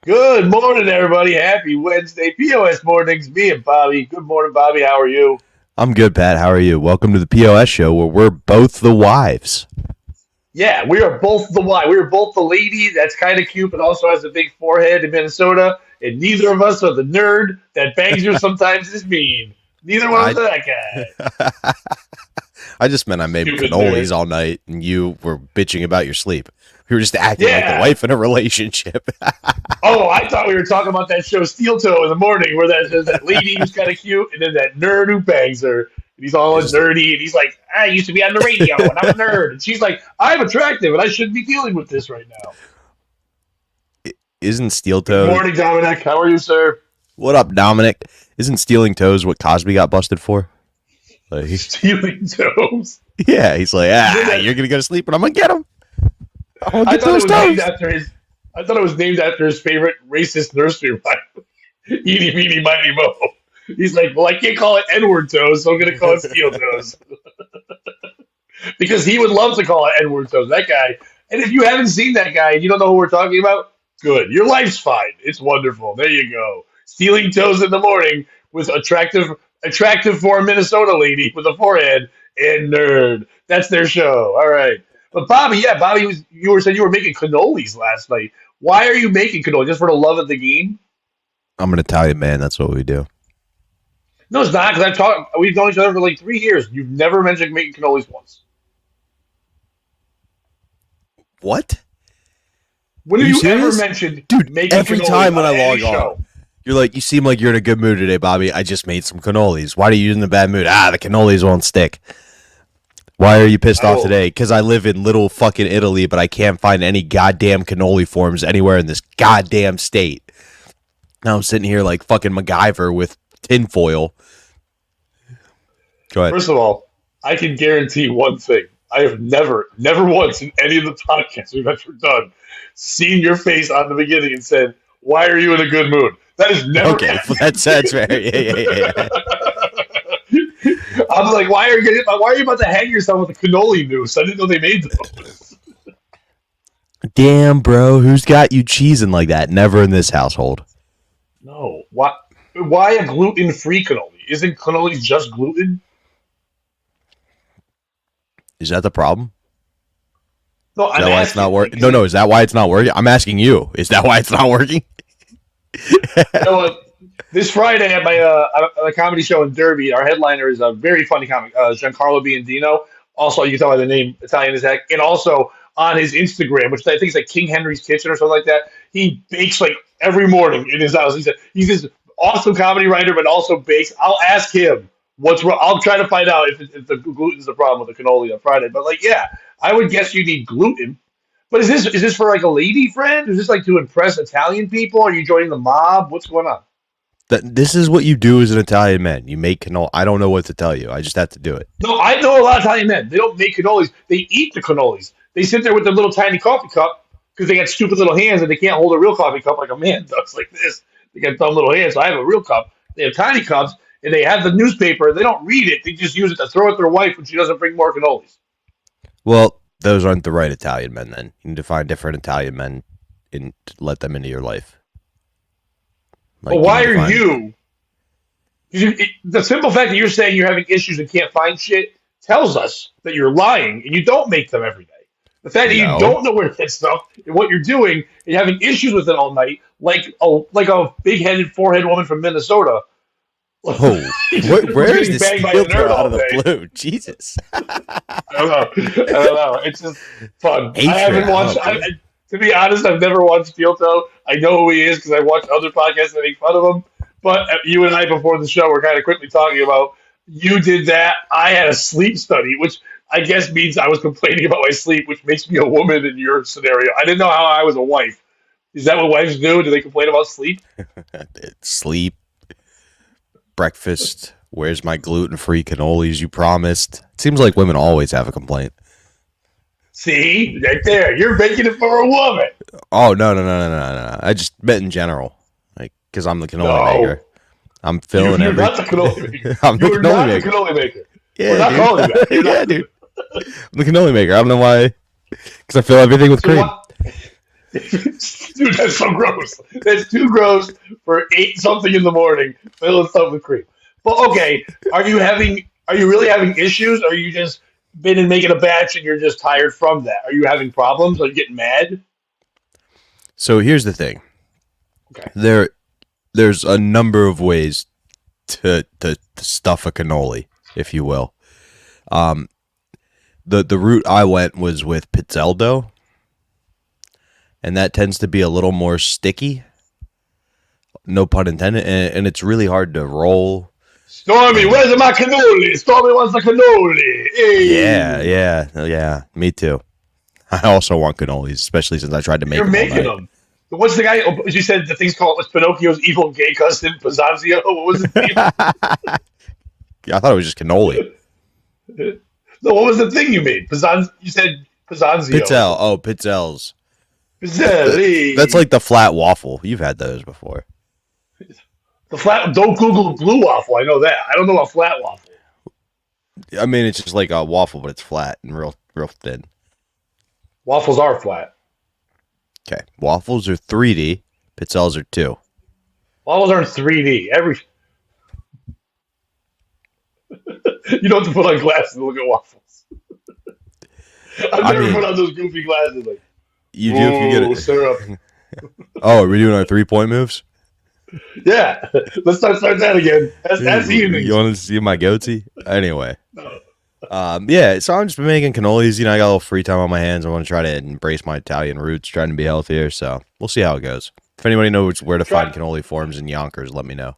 Good morning, everybody. Happy Wednesday. POS mornings. Me and Bobby. Good morning, Bobby. How are you? I'm good, Pat. How are you? Welcome to the POS show where we're both the wives. Yeah, we are both the Y. We are both the lady that's kind of cute, but also has a big forehead in Minnesota. And neither of us are the nerd that bangs her sometimes is mean. Neither one of us I are that guy. I just meant I made Stupid nerd. cannolis all night and you were bitching about your sleep. You were just acting like the Yeah. wife in a relationship. Oh, I thought we were talking about that show Steel Toe in the morning, where there's that lady who's kind of cute, and then that nerd who bangs her. And he's all Just nerdy, and he's like, I used to be on the radio, and I'm a nerd. And she's like, I'm attractive, and I shouldn't be dealing with this right now. isn't steel Good toes? morning, Dominic. How are you, sir? What up, Dominic? Isn't stealing toes what Cosby got busted for? Like, Stealing toes. yeah, he's like, Isn't you're that- gonna go to sleep and I'm gonna get him. I'm gonna I get thought it those was named toes. after his. I thought it was named after his favorite racist nursery rhyme, "Eeny, meeny, miny, mo." He's like, well, I can't call it N-word toes, so I'm going to call it steel toes because he would love to call it N-word toes. That guy. And if you haven't seen that guy and you don't know who we're talking about, good. Your life's fine. It's wonderful. There you go. Stealing toes in the morning with attractive for a Minnesota lady with a forehead and nerd. That's their show. All right. But Bobby, yeah, Bobby was. You were saying you were making cannolis last night. Why are you making cannoli? Just for the love of the game? I'm an Italian man. That's what we do. No, it's not. Because I've talked. We've known each other for like 3 years. You've never mentioned making cannolis once. What? When Are have you you ever serious? mentioned Dude, making every cannolis time when on I any log on, show? you're like, you seem like you're in a good mood today, Bobby. I just made some cannolis. Why are you in a bad mood? The cannolis won't stick. Why are you pissed I off will. today? Because I live in little fucking Italy, but I can't find any goddamn cannoli forms anywhere in this goddamn state. Now I'm sitting here like fucking MacGyver with tinfoil. Go ahead. First of all, I can guarantee one thing. I have never once in any of the podcasts we've ever done seen your face on the beginning and said, "Why are you in a good mood?" That has never Okay, happened. that's fair. Yeah. I'm like, why are you about to hang yourself with a cannoli noose? I didn't know they made those. Damn, bro. Who's got you cheesing like that? Never in this household. No. Why a gluten-free cannoli? Isn't cannolis just gluten? Is that the problem? No, Is I'm that why it's not asking. Like, working? No. Is that why it's not working? I'm asking you. Is that why it's not working? you know what? This Friday at my at a comedy show in Derby, our headliner is a very funny comic, Giancarlo Biondino. Also, you can tell by the name, Italian as heck, and also on his Instagram, which I think is like King Henry's Kitchen or something like that. He bakes like every morning in his house. He's this awesome comedy writer, but also bakes. I'll ask him what's wrong. I'll try to find out if the gluten's the problem with the cannoli on Friday. But like, yeah, I would guess you need gluten. But is this for like a lady friend? Is this like to impress Italian people? Are you joining the mob? What's going on? This is what you do as an Italian man. You make cannoli. I don't know what to tell you. I just have to do it. No, I know a lot of Italian men. They don't make cannolis. They eat the cannolis. They sit there with their little tiny coffee cup because they got stupid little hands and they can't hold a real coffee cup like a man does, like this. They got dumb little hands. So I have a real cup. They have tiny cups and they have the newspaper. They don't read it. They just use it to throw at their wife when she doesn't bring more cannolis. Well, those aren't the right Italian men. Then you need to find different Italian men and let them into your life. But You why need to are find- you? The simple fact that you're saying you're having issues and can't find shit tells us that you're lying and you don't make them every day. The fact that you No. don't know where to get stuff and what you're doing and you're having issues with it all night, like a big-headed, forehead woman from Minnesota. Oh, Who's where is getting this banged by a filter nerd out all of the day. blue? Jesus. I don't know. I don't know. It's just fun. Hatred, I haven't watched. okay. To be honest, I've never watched Steel Toe. I know who he is because I watched other podcasts that make fun of him. But you and I, before the show, were kind of quickly talking about you did that. I had a sleep study, which I guess means I was complaining about my sleep, which makes me a woman in your scenario. I didn't know how I was a wife. Is that what wives do? Do they complain about sleep? Sleep, breakfast. Where's my gluten-free cannolis you promised? It seems like women always have a complaint. See, right there. You're making it for a woman. Oh, no. I just meant in general. Like, because I'm the cannoli No. maker. I'm filling You're every. not the cannoli maker. I'm the You're not cannoli the maker. cannoli maker. Yeah, We're not dude. calling you that. You're Yeah, not. dude. I'm the cannoli maker. I don't know why. Because I fill everything with So cream. what? Dude, that's so gross. That's too gross for 8 something in the morning. Filling stuff with cream. But okay, are you really having issues? Or are you just been in making a batch and you're just tired from that? Are you having problems? Are you getting mad? So here's the thing. Okay. There's a number of ways to stuff a cannoli, if you will. The route I went was with pizzelle dough, and that tends to be a little more sticky. No pun intended, and it's really hard to roll. Stormy, where's my cannoli? Stormy wants the cannoli. Hey. Yeah. Me too. I also want cannolis, especially since I tried to make You're them all making night. them. What's the guy? You said the thing's called was Pinocchio's evil gay cousin, Pizzanzio. What was his name? I thought it was just cannoli. No, what was the thing you made? You said Pizzanzio. Pizzelle. Oh, pizzelles. Pizzelle. That's like the flat waffle. You've had those before. The flat. Don't Google blue waffle. I know that. I don't know a flat waffle. I mean, it's just like a waffle, but it's flat and real thin. Waffles are flat. Okay. Waffles are 3D. Pizzelles are 2. Waffles aren't 3D. You don't have to put on glasses to look at waffles. I've never put on those goofy glasses. Like, you do if you get it. Syrup. Oh, are we doing our 3-point moves? Yeah. Let's not start that again. That's the evening. You want to see my goatee? Anyway. No. Yeah, so I'm just making cannolis. I got a little free time on my hands. I want to try to embrace my Italian roots, trying to be healthier. So we'll see how it goes. If anybody knows where to find cannoli forms in Yonkers, let me know.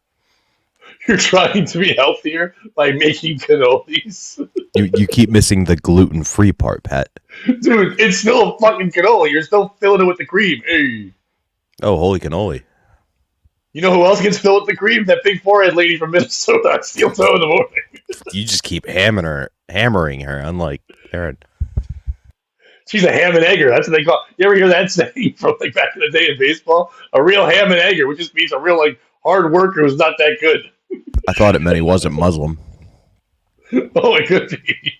You're trying to be healthier by making cannolis. You keep missing the gluten-free part, Pat. Dude, it's still a fucking cannoli. You're still filling it with the cream. Hey. Oh, holy cannoli. You know who else gets filled with the cream? That big forehead lady from Minnesota, Steel Toe in the Morning. You just keep hammering her, unlike Aaron. She's a ham and egger. That's what they call. You ever hear that saying from like back in the day in baseball? A real ham and egger, which just means a real like hard worker who's not that good. I thought it meant he wasn't Muslim. Oh, it could be.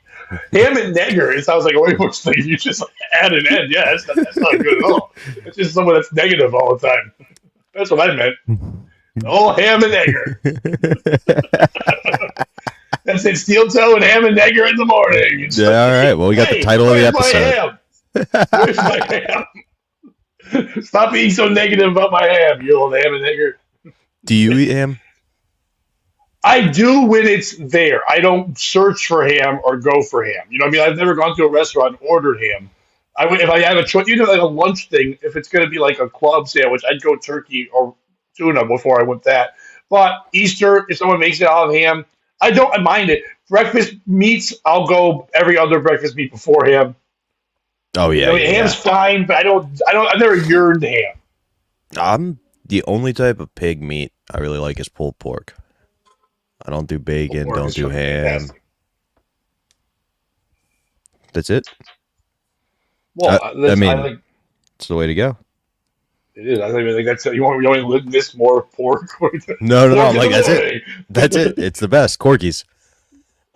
Ham and negger, it sounds like a way worse thing. You just like, add an end. Yeah, that's not good at all. It's just someone that's negative all the time. That's what I meant. Oh, ham and egger. That's it, Steel Toe and ham and egger in the morning. Yeah, all right. Well, we got the title of the episode. Where's my ham? Stop being so negative about my ham, you old ham and egger. Do you eat ham? I do when it's there. I don't search for ham or go for ham. You know what I mean? I've never gone to a restaurant and ordered ham. If I have a choice, like a lunch thing, if it's going to be like a club sandwich, I'd go turkey or tuna before I went that. But Easter, if someone makes it out of ham, I don't mind it. Breakfast meats, I'll go every other breakfast meat before ham. Oh yeah, ham's fine, but I've never yearned ham. I'm the only type of pig meat I really like is pulled pork. I don't do bacon, don't do ham. Fantastic. That's it. Well, it's the way to go. It is. I think that's you want to live this more pork. No. I'm like that's it. That's it. It's the best. Corky's.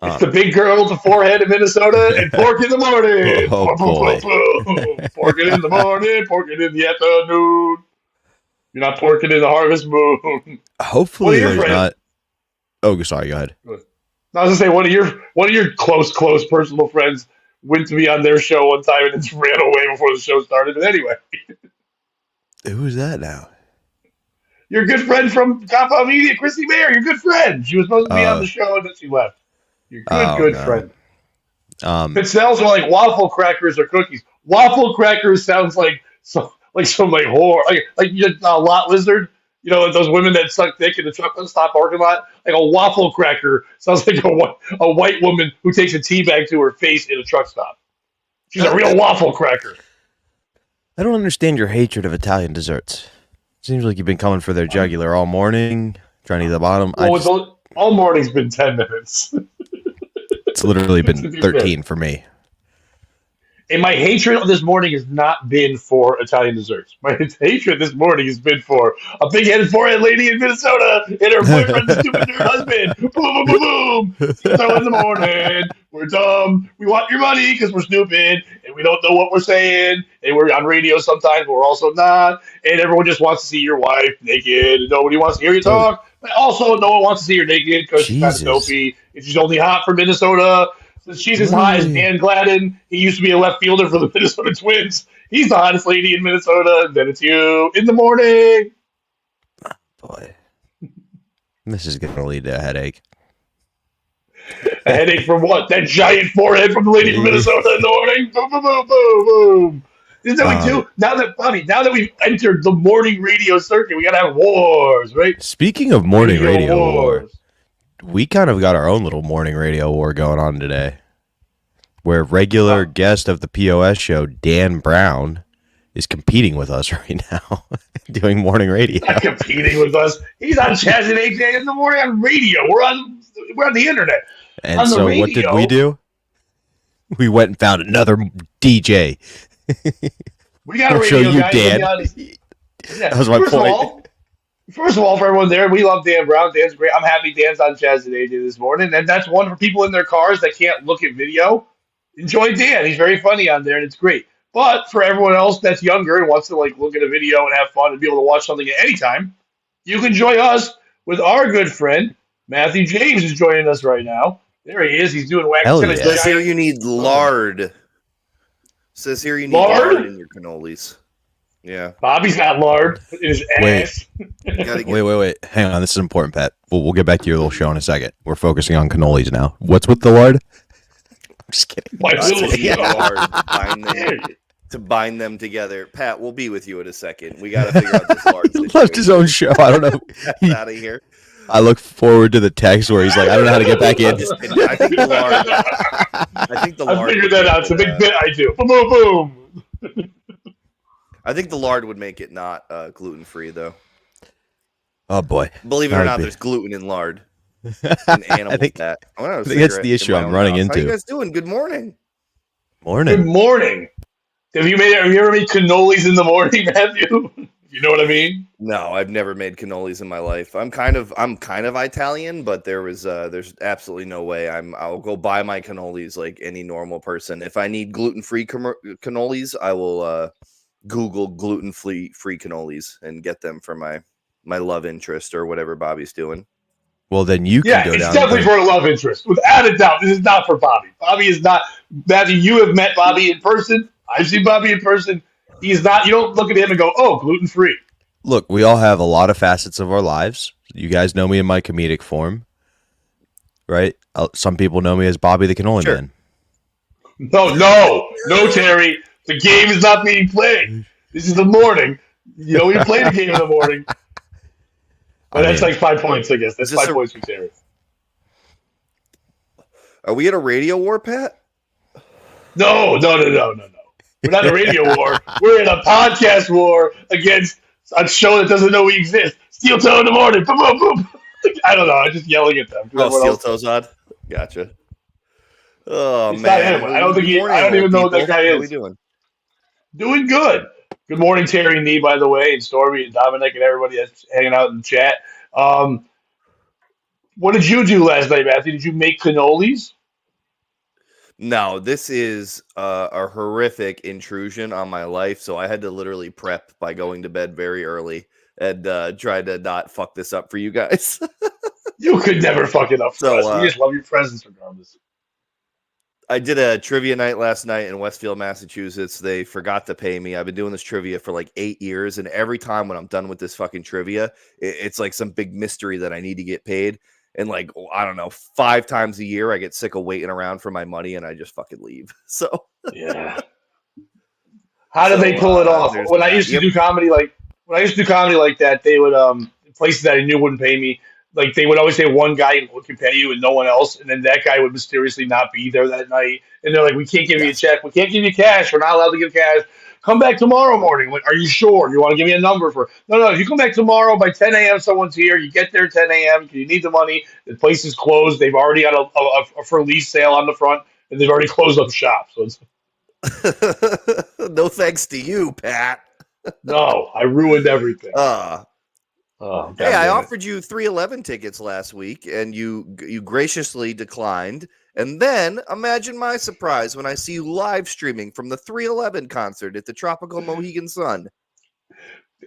It's the big girl with the forehead in Minnesota and pork in the morning. Oh, boy. Pork it in the morning, pork it in the afternoon. You're not porking in the harvest moon. Hopefully there's not. Oh, sorry. Go ahead. I was gonna say one of your close personal friends went to be on their show one time and just ran away before the show started. But anyway, who is that now? Your good friend from Compound Media, Christy Mayer. Your good friend. She was supposed to be on the show and then she left. Your good friend. Pizzelles are like waffle crackers or cookies. Waffle crackers sounds like some like whore, like a lot lizard. You know, those women that suck dick in the truck stop parking lot. Like a waffle cracker sounds like a white woman who takes a tea bag to her face in a truck stop. She's a real waffle cracker. I don't understand your hatred of Italian desserts. Seems like you've been coming for their jugular all morning, trying to eat the bottom. Well, all morning's been 10 minutes. It's literally been 13 for me. And my hatred of this morning has not been for Italian desserts. My hatred this morning has been for a big-headed forehead lady in Minnesota and her boyfriend's stupid nerd husband. Boom, boom, boom, boom. So in the morning, we're dumb. We want your money because we're stupid and we don't know what we're saying. And we're on radio sometimes, but we're also not. And everyone just wants to see your wife naked. And nobody wants to hear you Oh, talk. But also, no one wants to see her naked because she's kind of Jesus. dopey and she's only hot for Minnesota. Since she's as What are hot as we? Dan Gladden, he used to be a left fielder for the Minnesota Twins. He's the hottest lady in Minnesota. And then it's you in the morning. Boy, this is going to lead to a headache. A headache from what? That giant forehead from the lady from Minnesota in the morning. Boom, boom, boom, boom, boom. Isn't that what we Uh, do? Now that, Bobby, now that we've entered the morning radio circuit, we got to have wars, right? Speaking of morning radio war, wars. we kind of got our own little morning radio war going on today, where regular guest of the POS show, Dan Brown, is competing with us right now, doing morning radio. Not competing with us. He's on Chaz and AJ in the morning on radio. We're on the internet. And On the so what did radio- we do? We went and found another DJ. We got a I'll show radio you, guy. Dan. Yeah. That was my point. First of all, for everyone there, we love Dan Brown. Dan's great. I'm happy Dan's on Chaz and AJ this morning, and that's one for people in their cars that can't look at video. Enjoy Dan. He's very funny on there, and it's great. But for everyone else that's younger and wants to like look at a video and have fun and be able to watch something at any time, you can join us with our good friend Matthew James is joining us right now. There he is. He's doing wax. Hell He's got a yeah. Says here giant- you need lard. Says here you need Lard? lard in your cannolis. Yeah. Bobby's got lard in his Wait. ass. You gotta get Wait. Hang on. This is important, Pat. We'll get back to your little show in a second. We're focusing on cannolis now. What's with the lard? I'm just kidding. My little to get show. lard to bind them together. Pat, we'll be with you in a second. We gotta figure out this lard He left his own show. I don't know. Get out of here. I look forward to the text where he's like, I don't know how to get back in. I'm just kidding. I think the lard. I think the I lard. figured would that make out. It's a it, big bit I do. Boom, boom, boom. I think the lard would make it not gluten free though. Oh boy. Believe it That or would not, be- there's gluten in lard. And animal I think fat. I wanna have a think that's cigarette the in issue my I'm own running mouth. How into. you guys doing? Good morning. Good morning. morning. Have you ever made cannolis in the morning, Matthew? You know what I mean? No, I've never made cannolis in my life. I'm kind of Italian, but there's absolutely no way I'll go buy my cannolis like any normal person. If I need gluten-free cannolis, I will Google gluten-free cannolis and get them for my love interest or whatever Bobby's doing. Well, then you can Yeah, go it's down. definitely for a love interest. Without a doubt, this is not for Bobby. Bobby is not. Matthew, you have met Bobby in person. I've seen Bobby in person. He's not. You don't look at him and go, "Oh, gluten free." Look, we all have a lot of facets of our lives. You guys know me in my comedic form, right? Some people know me as Bobby the Cannoli Sure. Man. No, Terry. The game is not being played. This is the morning. You know, we play the game in the morning. But I that's mean- like 5 points, I guess. That's Is this 5 points for Terry. Are we at a radio war, Pat? No. We're not in a radio war. We're in a podcast war against a show that doesn't know we exist. Steel Toe in the morning. Boom, boom, boom. I don't know. I'm just yelling at them. Oh, Steel Toes Odd. Gotcha. Oh It's not man, him. I don't think Good morning, I don't even know what that people. guy How are we is. doing? Doing good. Good morning, Terry and Nee, by the way, and Stormy and Dominic and everybody that's hanging out in the chat. What did you do last night, Matthew? Did you make cannolis? No, this is a horrific intrusion on my life, so I had to literally prep by going to bed very early and try to not fuck this up for you guys. You could never fuck it up for So, us. We just love your presence regardless. I did a trivia night last night in Westfield, Massachusetts. They forgot to pay me. I've been doing this trivia for like 8 years, and every time when I'm done with this fucking trivia, it's like some big mystery that I need to get paid. And like, I don't know, 5 times a year, I get sick of waiting around for my money, and I just fucking leave. So Yeah. How did they pull it off? there's When I that. used to Yep. do comedy like that, they would places that I knew wouldn't pay me. Like they would always say one guy can pay you and no one else, and then that guy would mysteriously not be there that night. And they're like, "We can't give you a check. We can't give you cash. We're not allowed to give cash. Come back tomorrow morning." I'm like, are you sure? You want to give me a number for? No. If you come back tomorrow by 10 a.m., someone's here. You get there 10 a.m. You need the money. The place is closed. They've already got a for lease sale on the front, and they've already closed up shop. So it's No thanks to you, Pat. No, I ruined everything. Oh, God hey, I damn it. offered you 311 tickets last week, and you graciously declined. And then imagine my surprise when I see you live streaming from the 311 concert at the Tropical Mohegan Sun.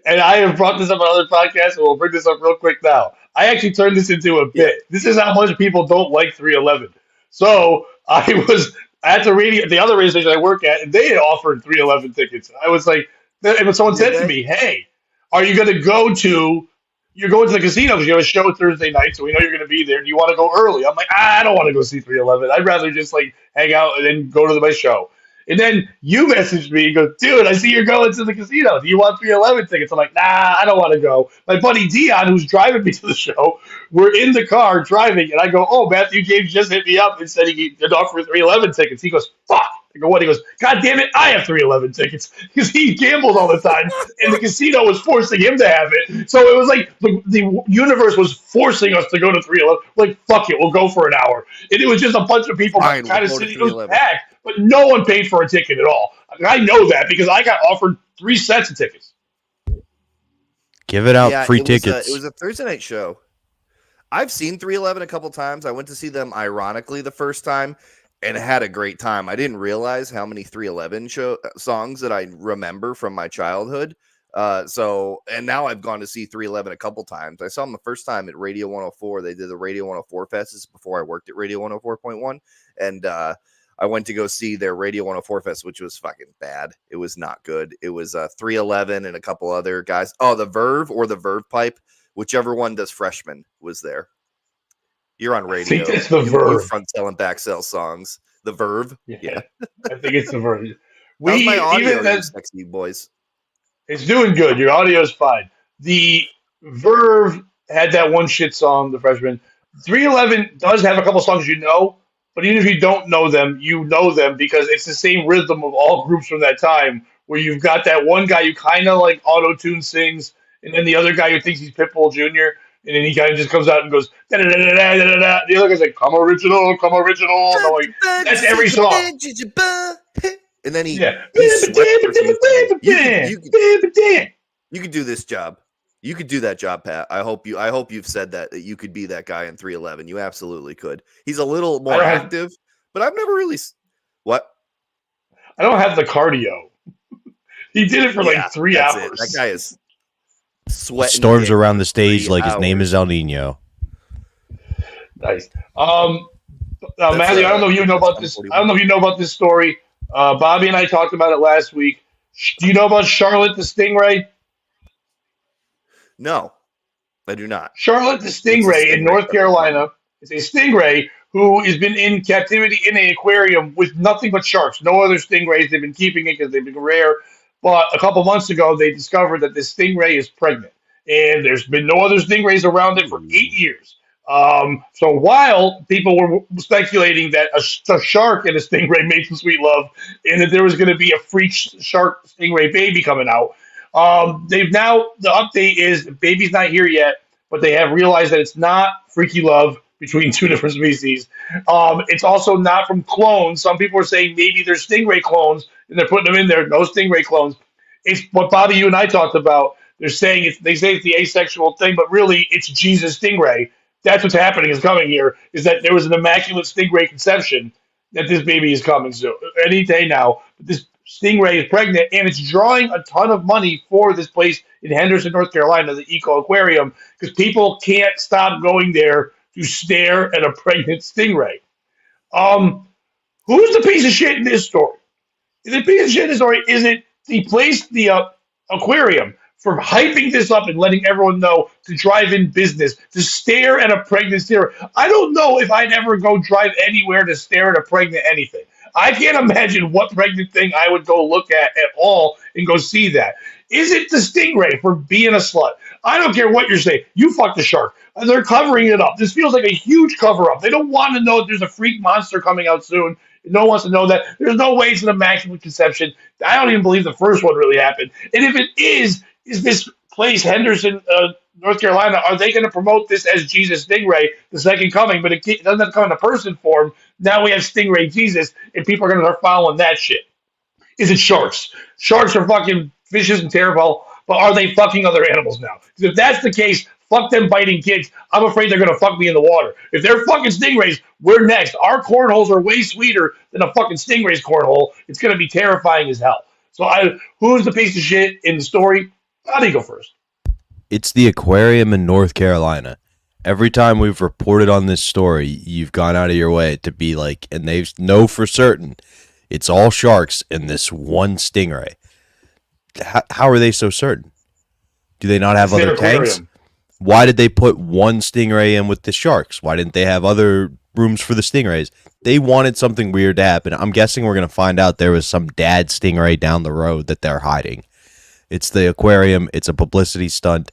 And I have brought this up on other podcasts, and we'll bring this up real quick now. I actually turned this into a Yeah. bit. This is how much people don't like 311. So I was at the other radio station I work at, and they had offered 311 tickets. I was like, and when someone Did said to they? me, "Hey, are you going to go to? You're going to the casino because you have a show Thursday night, so we know you're going to be there. Do you want to go early?" I'm like, I don't want to go see 311. I'd rather just like hang out and then go to my show. And then you messaged me and go, dude, I see you're going to the casino. Do you want 311 tickets? I'm like, nah, I don't want to go. My buddy Dion, who's driving me to the show, we're in the car driving, and I go, oh, Matthew James just hit me up and said he could offer 311 tickets. He goes, fuck. I go, what? He goes, God damn it, I have 311 tickets. Because he gambles all the time, and the casino was forcing him to have it. So it was like the universe was forcing us to go to 311. Like, fuck it, we'll go for an hour. And it was just a bunch of people Fine, kind of we'll go to sitting. It was 311. packed, but no one paid for a ticket at all. I know that because I got offered 3 sets of tickets. Give it out Yeah, free it tickets. was a Thursday night show. I've seen 311 a couple times. I went to see them ironically the first time and had a great time. I didn't realize how many 311 songs that I remember from my childhood. And now I've gone to see 311 a couple times. I saw them the first time at Radio 104. They did the Radio 104 Fest. This is before I worked at Radio 104.1. And I went to go see their Radio 104 Fest, which was fucking bad. It was not good. It was 311 and a couple other guys. Oh, the Verve or the Verve Pipe. Whichever one does Freshman was there. You're on radio. I think it's the You Verve. front sell and back sell songs. The Verve. Yeah. I think it's the Verve. How's my audio, even you sexy boys? It's doing good. Your audio is fine. The Verve had that one shit song, the Freshman. 311 does have a couple songs you know, but even if you don't know them, you know them because it's the same rhythm of all groups from that time where you've got that one guy who kind of like auto-tune sings, and then the other guy who thinks he's Pitbull Jr., and then he kind of just comes out and goes, da da da da da da da. The other guy's like, come original, come original. And I'm like, that's every song. And then he Yeah. you could do this job. You could do that job, Pat. I hope you've said that you could be that guy in 311. You absolutely could. He's a little more active, but I've never really what? I don't have the cardio. He did it for like 3 hours. That guy is sweating. Storms around the stage like his name is El Nino. Nice. Matthew, I don't know if you know about this. I don't know if you know about this story. Bobby and I talked about it last week. Do you know about Charlotte the Stingray? No, I do not. Charlotte the Stingray in North Carolina is a stingray who has been in captivity in an aquarium with nothing but sharks. No other stingrays. They've been keeping it because they've been rare. But a couple months ago, they discovered that this stingray is pregnant. And there's been no other stingrays around it for 8 years. So while people were speculating that a shark and a stingray made some sweet love and that there was going to be a freak shark stingray baby coming out, the update is the baby's not here yet, but they have realized that it's not freaky love between two different species. It's also not from clones. Some people are saying maybe they're stingray clones and they're putting them in there. No stingray clones. It's what Bobby, you and I talked about. They say it's the asexual thing, but really it's Jesus stingray. That's what's happening is coming here, is that there was an immaculate stingray conception that this baby is coming soon. Any day now. But this stingray is pregnant, and it's drawing a ton of money for this place in Henderson, North Carolina, the Eco Aquarium, because people can't stop going there to stare at a pregnant stingray. Who's the piece of shit in this story? Is it piece of shit in this story? Is it the place, the aquarium, for hyping this up and letting everyone know to drive in business, to stare at a pregnant steer? I don't know if I'd ever go drive anywhere to stare at a pregnant anything. I can't imagine what pregnant thing I would go look at all and go see that. Is it the stingray for being a slut? I don't care what you're saying. You fucked the shark. They're covering it up. This feels like a huge cover up. They don't want to know that there's a freak monster coming out soon. No one wants to know that. There's no way it's an immaculate conception. I don't even believe the first one really happened. And if it is this place, Henderson, North Carolina, are they going to promote this as Jesus Stingray, the second coming? But it doesn't have to come in a person form. Now we have Stingray Jesus, and people are going to start following that shit. Is it sharks? Sharks are fucking vicious and terrible, but are they fucking other animals now? Because if that's the case, fuck them biting kids. I'm afraid they're gonna fuck me in the water. If they're fucking stingrays, we're next. Our cornholes are way sweeter than a fucking stingray's cornhole. It's gonna be terrifying as hell. So who's the piece of shit in the story? How do you go first? It's the aquarium in North Carolina. Every time we've reported on this story, you've gone out of your way to be like, and they know for certain it's all sharks and this one stingray. How are they so certain? Do they not have It's their other tanks? aquarium. Why did they put one stingray in with the sharks? Why didn't they have other rooms for the stingrays? They wanted something weird to happen. I'm guessing we're going to find out there was some dad stingray down the road that they're hiding. It's the aquarium. It's a publicity stunt.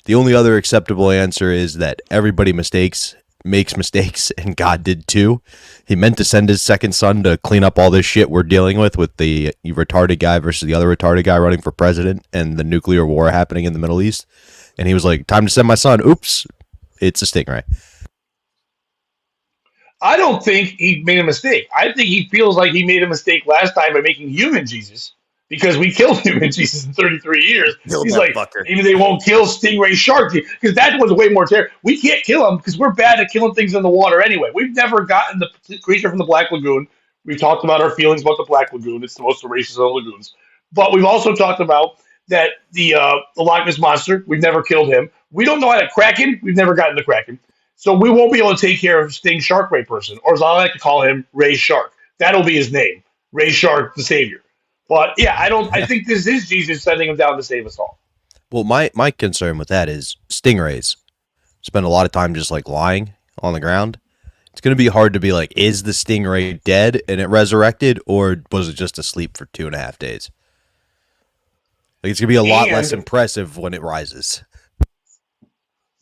The only other acceptable answer is that everybody makes mistakes, and God did too. He meant to send his second son to clean up all this shit we're dealing with the retarded guy versus the other retarded guy running for president and the nuclear war happening in the Middle East. And he was like, time to send my son. Oops, it's a stingray. I don't think he made a mistake. I think he feels like he made a mistake last time by making human Jesus because we killed human Jesus in 33 years. Killed He's that like, fucker. maybe they won't kill stingray shark because that was way more terrible. We can't kill him because we're bad at killing things in the water anyway. We've never gotten the creature from the Black Lagoon. We've talked about our feelings about the Black Lagoon. It's the most racist of the lagoons. But we've also talked about that the Loch Ness Monster, we've never killed him. We don't know how to Kraken. We've never gotten the Kraken. So we won't be able to take care of Sting Shark Ray person, or as I like to call him, Ray Shark. That'll be his name, Ray Shark, the Savior. But yeah, I think this is Jesus sending him down to save us all. Well, my concern with that is stingrays spend a lot of time just like lying on the ground. It's going to be hard to be like, is the stingray dead and it resurrected, or was it just asleep for 2.5 days? Like, it's going to be a lot less impressive when it rises.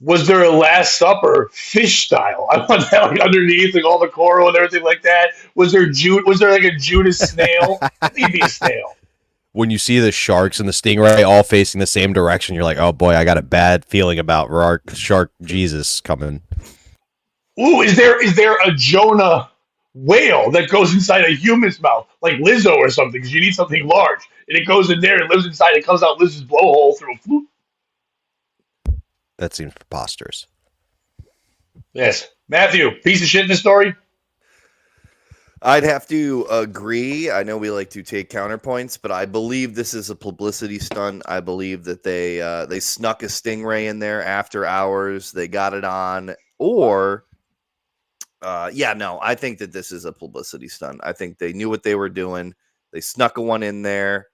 Was there a Last Supper fish style? I want that like underneath, like all the coral and everything like that. Was there like a Judas snail? I think it'd be a snail. When you see the sharks and the stingray all facing the same direction, you're like, oh boy, I got a bad feeling about shark Jesus coming. Ooh, is there a Jonah whale that goes inside a human's mouth, like Lizzo or something? Because you need something large, and it goes in there and lives inside. It comes out Liz's blowhole through a flute. That seems preposterous. Yes, Matthew, piece of shit in the story. I'd have to agree. I know we like to take counterpoints, but I believe this is a publicity stunt. I believe that they snuck a stingray in there after hours. They got it on, or I think that this is a publicity stunt. I think they knew what they were doing. They snuck one in there,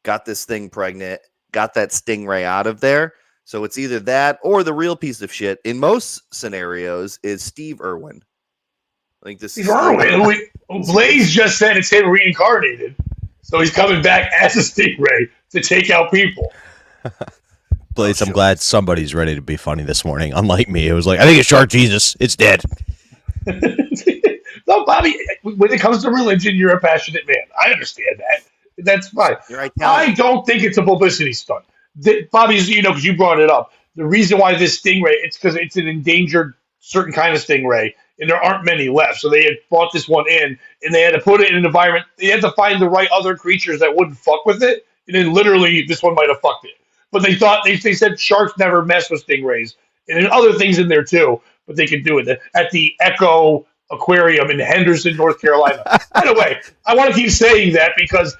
got this thing pregnant, got that stingray out of there. So it's either that or the real piece of shit in most scenarios is Steve Irwin. I think this Steve Irwin. Blaze just said it's him reincarnated, so he's coming back as a stingray to take out people. Blaze, I'm glad somebody's ready to be funny this morning. Unlike me, it was like, I think it's Shark Jesus. It's dead. No, Bobby, when it comes to religion, you're a passionate man. I understand that. That's fine. I don't think it's a publicity stunt. Bobby, because you brought it up, the reason why this stingray, it's because it's an endangered certain kind of stingray, and there aren't many left. So they had brought this one in, and they had to put it in an environment. They had to find the right other creatures that wouldn't fuck with it, and then literally this one might have fucked it. But they thought, they said sharks never mess with stingrays, and then other things in there too, but they could do it. At the Echo Aquarium in Henderson, North Carolina. By the way, I want to keep saying that because,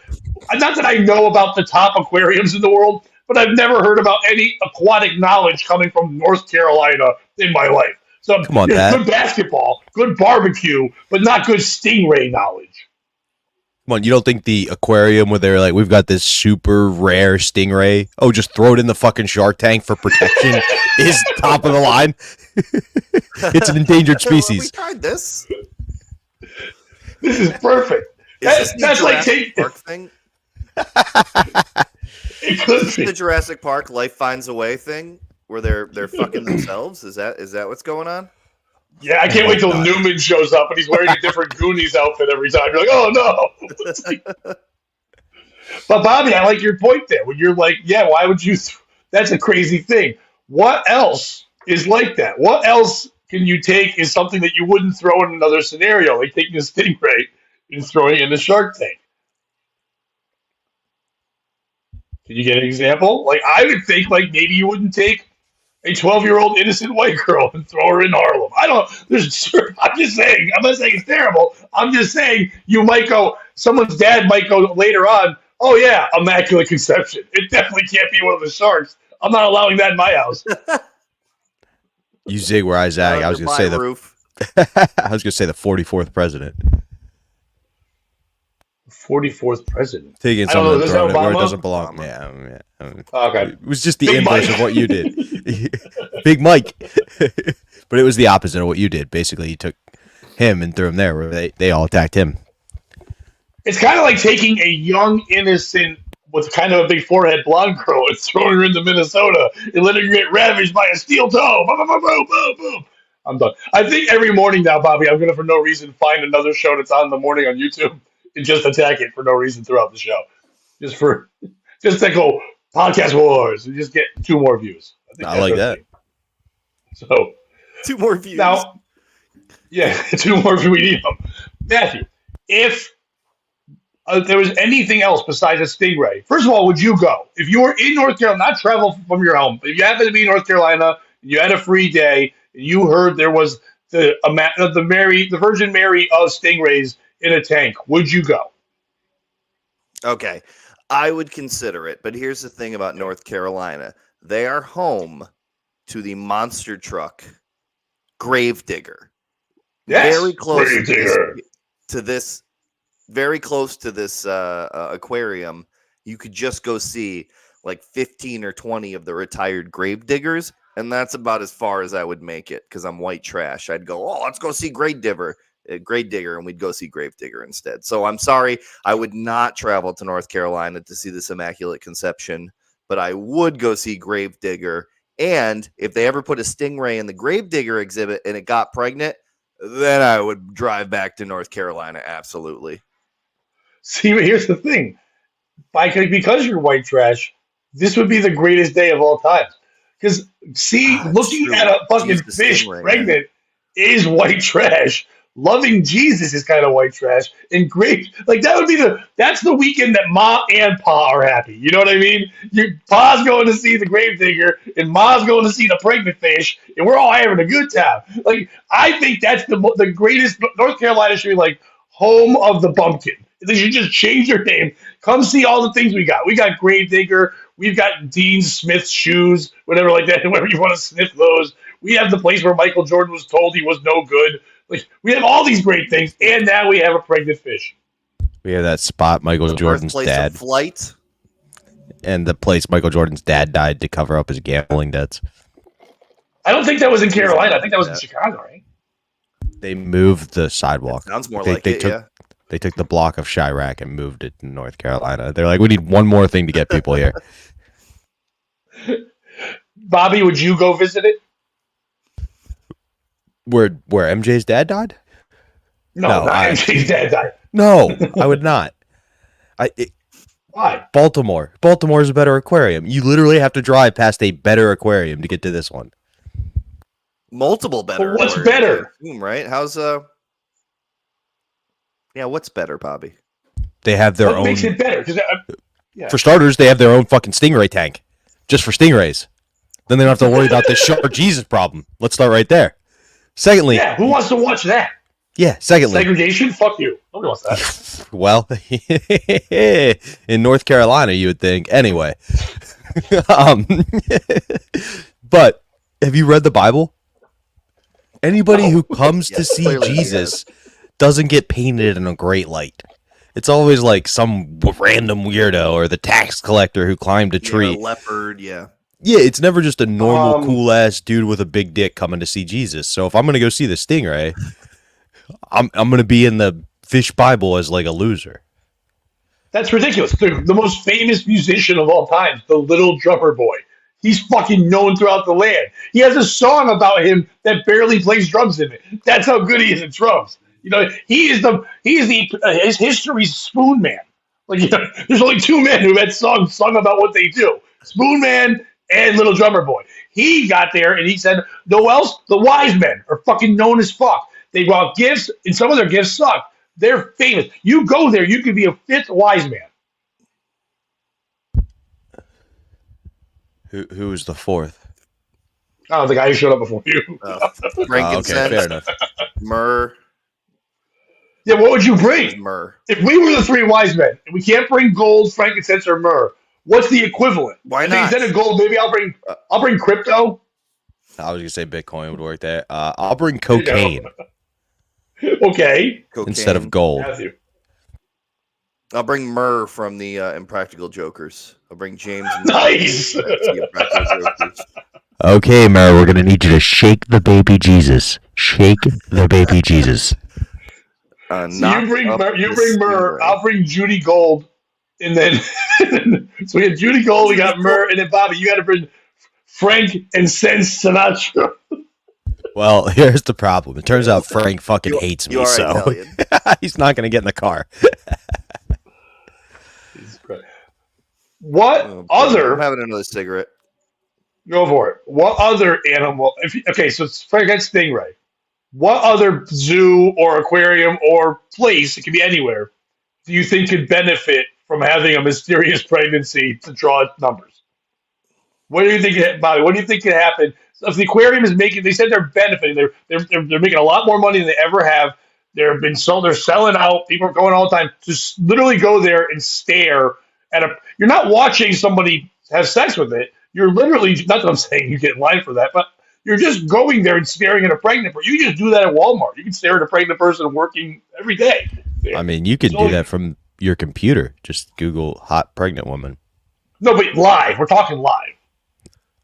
not that I know about the top aquariums in the world, but I've never heard about any aquatic knowledge coming from North Carolina in my life. So come on, Dad. Good basketball, good barbecue, but not good stingray knowledge. Come on, you don't think the aquarium where they're like, we've got this super rare stingray, oh, just throw it in the fucking shark tank for protection is top of the line? It's an endangered species. We tried this. This is perfect. That's like Jurassic Park thing. Is the Jurassic Park Life Finds a Way thing where they're fucking themselves? Is that what's going on? Yeah, I can't wait till Newman shows up and he's wearing a different Goonies outfit every time. You're like, oh no. But Bobby, I like your point there. When you're like, yeah, why would you? That's a crazy thing. What else is like that? What else can you take is something that you wouldn't throw in another scenario, like taking a stingray and throwing it in the shark tank? Can you get an example? Like, I would think, like, maybe you wouldn't take a 12-year-old innocent white girl and throw her in Harlem. I don't. There's. I'm just saying. I'm not saying it's terrible. I'm just saying you might go. Someone's dad might go later on. Oh yeah, immaculate conception. It definitely can't be one of the sharks. I'm not allowing that in my house. You zig where I zag. I was going to say roof. I was going to say the 44th president. 44th president. Taking something and throwing it where it doesn't belong. Obama? Yeah. Okay. It was just the Big inverse Mike. of what you did. Big Mike. But it was the opposite of what you did. Basically, you took him and threw him there where they all attacked him. It's kind of like taking a young, innocent, with kind of a big forehead blonde girl and throwing her into Minnesota and letting her get ravaged by a steel toe. Boom, boom, boom, boom, boom, boom. I'm done. I think every morning now, Bobby, I'm going to, for no reason, find another show that's on in the morning on YouTube and just attack it for no reason throughout the show. Just to go podcast wars and just get 2 more views. I like that. So 2 more views. now, yeah, 2 more if we need them. Matthew, if there was anything else besides a stingray, first of all, would you go? If you were in North Carolina, not travel from your home, if you happen to be in North Carolina, and you had a free day, and you heard there was the Virgin Mary of stingrays in a tank, would you go? Okay. I would consider it, but here's the thing about North Carolina. They are home to the monster truck Gravedigger. Yes, very close Gravedigger. to this very close to this aquarium. You could just go see like 15 or 20 of the retired Gravediggers, and that's about as far as I would make it because I'm white trash. I'd go, oh, let's go see Gravedigger, and we'd go see Gravedigger instead. So I'm sorry, I would not travel to North Carolina to see this Immaculate Conception, but I would go see Gravedigger. And if they ever put a stingray in the Gravedigger exhibit and it got pregnant, then I would drive back to North Carolina. Absolutely. See, but here's the thing. Because you're white trash, this would be the greatest day of all time. Because, looking at a fucking Jesus fish stingray, pregnant is white trash. Loving Jesus is kind of white trash. And great, like that's the weekend that Ma and Pa are happy. You know what I mean? Pa's going to see the Gravedigger, and Ma's going to see the pregnant fish, and we're all having a good time. Like, I think that's the greatest. North Carolina should be like home of the bumpkin. They should just change their name. Come see all the things we got. We got Gravedigger. We've got Dean Smith's shoes, whatever like that. Whenever you want to sniff those. We have the place where Michael Jordan was told he was no good. Like, we have all these great things, and now we have a pregnant fish. We have that spot Michael Jordan's dad. Of flight. And the place Michael Jordan's dad died to cover up his gambling debts. I don't think that was in Carolina. I think that was in Chicago, right? They moved the sidewalk. That sounds more They like it, took, yeah. They took the block of Chirac and moved it to North Carolina. They're like, we need one more thing to get people here. Bobby, would you go visit it? Where MJ's dad died? No, not MJ's dad died. No, I would not. Why? Baltimore. Baltimore is a better aquarium. You literally have to drive past a better aquarium to get to this one. Multiple better. But what's better? Right? How's Yeah, what's better, Bobby? They have their What own. makes it better? For starters, they have their own fucking stingray tank, just for stingrays. Then they don't have to worry about this shark Jesus problem. Let's start right there. Secondly, Yeah, who wants to watch that? yeah. Secondly, Segregation? Fuck you. Nobody wants that. well, in North Carolina, you would think. Anyway, but have you read the Bible? Anybody who comes to see clearly, Jesus doesn't get painted in a great light. It's always like some random weirdo or the tax collector who climbed a tree. Yeah, leopard, yeah. Yeah, it's never just a normal, cool-ass dude with a big dick coming to see Jesus. So if I'm going to go see the stingray, I'm going to be in the fish Bible as like a loser. That's ridiculous. The most famous musician of all time, the Little Drummer Boy. He's fucking known throughout the land. He has a song about him that barely plays drums in it. That's how good he is at drums. You know, his history's Spoon Man. Like, you know, there's only 2 men who had songs sung about what they do: Spoon Man and Little Drummer Boy. He got there and he said, "No else. The wise men are fucking known as fuck. They brought gifts, and some of their gifts suck. They're famous. You go there, you could be a 5th wise man." Who was the fourth? Oh, the guy who showed up before you. Frankincense, okay, fair enough. myrrh. Yeah, what would you bring? Myrrh. If we were the three wise men, and we can't bring gold, frankincense, or myrrh, what's the equivalent? Why not? Instead of gold, maybe I'll bring crypto. I was gonna say Bitcoin would work there. I'll bring cocaine. Okay. Cocaine. Instead of gold. Matthew. I'll bring myrrh from the Impractical Jokers. I'll bring James. Nice. The Impractical Jokers. Okay, Mary, we're gonna need you to shake the baby Jesus. Shake the baby Jesus. So you bring myrrh. I'll bring Judy Gold, and then so we got Judy Gold. We got myrrh, and then Bobby, you got to bring Frank and Sense Sinatra. Well, here's the problem. It turns out Frank fucking hates me, so he's not gonna get in the car. What other? I'm having another cigarette. Go for it. What other animal? Okay, so it's Frank and Stingray. What other zoo or aquarium or place, it can be anywhere, do you think could benefit from having a mysterious pregnancy to draw numbers? What do you think, Bobby? What do you think could happen if the aquarium is making? They said they're benefiting. They're making a lot more money than they ever have. They're selling out. People are going all the time. Just literally go there and stare at a. You're not watching somebody have sex with it. You're literally, not that I'm saying you get in line for that, but you're just going there and staring at a pregnant person. You can just do that at Walmart. You can stare at a pregnant person working every day. I mean, you can do that from your computer. Just Google hot pregnant woman. No, but live. We're talking live.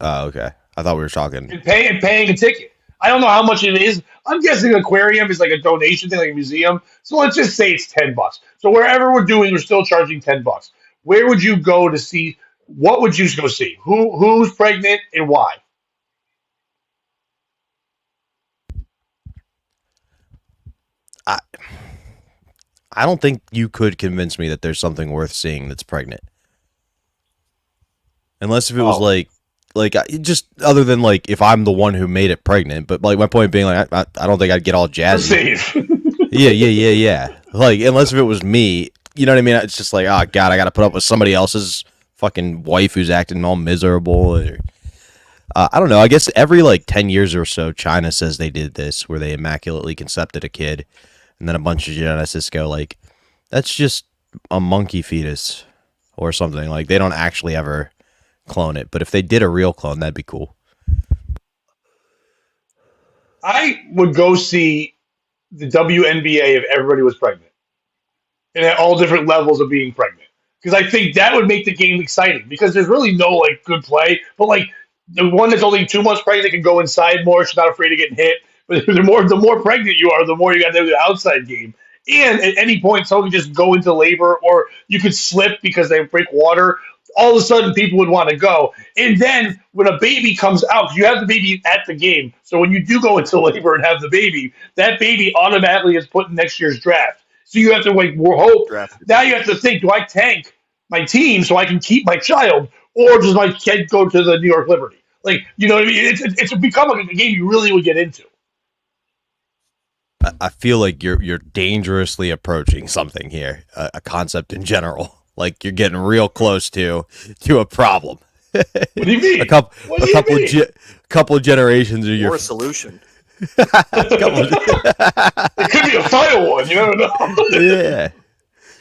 Oh, okay. I thought we were talking. And paying a ticket. I don't know how much it is. I'm guessing an aquarium is like a donation thing, like a museum. So let's just say it's $10. So wherever we're doing, we're still charging $10. Where would you go to see? What would you go see? Who's pregnant and why? I don't think you could convince me that there's something worth seeing that's pregnant. Unless if it was like just other than like if I'm the one who made it pregnant, but like my point being like I don't think I'd get all jazzy. Yeah. Like unless if it was me, you know what I mean? It's just like, oh god, I got to put up with somebody else's fucking wife who's acting all miserable. Or, I don't know. I guess every like 10 years or so, China says they did this where they immaculately concepted a kid, and then a bunch of geneticists go like, that's just a monkey fetus or something. Like they don't actually ever clone it, but if they did a real clone, that'd be cool. I would go see the WNBA if everybody was pregnant and at all different levels of being pregnant, because I think that would make the game exciting, because there's really no like good play, but like the one that's only 2 months pregnant can go inside more. She's not afraid of getting hit, but the more pregnant you are, the more you got to do the outside game. And at any point, someone could just go into labor, or you could slip because they break water. All of a sudden, people would want to go. And then when a baby comes out, you have the baby at the game. So when you do go into labor and have the baby, that baby automatically is put in next year's draft. So you have to like hope. Now you have to think: do I tank my team so I can keep my child, or does my kid go to the New York Liberty? Like, you know what I mean? It's become like a game you really would get into. I feel like you're dangerously approaching something here, a concept in general. Like you're getting real close to a problem. What do you mean? a couple of generations of your solution. It could be a final one. You never know. Yeah,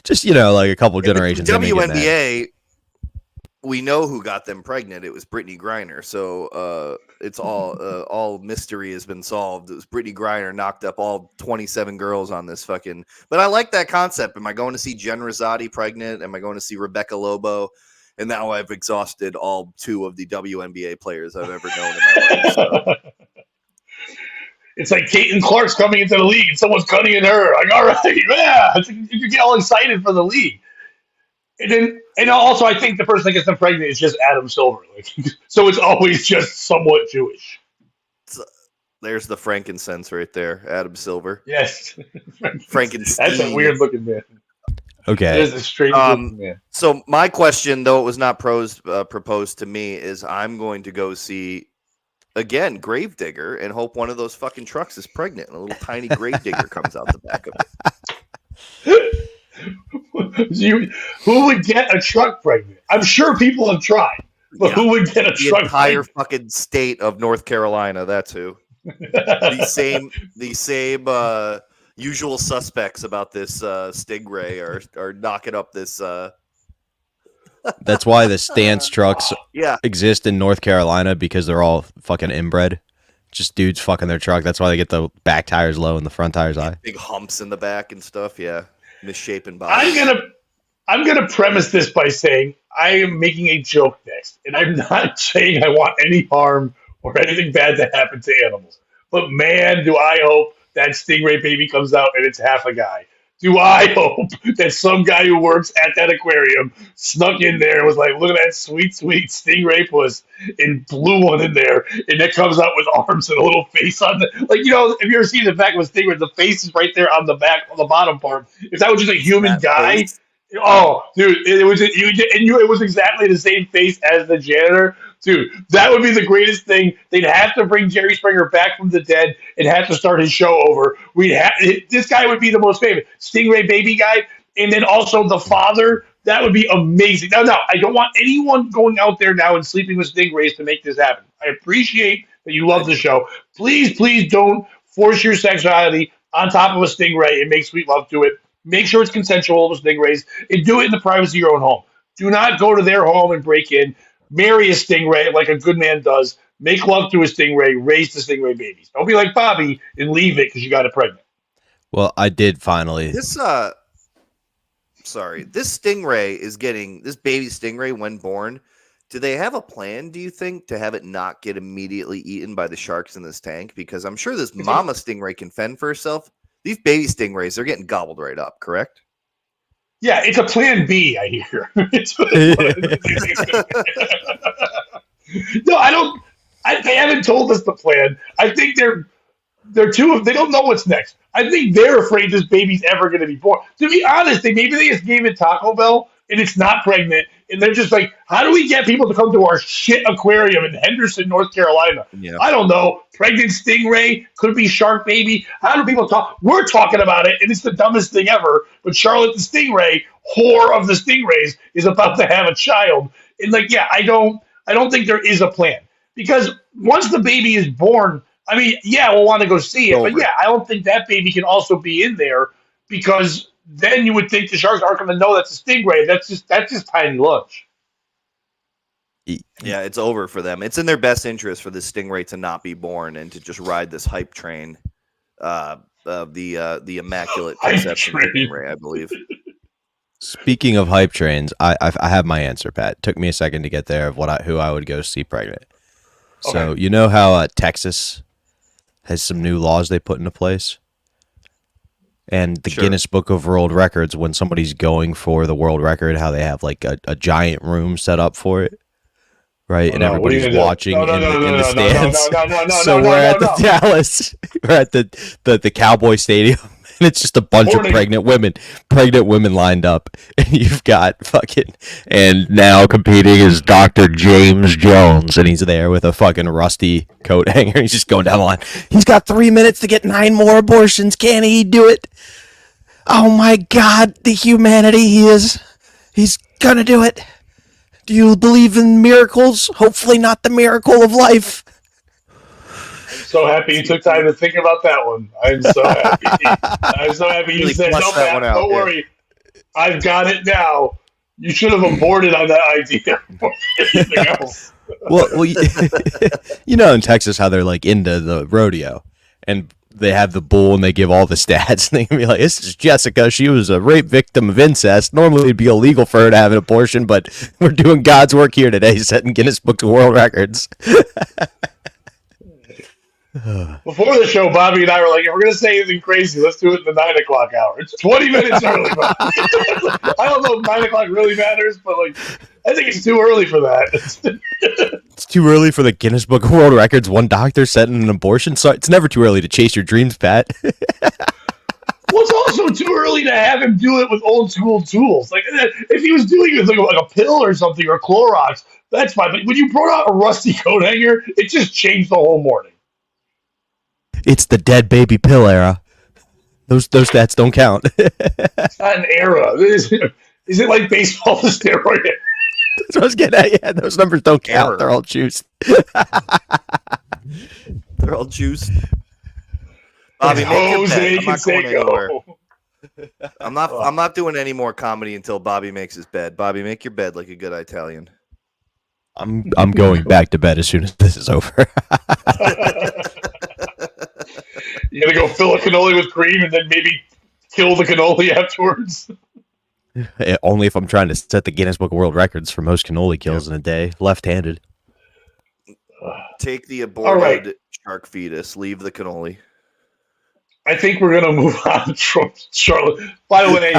just like a couple of generations. WNBA. We know who got them pregnant. It was Brittany Griner. So it's all mystery has been solved. It was Brittany Griner knocked up all 27 girls on this fucking. But I like that concept. Am I going to see Jen Rosati pregnant? Am I going to see Rebecca Lobo? And now I've exhausted all 2 of the WNBA players I've ever known in my life. So. It's like Caitlin Clark's coming into the league and someone's cutting in her. Like, all right, yeah. You get all excited for the league. And also, I think the person that gets them pregnant is just Adam Silver. Like, so it's always just somewhat Jewish. There's the frankincense right there, Adam Silver. Yes, Frankenstein. That's a weird looking man. Okay, that is a strange looking man. So my question, though it was not proposed to me, is I'm going to go see again Gravedigger and hope one of those fucking trucks is pregnant and a little tiny Gravedigger comes out the back of it. Who would get a truck pregnant? I'm sure people have tried. But who would get a the truck? entire fucking state of North Carolina. That's who. The same usual suspects about this stingray are knocking up this. That's why the stance trucks Yeah. exist in North Carolina, because they're all fucking inbred. Just dudes fucking their truck. That's why they get the back tires low and the front tires high. Big humps in the back and stuff. Yeah, misshapen bodies. I'm gonna premise this by saying I am making a joke next, and I'm not saying I want any harm or anything bad to happen to animals. But man, do I hope that stingray baby comes out and it's half a guy. Do I hope that some guy who works at that aquarium snuck in there and was like, look at that sweet, sweet stingray puss, and blew one in there, and it comes out with arms and a little face on the, like, you know, if you ever seen the back of a stingray, the face is right there on the back, on the bottom part. If that was just a human guy, face. oh, dude, it was exactly the same face as the janitor. Dude, that would be the greatest thing. They'd have to bring Jerry Springer back from the dead and have to start his show over. This guy would be the most famous stingray baby guy, and then also the father. That would be amazing. Now, I don't want anyone going out there now and sleeping with stingrays to make this happen. I appreciate that you love the show. Please, please don't force your sexuality on top of a stingray and make sweet love to it. Make sure it's consensual with stingrays, and do it in the privacy of your own home. Do not go to their home and break in. Marry a stingray like a good man does. Make love to a stingray. Raise the stingray babies. Don't be like Bobby and leave it because you got it pregnant. Well, I did finally. This stingray is getting, this baby stingray when born. Do they have a plan, do you think, to have it not get immediately eaten by the sharks in this tank? Because I'm sure this mama stingray can fend for herself. These baby stingrays, they're getting gobbled right up, correct? Yeah, it's a plan B, I hear. No, I don't. They haven't told us the plan. I think they're they don't know what's next. I think they're afraid this baby's ever going to be born. To be honest, maybe they just gave it Taco Bell and it's not pregnant, and they're just like, how do we get people to come to our shit aquarium in Henderson, North Carolina? Yeah. I don't know. Pregnant stingray, could be shark baby. How do people talk? We're talking about it, and it's the dumbest thing ever. But Charlotte the stingray, whore of the stingrays, is about to have a child. And like, yeah, I don't think there is a plan, because once the baby is born, I mean, yeah, we'll want to go see it, but yeah, I don't think that baby can also be in there, because then you would think the sharks aren't going to know that's a stingray. That's just tiny lunch. Yeah, it's over for them. It's in their best interest for this stingray to not be born and to just ride this hype train of the immaculate conception stingray, I believe. Speaking of hype trains, I have my answer, Pat. It took me a second to get there of who I would go see pregnant. Okay. So you know how Texas has some new laws they put into place? And the Guinness Book of World Records, when somebody's going for the world record, how they have like a giant room set up for it, right? And everybody's watching in the stands. So we're at the Dallas, we're at the Cowboy Stadium, and it's just a bunch of pregnant women lined up, and you've got and now competing is Dr. James Jones, and he's there with a fucking rusty coat hanger. He's just going down the line. He's got 3 minutes to get 9 more abortions. Can he do it? Oh my God, the humanity he's gonna do it. Do you believe in miracles? Hopefully not the miracle of life. I'm so happy you took time to think about that one. I'm so happy. I'm so happy you said, no, Pat, don't worry. I've got it now. You should have aborted on that idea before anything else. Well, you know in Texas how they're like into the rodeo, and they have the bull and they give all the stats, and they can be like, this is Jessica. She was a rape victim of incest. Normally it'd be illegal for her to have an abortion, but we're doing God's work here today, setting Guinness Book of World Records. Before the show, Bobby and I were like, if we're going to say anything crazy, let's do it in the 9 o'clock hour. It's 20 minutes early. I don't know if 9 o'clock really matters, but like, I think it's too early for that. It's too early for the Guinness Book of World Records. One doctor setting an abortion. So it's never too early to chase your dreams, Pat. Well, it's also too early to have him do it with old school tools. Like, if he was doing it with like a pill or something, or Clorox, that's fine. But when you brought out a rusty coat hanger, it just changed the whole morning. It's the dead baby pill era. Those stats don't count. It's not an era. Is it like baseball, the steroid era? That's what I was getting at. Yeah, those numbers don't count. Error. They're all juiced. They're all juiced. Bobby, make your bed. I'm not going anywhere. I'm not doing any more comedy until Bobby makes his bed. Bobby, make your bed like a good Italian. I'm going back to bed as soon as this is over. You gotta go fill a cannoli with cream and then maybe kill the cannoli afterwards. Only if I'm trying to set the Guinness Book of World Records for most cannoli kills in a day, left-handed. Take the aborted shark fetus. Leave the cannoli. I think we're gonna move on from Charlotte. By the way,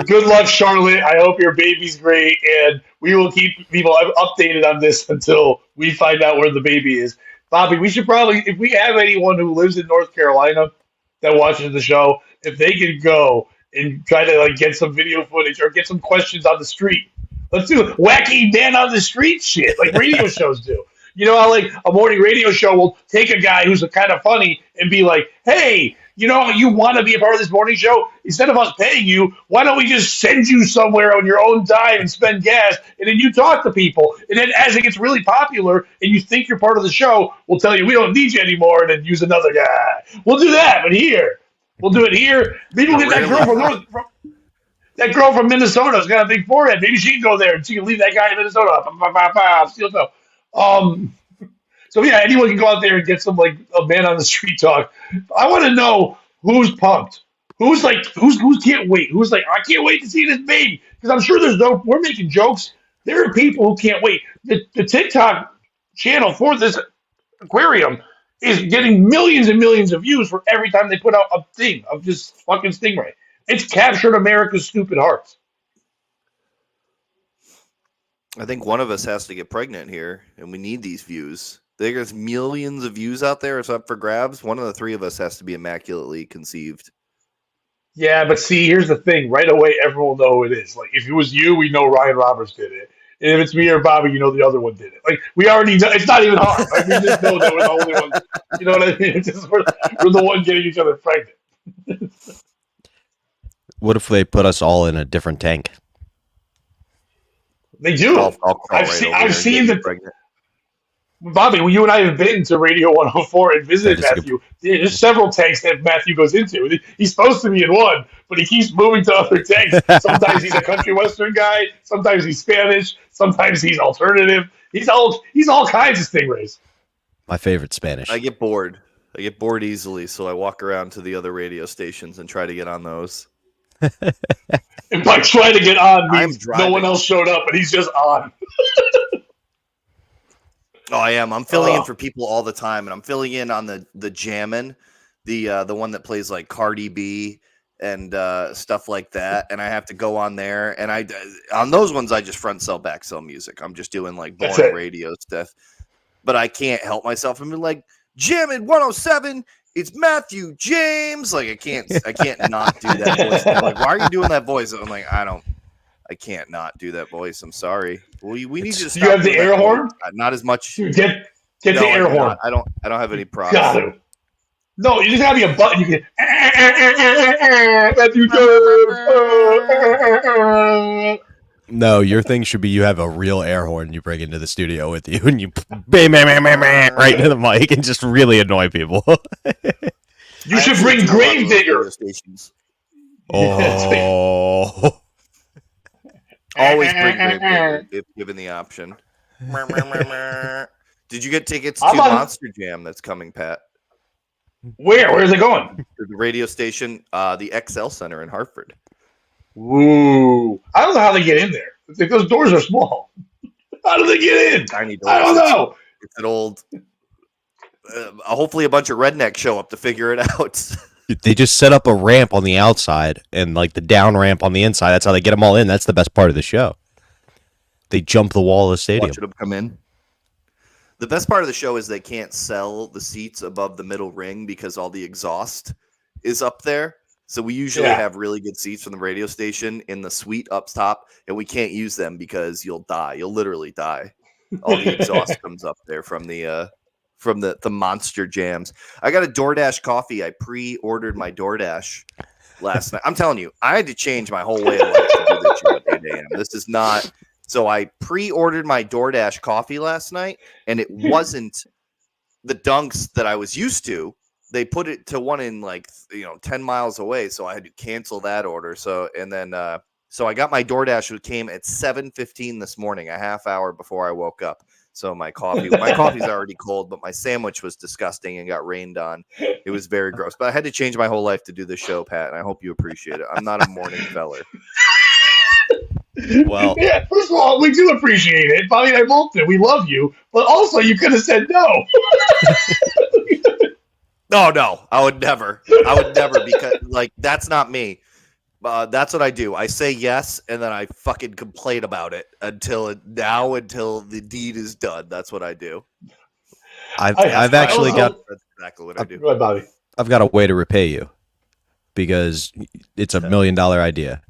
good luck, Charlotte. I hope your baby's great, and we will keep people updated on this until we find out where the baby is. Bobby, we should probably, if we have anyone who lives in North Carolina that watches the show, if they could go and try to get some video footage or get some questions on the street. Let's do wacky man on the street shit like radio shows do. You know how a morning radio show will take a guy who's kind of funny and be like, hey, you want to be a part of this morning show? Instead of us paying you, why don't we just send you somewhere on your own dime and spend gas, and then you talk to people. And then as it gets really popular and you think you're part of the show, we'll tell you we don't need you anymore and then use another guy. We'll do that, but here. We'll do it here. Maybe we'll get that girl that girl from Minnesota who's got a big forehead. Maybe she can go there and she can leave that guy in Minnesota. So yeah, anyone can go out there and get some a man on the street talk. I want to know who's pumped, who's can't wait, who's I can't wait to see this baby, because I'm sure we're making jokes. There are people who can't wait. The TikTok channel for this aquarium is getting millions and millions of views for every time they put out a thing of this fucking stingray. It's captured America's stupid hearts. I think one of us has to get pregnant here, and we need these views. There's millions of views out there. It's up for grabs. One of the three of us has to be immaculately conceived. Yeah, but see, here's the thing. Right away, everyone will know who it is. If it was you, we know Ryan Roberts did it. And if it's me or Bobby, the other one did it. We already know. It's not even hard. We just know that we're the only one. You know what I mean? It's just we're the one getting each other pregnant. What if they put us all in a different tank? They do. I've seen the. Bobby, you and I have been to Radio 104 and visited Matthew. There's several tanks that Matthew goes into. He's supposed to be in one, but he keeps moving to other tanks. Sometimes he's a country western guy. Sometimes he's Spanish. Sometimes he's alternative. He's all kinds of stingrays. My favorite Spanish. I get bored. Easily, so I walk around to the other radio stations and try to get on those. And by trying to get on means no one else showed up, and he's just on. Oh, I am. I'm filling in for people all the time, and I'm filling in on the Jammin', the one that plays Cardi B and stuff like that. And I have to go on there, and on those ones I just front sell, back sell music. I'm just doing boring radio stuff, but I can't help myself. I'm Jammin' 107. It's Matthew James. I can't not do that voice. Why are you doing that voice? I'm I can't not do that voice. I'm sorry. We need you to stop. You have the air horn? Not as much. Get the air horn. I don't have any props. Got it. No, you just gotta be a button. You can. No, your thing should be you have a real air horn you bring into the studio with you, and you bang, bang, bang, bang, bang, right into the mic and just really annoy people. You should bring Gravedigger. Oh. Always bring Gravedigger if given the option. Did you get tickets to Monster Jam that's coming, Pat? Where's it going? To the radio station, the XL Center in Hartford. Ooh. I don't know how they get in there. Those doors are small. How do they get in? Tiny doors. I don't know. It's an old... hopefully a bunch of rednecks show up to figure it out. They just set up a ramp on the outside and the down ramp on the inside. That's how they get them all in. That's the best part of the show. They jump the wall of the stadium. Watching them come in. The best part of the show is they can't sell the seats above the middle ring because all the exhaust is up there. So we usually have really good seats from the radio station in the suite up top, and we can't use them because you'll die. You'll literally die. All the exhaust comes up there from the Monster Jams. I got a DoorDash coffee. I pre-ordered my DoorDash last night. I'm telling you, I had to change my whole way of life to do this show at 8 a.m. This is not So I pre-ordered my DoorDash coffee last night, and it wasn't the Dunks that I was used to. They put it to one in 10 miles away, so I had to cancel that order. So I got my DoorDash, which came at 7:15 this morning, a half hour before I woke up. So my coffee's already cold, but my sandwich was disgusting and got rained on. It was very gross. But I had to change my whole life to do this show, Pat, and I hope you appreciate it. I'm not a morning feller. Well, yeah. First of all, we do appreciate it. Bobby and I both do. We love you, but also you could have said no. No, I would never because that's not me. That's what I do. I say yes, and then I fucking complain about it until the deed is done. That's what I do. I've actually got. That's exactly what I do. Go ahead, Bobby. I've got a way to repay you because it's $1 million idea.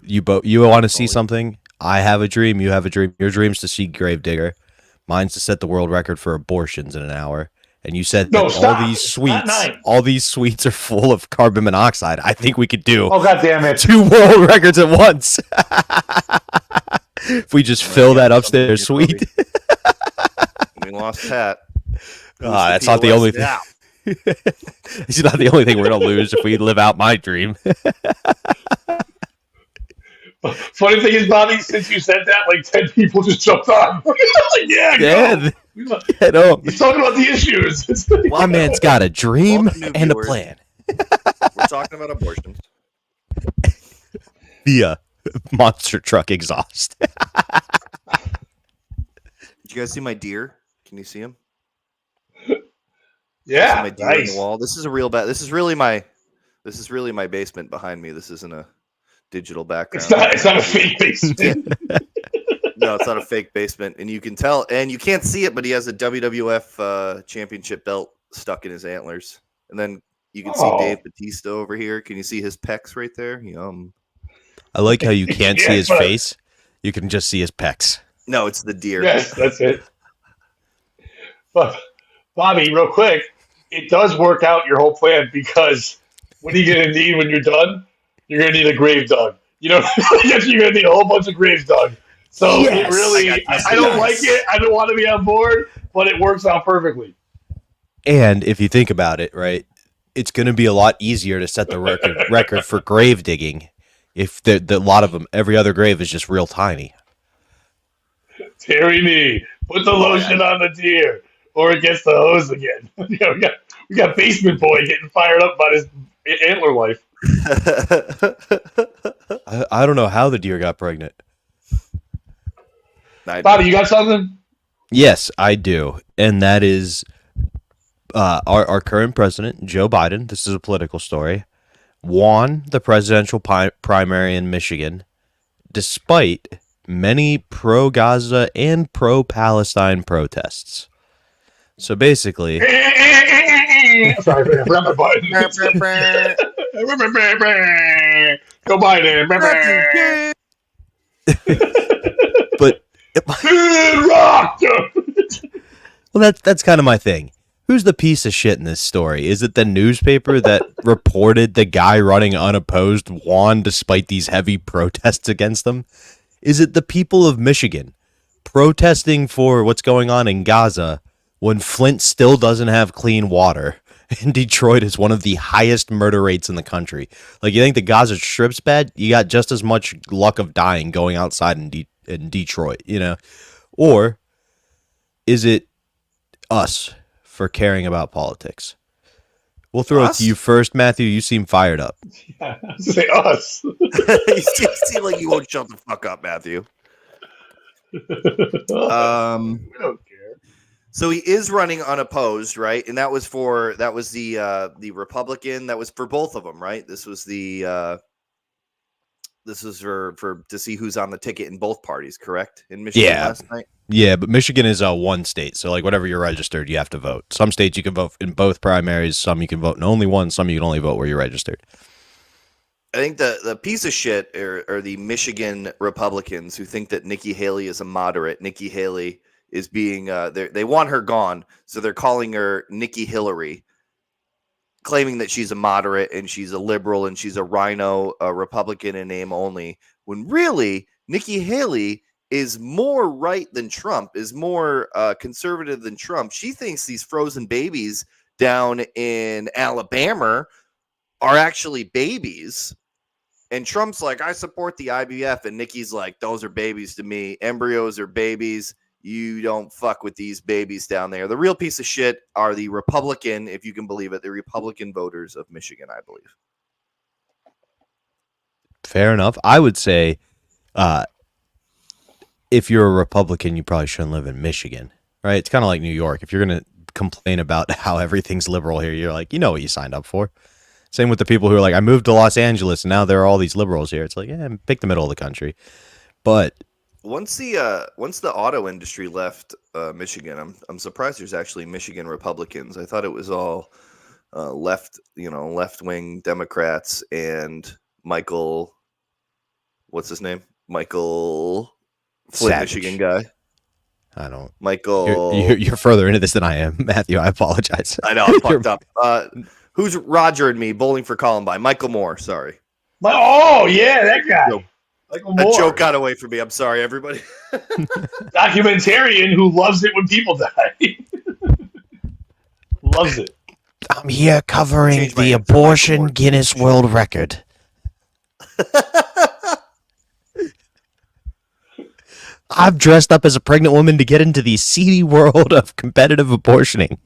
You want to see something? I have a dream. You have a dream. Your dream's to see Gravedigger. Mine's to set the world record for abortions in an hour. And you said that all these sweets are full of carbon monoxide. I think we could do. Oh, God damn it. 2 world records at once. If we just fill that upstairs suite. We lost Pat. That's not the only thing. It's not the only thing we're going to lose if we live out my dream. Funny thing is, Bobby, since you said that, 10 people just jumped on. Yeah, I know. He's talking about the issues. My man's got a dream and a plan. We're talking about abortions. Via monster truck exhaust. Did you guys see my deer? Can you see him? Yeah, my deer on the wall. This is a real This is really my basement behind me. This isn't a digital background. It's not a fake basement. No, it's not a fake basement, and you can tell, and you can't see it, but he has a WWF championship belt stuck in his antlers, and then you can see Dave Bautista over here. Can you see his pecs right there? Yum. I like how you can't see his face; you can just see his pecs. No, it's the deer. Yes, that's it. But Bobby, real quick, it does work out your whole plan because what are you going to need when you're done? You're going to need a grave dug. You're going to need a whole bunch of graves dug. So it really, I don't like it. I don't want to be on board, but it works out perfectly. And if you think about it, right, it's going to be a lot easier to set the record for grave digging if a lot of them, every other grave is just real tiny. Terry Nee, put the lotion on the deer, or it gets the hose again. We got Basement Boy getting fired up about his antler life. I don't know how the deer got pregnant. Bobby, you got something? Yes, I do. And that is our current president, Joe Biden, this is a political story, won the presidential primary in Michigan despite many pro-Gaza and pro-Palestine protests. So basically... Sorry, grab my button. Go Biden. But rock. Well, that's kind of my thing. Who's the piece of shit in this story? Is it the newspaper that reported the guy running unopposed won despite these heavy protests against him? Is it the people of Michigan protesting for what's going on in Gaza when Flint still doesn't have clean water and Detroit is one of the highest murder rates in the country? Like, you think the Gaza Strip's bad? You got just as much luck of dying going outside in Detroit, Or is it us for caring about politics? We'll throw it to you first, Matthew. You seem fired up. Yeah, I was say us. You seem like you won't shut the fuck up, Matthew. We don't care. So he is running unopposed, right? And that was the Republican. That was for both of them, right? This was for to see who's on the ticket in both parties, correct? In Michigan last night. Yeah, but Michigan is one state, so whatever you're registered, you have to vote. Some states you can vote in both primaries, some you can vote in only one, some you can only vote where you're registered. I think the piece of shit are the Michigan Republicans who think that Nikki Haley is a moderate. Nikki Haley is being they want her gone, so they're calling her Nikki Hillary, claiming that she's a moderate and she's a liberal and she's a rhino, a Republican in name only, when really Nikki Haley is more right than Trump, is more conservative than Trump. She thinks these frozen babies down in Alabama are actually babies. And Trump's like, I support the IVF. And Nikki's like, those are babies to me. Embryos are babies. You don't fuck with these babies down there. The real piece of shit are the Republican, if you can believe it, the Republican voters of Michigan, I believe. Fair enough. I would say if you're a Republican, you probably shouldn't live in Michigan, right? It's kind of like New York. If you're going to complain about how everything's liberal here, you're like, you know what you signed up for. Same with the people who are like, I moved to Los Angeles and now there are all these liberals here. It's like, yeah, pick the middle of the country. But once the auto industry left Michigan, I'm surprised there's actually Michigan Republicans. I thought it was all left-wing Democrats and Michael, what's his name? Michael Flint, Savage. Michigan guy. I don't. Michael. You're further into this than I am, Matthew. I apologize. I know, I'm fucked up. Who's Roger and me bowling for Columbine? Michael Moore. Sorry. Oh yeah, that guy. Nope. Michael That Moore. joke got away from me. I'm sorry, everybody. Documentarian who loves it when people die. Loves it. I'm here covering Change my the answer, Michael abortion Moore. Guinness World Record. I've dressed up as a pregnant woman to get into the seedy world of competitive abortioning.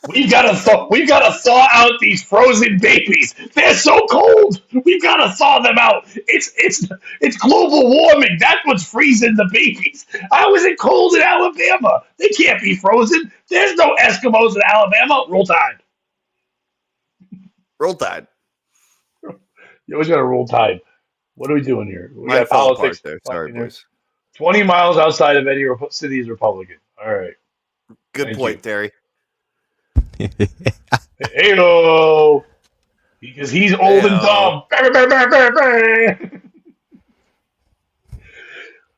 We've got to thaw out these frozen babies. They're so cold. We've got to thaw them out. It's global warming. That's what's freezing the babies. How is it cold in Alabama? They can't be frozen. There's no Eskimos in Alabama. Roll Tide. Roll Tide. You always got to roll Tide. What are we doing here? We Mine got fell apart politics. there. Sorry, boys. 20 miles outside of any city is Republican. All right. Good Thank point, you. Terry. Hey-o. Because he's old and dumb.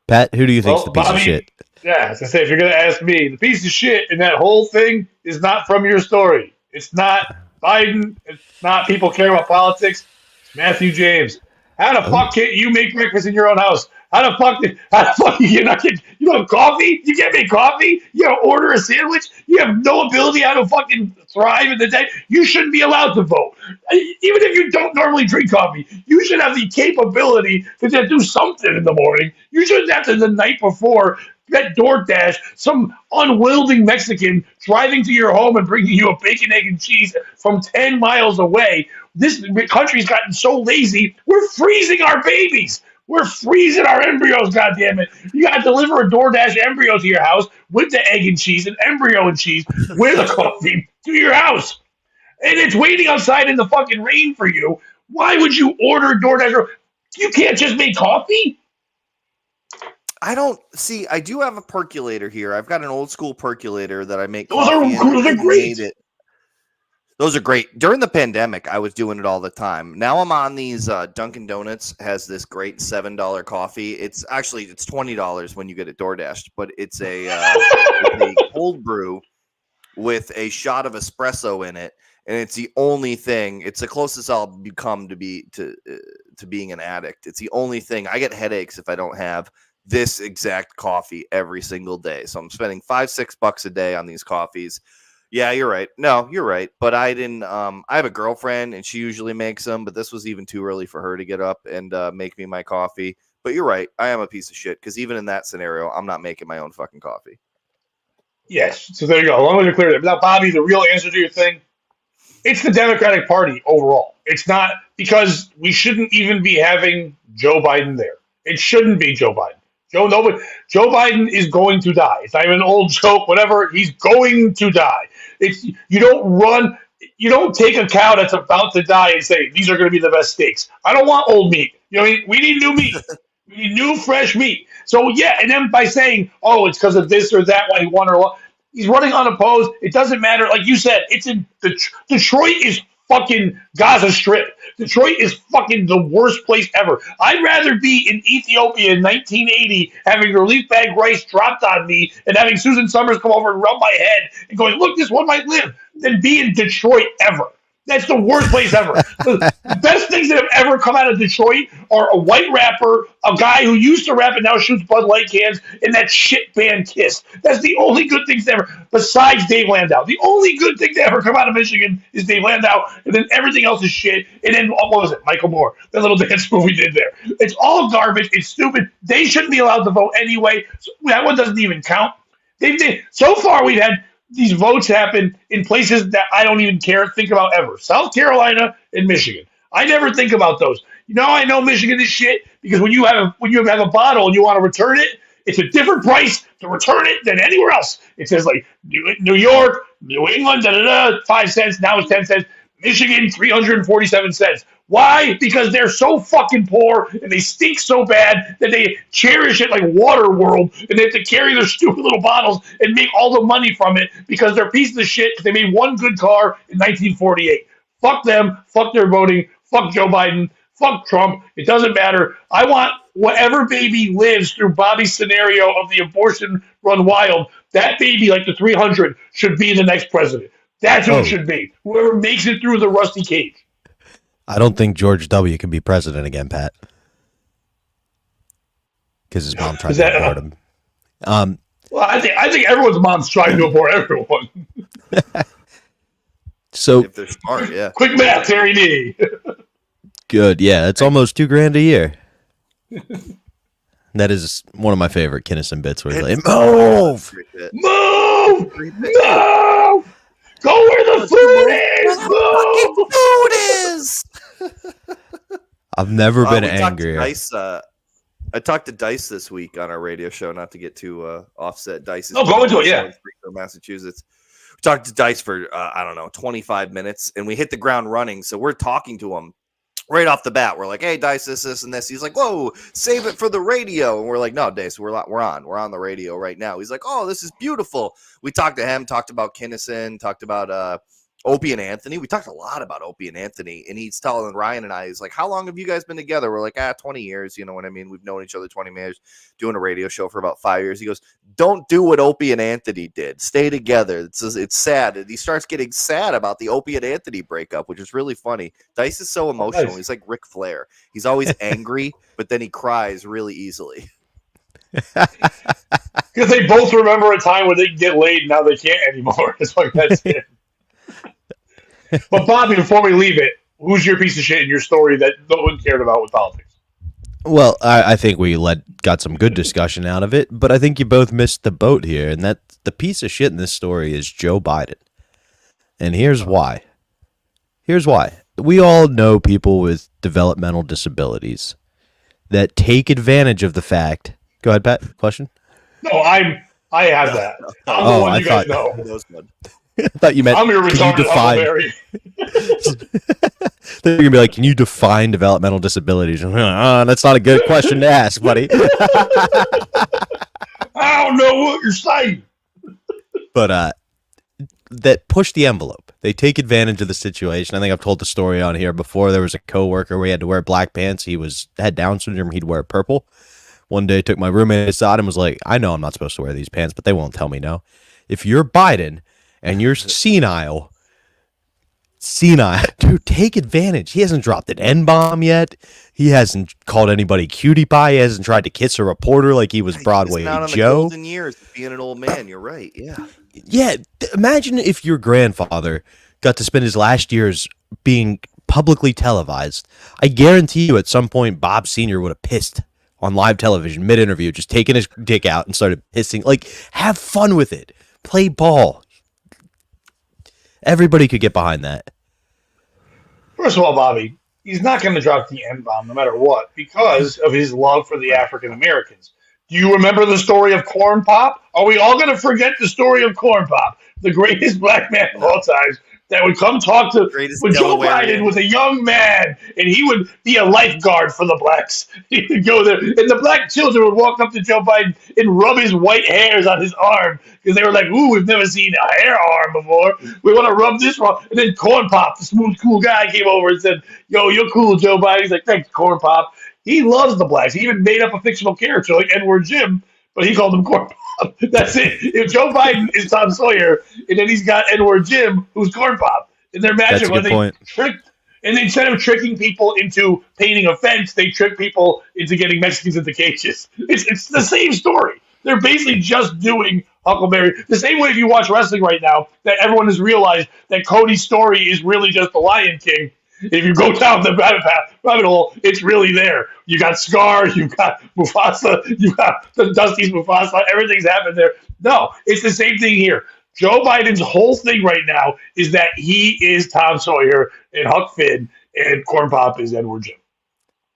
Pat, who do you think's the piece Bobby, of shit? Yeah, as I say, if you're going to ask me, the piece of shit in that whole thing is not from your story. It's not Biden. It's not people care about politics. It's Matthew James. How the fuck can't you make breakfast in your own house? How the fuck you don't have coffee? You can't make coffee? You don't order a sandwich? You have no ability how to fucking thrive in the day? You shouldn't be allowed to vote. Even if you don't normally drink coffee, you should have the capability to just do something in the morning. You shouldn't have to the night before get DoorDash, some unwielding Mexican driving to your home and bringing you a bacon, egg, and cheese from 10 miles away. This country's gotten so lazy, we're freezing our babies. We're freezing our embryos, goddammit. You got to deliver a DoorDash embryo to your house with the egg and cheese, an embryo and cheese, with a coffee to your house. And it's waiting outside in the fucking rain for you. Why would you order DoorDash? You can't just make coffee? I do have a percolator here. I've got an old school percolator that I make Those coffee are in. great. Those are great. During the pandemic, I was doing it all the time. Now I'm on these. Dunkin' Donuts has this great $7 coffee. It's $20 when you get it DoorDashed, but it's a cold brew with a shot of espresso in it, and it's the only thing. It's the closest I'll become to being an addict. It's the only thing. I get headaches if I don't have this exact coffee every single day. So I'm spending $5-6 a day on these coffees. Yeah, you're right. No, you're right. But I didn't. I have a girlfriend, and she usually makes them. But this was even too early for her to get up and make me my coffee. But you're right. I am a piece of shit because even in that scenario, I'm not making my own fucking coffee. Yes. So there you go. As long as you're clear there. Now, Bobby, the real answer to your thing, it's the Democratic Party overall. It's not because we shouldn't even be having Joe Biden there. It shouldn't be Joe Biden. Joe Biden is going to die. It's not even an old joke, whatever. He's going to die. You don't take a cow that's about to die and say, these are going to be the best steaks. I don't want old meat. You know what I mean? We need new meat. We need new, fresh meat. So, yeah, and then by saying, oh, it's because of this or that, why he won or what, he's running unopposed. It doesn't matter. Like you said, it's in Detroit is fucking Gaza Strip. Detroit is fucking the worst place ever. I'd rather be in Ethiopia in 1980 having relief bag rice dropped on me and having Susan Summers come over and rub my head and going, look, this one might live, than be in Detroit ever. That's the worst place ever. The best things that have ever come out of Detroit are a white rapper, a guy who used to rap and now shoots Bud Light cans, and that shit band Kiss. That's the only good things ever, besides Dave Landau. The only good thing to ever come out of Michigan is Dave Landau, and then everything else is shit. And then, what was it? Michael Moore, that little dance move we did there. It's all garbage. It's stupid. They shouldn't be allowed to vote anyway. So that one doesn't even count. So far, we've had these votes happen in places that I don't even think about ever. South Carolina and Michigan. I never think about those. I know Michigan is shit because when you have a bottle and you want to return it, it's a different price to return it than anywhere else. It says like New York, New England, 5 cents. Now it's 10 cents. Michigan, 347 cents. Why? Because they're so fucking poor and they stink so bad that they cherish it like water world, and they have to carry their stupid little bottles and make all the money from it because they're pieces of shit because they made one good car in 1948. Fuck them. Fuck their voting. Fuck Joe Biden. Fuck Trump. It doesn't matter. I want whatever baby lives through Bobby's scenario of the abortion run wild, that baby, like the 300, should be the next president. That's who it should be. Whoever makes it through the rusty cage. I don't think George W. can be president again, Pat. Because his mom tried to abort him. Well, I think everyone's mom's trying to abort everyone. So if they're smart, yeah. Quick math, Terry D. Good, yeah. It's almost $2,000 a year. That is one of my favorite Kinnison bits where he's like, move! Move! Move! Go where the food is! Fucking food is! I've never been angrier. I talked to Dice this week on our radio show, not to get too offset. Dice is go into it, yeah. Massachusetts. We talked to Dice for, 25 minutes, and we hit the ground running. So we're talking to him right off the bat. We're like, hey, Dice, this, and this. He's like, whoa, save it for the radio. And we're like, no, Dice, we're on the radio right now. He's like, oh, this is beautiful. We talked to him, talked about Kinnison, talked about Opie and Anthony. We talked a lot about Opie and Anthony, and he's telling Ryan and I, he's like, how long have you guys been together? We're like, 20 years. You know what I mean? We've known each other 20 years, doing a radio show for about 5 years. He goes, don't do what Opie and Anthony did. Stay together. It's sad. And he starts getting sad about the Opie and Anthony breakup, which is really funny. Dice is so emotional. Nice. He's like Ric Flair. He's always angry, but then he cries really easily. Because they both remember a time where they could get laid, now they can't anymore. It's like, that's it. But Bobby, before we leave it, who's your piece of shit in your story that no one cared about with politics? Well, I think we got some good discussion out of it, but I think you both missed the boat here, and that the piece of shit in this story is Joe Biden. And here's why. We all know people with developmental disabilities that take advantage of the fact. Go ahead, Pat. Question? No, I have that. I'm the one you guys know. I thought you meant, I'm your retarded define. They're going to be like, can you define developmental disabilities? That's not a good question to ask, buddy. I don't know what you're saying. But that push the envelope. They take advantage of the situation. I think I've told the story on here before. There was a coworker where he had to wear black pants. He had Down syndrome. He'd wear purple. One day, I took my roommate aside and was like, I know I'm not supposed to wear these pants, but they won't tell me no. If you're Biden and you're senile, dude, take advantage. He hasn't dropped an N-bomb yet. He hasn't called anybody cutie pie. He hasn't tried to kiss a reporter like he was Broadway Joe. The golden years being an old man. You're right. Yeah. Yeah. Imagine if your grandfather got to spend his last years being publicly televised. I guarantee you at some point Bob Sr. would have pissed on live television mid-interview, just taking his dick out and started pissing. Like, have fun with it. Play ball. Everybody could get behind that. First of all, Bobby, he's not going to drop the N-bomb no matter what because of his love for the African Americans. Do you remember the story of Corn Pop? Are we all going to forget the story of Corn Pop, the greatest black man of all time, that would come talk to when Joe Biden was a young man and he would be a lifeguard for the blacks. He would go there and the black children would walk up to Joe Biden and rub his white hairs on his arm because they were like, ooh, we've never seen a hair arm before. We want to rub this one. And then Corn Pop, the smooth, cool guy, came over and said, yo, you're cool, Joe Biden. He's like, thanks, Corn Pop. He loves the blacks. He even made up a fictional character like Edward Jim, but he called him Corn Pop. That's it. If Joe Biden is Tom Sawyer, and then he's got Edward Jim, who's Corn Pop. in their magic. That's a When good they point. tricked, and instead of tricking people into painting a fence, they trick people into getting Mexicans into cages. It's the same story. They're basically just doing Huckleberry. The same way if you watch wrestling right now, that everyone has realized that Cody's story is really just the Lion King. If you go down the rabbit hole, it's really there. You got Scar, you got Mufasa, you got the Dusty's Mufasa. Everything's happened there. No, it's the same thing here. Joe Biden's whole thing right now is that he is Tom Sawyer and Huck Finn and Corn Pop is Edward Jim.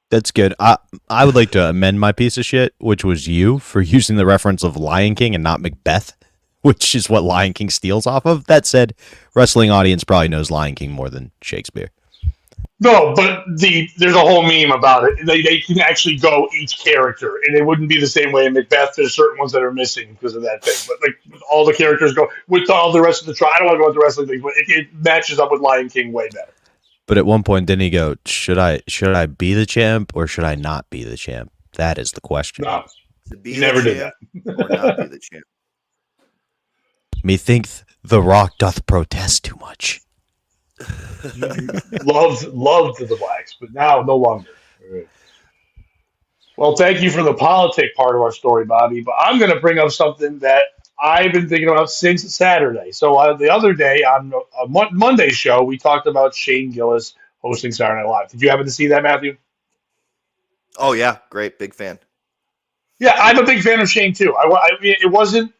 That's good. I would like to amend my piece of shit, which was you, for using the reference of Lion King and not Macbeth, which is what Lion King steals off of. That said, wrestling audience probably knows Lion King more than Shakespeare. No, but there's a whole meme about it. They can actually go each character, and it wouldn't be the same way in Macbeth. There's certain ones that are missing because of that thing. But like all the characters go with all the rest of the trial. I don't want to go into wrestling things, but it matches up with Lion King way better. But at one point, didn't he go, should I be the champ or should I not be the champ? That is the question. No, He never did that. Or not be the champ. Methinks the Rock doth protest too much. loved the blacks, but now no longer. Right. Well, thank you for the politic part of our story, Bobby. But I'm going to bring up something that I've been thinking about since Saturday. So the other day on a Monday show, we talked about Shane Gillis hosting Saturday Night Live. Did you happen to see that, Matthew? Oh yeah, great, big fan. Yeah, I'm a big fan of Shane too. I mean, it wasn't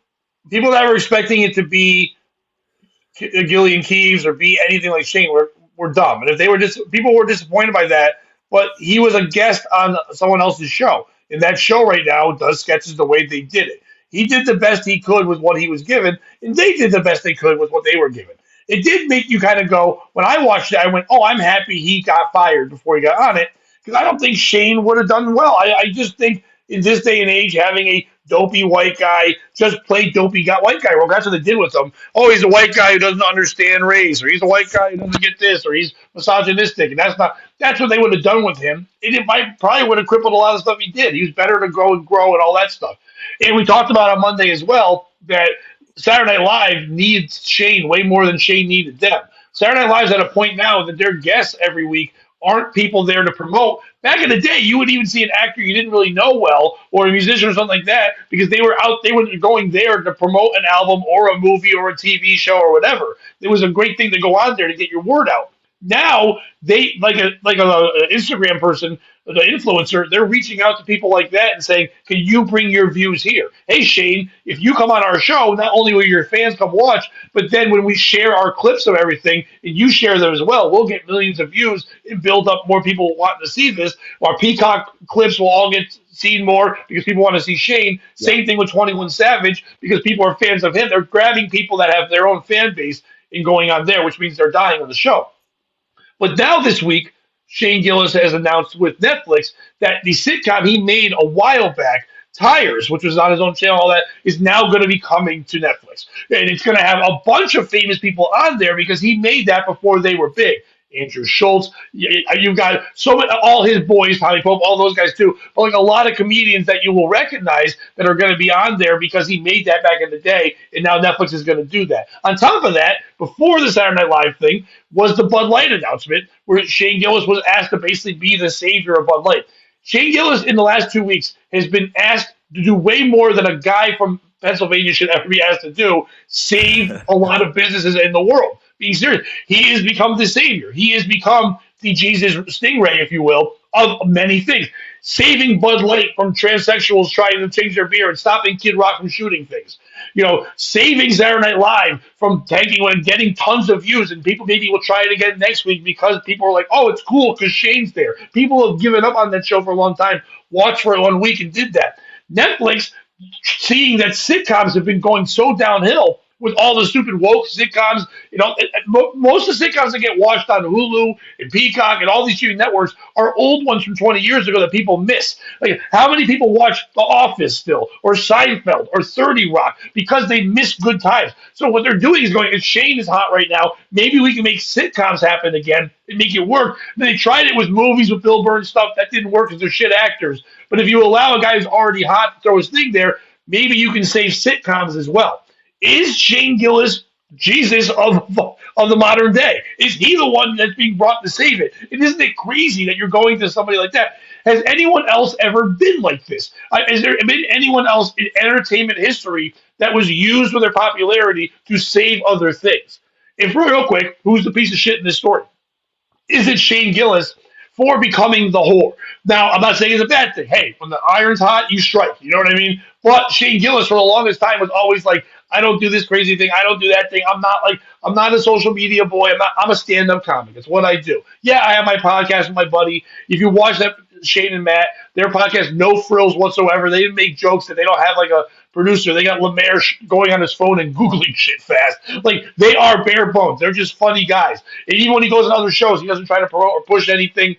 people that were expecting it to be Gillian Keeves or be anything like Shane were dumb. And if they were people were disappointed by that, but he was a guest on someone else's show. And that show right now does sketches the way they did it. He did the best he could with what he was given, and they did the best they could with what they were given. It did make you kind of go, when I watched it, I went, oh, I'm happy he got fired before he got on it, because I don't think Shane would have done well. I just think in this day and age, having a dopey white guy just play dopey white guy. Well, that's what they did with him. Oh, he's a white guy who doesn't understand race, or he's a white guy who doesn't get this, or he's misogynistic, and that's what they would have done with him. And it probably would have crippled a lot of stuff he did. He was better to grow and all that stuff. And we talked about on Monday as well that Saturday Night Live needs Shane way more than Shane needed them. Saturday Night Live's at a point now that their guests every week aren't people there to promote. Back in the day, you would even see an actor you didn't really know well or a musician or something like that because they were going there to promote an album or a movie or a TV show or whatever. It was a great thing to go on there to get your word out. Now they like a Instagram person, the influencer, they're reaching out to people like that and saying, "Can you bring your views here? Hey Shane, if you come on our show, not only will your fans come watch, but then when we share our clips of everything and you share them as well, we'll get millions of views and build up more people wanting to see this. Our Peacock clips will all get seen more because people want to see Shane. Yeah. Same thing with 21 Savage because people are fans of him. They're grabbing people that have their own fan base and going on there, which means they're dying on the show." But now this week, Shane Gillis has announced with Netflix that the sitcom he made a while back, Tires, which was on his own channel, all that, is now going to be coming to Netflix. And it's going to have a bunch of famous people on there because he made that before they were big. Andrew Schultz, you've got so many, all his boys, Tommy Pope, all those guys too. But like a lot of comedians that you will recognize that are going to be on there because he made that back in the day, and now Netflix is going to do that. On top of that, before the Saturday Night Live thing was the Bud Light announcement, where Shane Gillis was asked to basically be the savior of Bud Light. Shane Gillis in the last 2 weeks has been asked to do way more than a guy from Pennsylvania should ever be asked to do, save a lot of businesses in the world. Being serious, he has become the savior. He has become the Jesus stingray, if you will, of many things. Saving Bud Light from transsexuals trying to change their beer and stopping Kid Rock from shooting things. Saving Saturday Night Live from tanking and getting tons of views. And people maybe will try it again next week because people are like, oh, it's cool because Shane's there. People have given up on that show for a long time, watched for 1 week and did that. Netflix, seeing that sitcoms have been going so downhill, with all the stupid woke sitcoms, most of the sitcoms that get watched on Hulu and Peacock and all these streaming networks are old ones from 20 years ago that people miss. Like, how many people watch The Office still, or Seinfeld, or 30 Rock because they miss good times? So what they're doing is going, if Shane is hot right now, maybe we can make sitcoms happen again and make it work. And they tried it with movies with Bill Burr and stuff. That didn't work because they're shit actors. But if you allow a guy who's already hot to throw his thing there, maybe you can save sitcoms as well. Is Shane Gillis Jesus of the modern day? Is he the one that's being brought to save it? And isn't it crazy that you're going to somebody like that? Has anyone else ever been like this? Has there been anyone else in entertainment history that was used with their popularity to save other things? And real quick, who's the piece of shit in this story? Is it Shane Gillis for becoming the whore? Now, I'm not saying it's a bad thing. Hey, when the iron's hot, you strike. You know what I mean? But Shane Gillis, for the longest time, was always like, I don't do this crazy thing. I don't do that thing. I'm not a social media boy. I'm a stand-up comic. It's what I do. Yeah, I have my podcast with my buddy. If you watch that, Shane and Matt, their podcast, no frills whatsoever. They didn't make jokes that they don't have like a producer. They got Lemaire going on his phone and Googling shit fast. Like, they are bare bones. They're just funny guys. And even when he goes on other shows, he doesn't try to promote or push anything.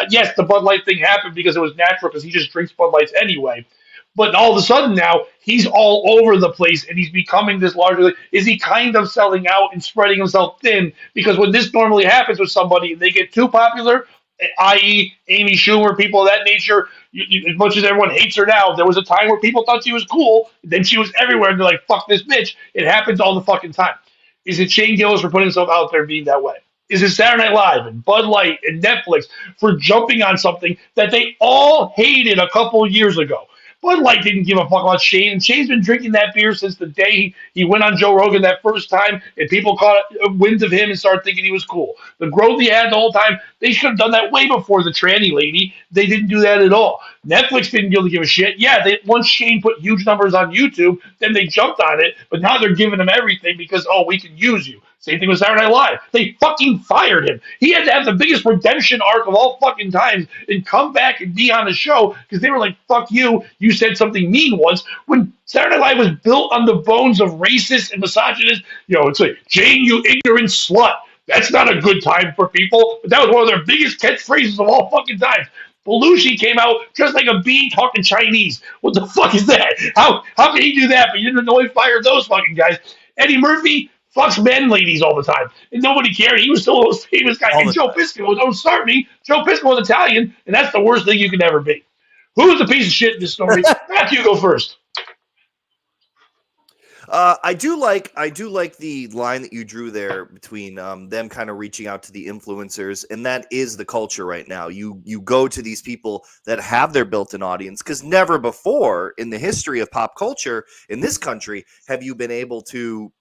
Yes, the Bud Light thing happened because it was natural because he just drinks Bud Lights anyway. But all of a sudden now he's all over the place and he's becoming this larger. Is he kind of selling out and spreading himself thin? Because when this normally happens with somebody and they get too popular, i.e., Amy Schumer, people of that nature, as much as everyone hates her now, there was a time where people thought she was cool. Then she was everywhere and they're like, fuck this bitch. It happens all the fucking time. Is it Shane Gillis for putting himself out there and being that way? Is it Saturday Night Live and Bud Light and Netflix for jumping on something that they all hated a couple of years ago? Bud Light didn't give a fuck about Shane, and Shane's been drinking that beer since the day he went on Joe Rogan that first time, and people caught wind of him and started thinking he was cool. The growth he had the whole time, they should have done that way before the tranny lady. They didn't do that at all. Netflix didn't really give a shit. Yeah, once Shane put huge numbers on YouTube, then they jumped on it, but now they're giving him everything because, oh, we can use you. Same thing with Saturday Night Live. They fucking fired him. He had to have the biggest redemption arc of all fucking times and come back and be on the show because they were like, fuck you. You said something mean once. When Saturday Night Live was built on the bones of racist and misogynist, it's like, Jane, you ignorant slut. That's not a good time for people. But that was one of their biggest catchphrases of all fucking times. Belushi came out just like a bee talking Chinese. What the fuck is that? How can he do that? But you didn't know he fired those fucking guys. Eddie Murphy fucks men ladies all the time. And nobody cared. He was still the most famous guy. And Joe Piscopo, don't start me. Joe Piscopo was Italian, and that's the worst thing you can ever be. Who's a piece of shit in this story? Matthew, go first. I do like the line that you drew there between them kind of reaching out to the influencers, and that is the culture right now. You go to these people that have their built-in audience, because never before in the history of pop culture in this country have you been able to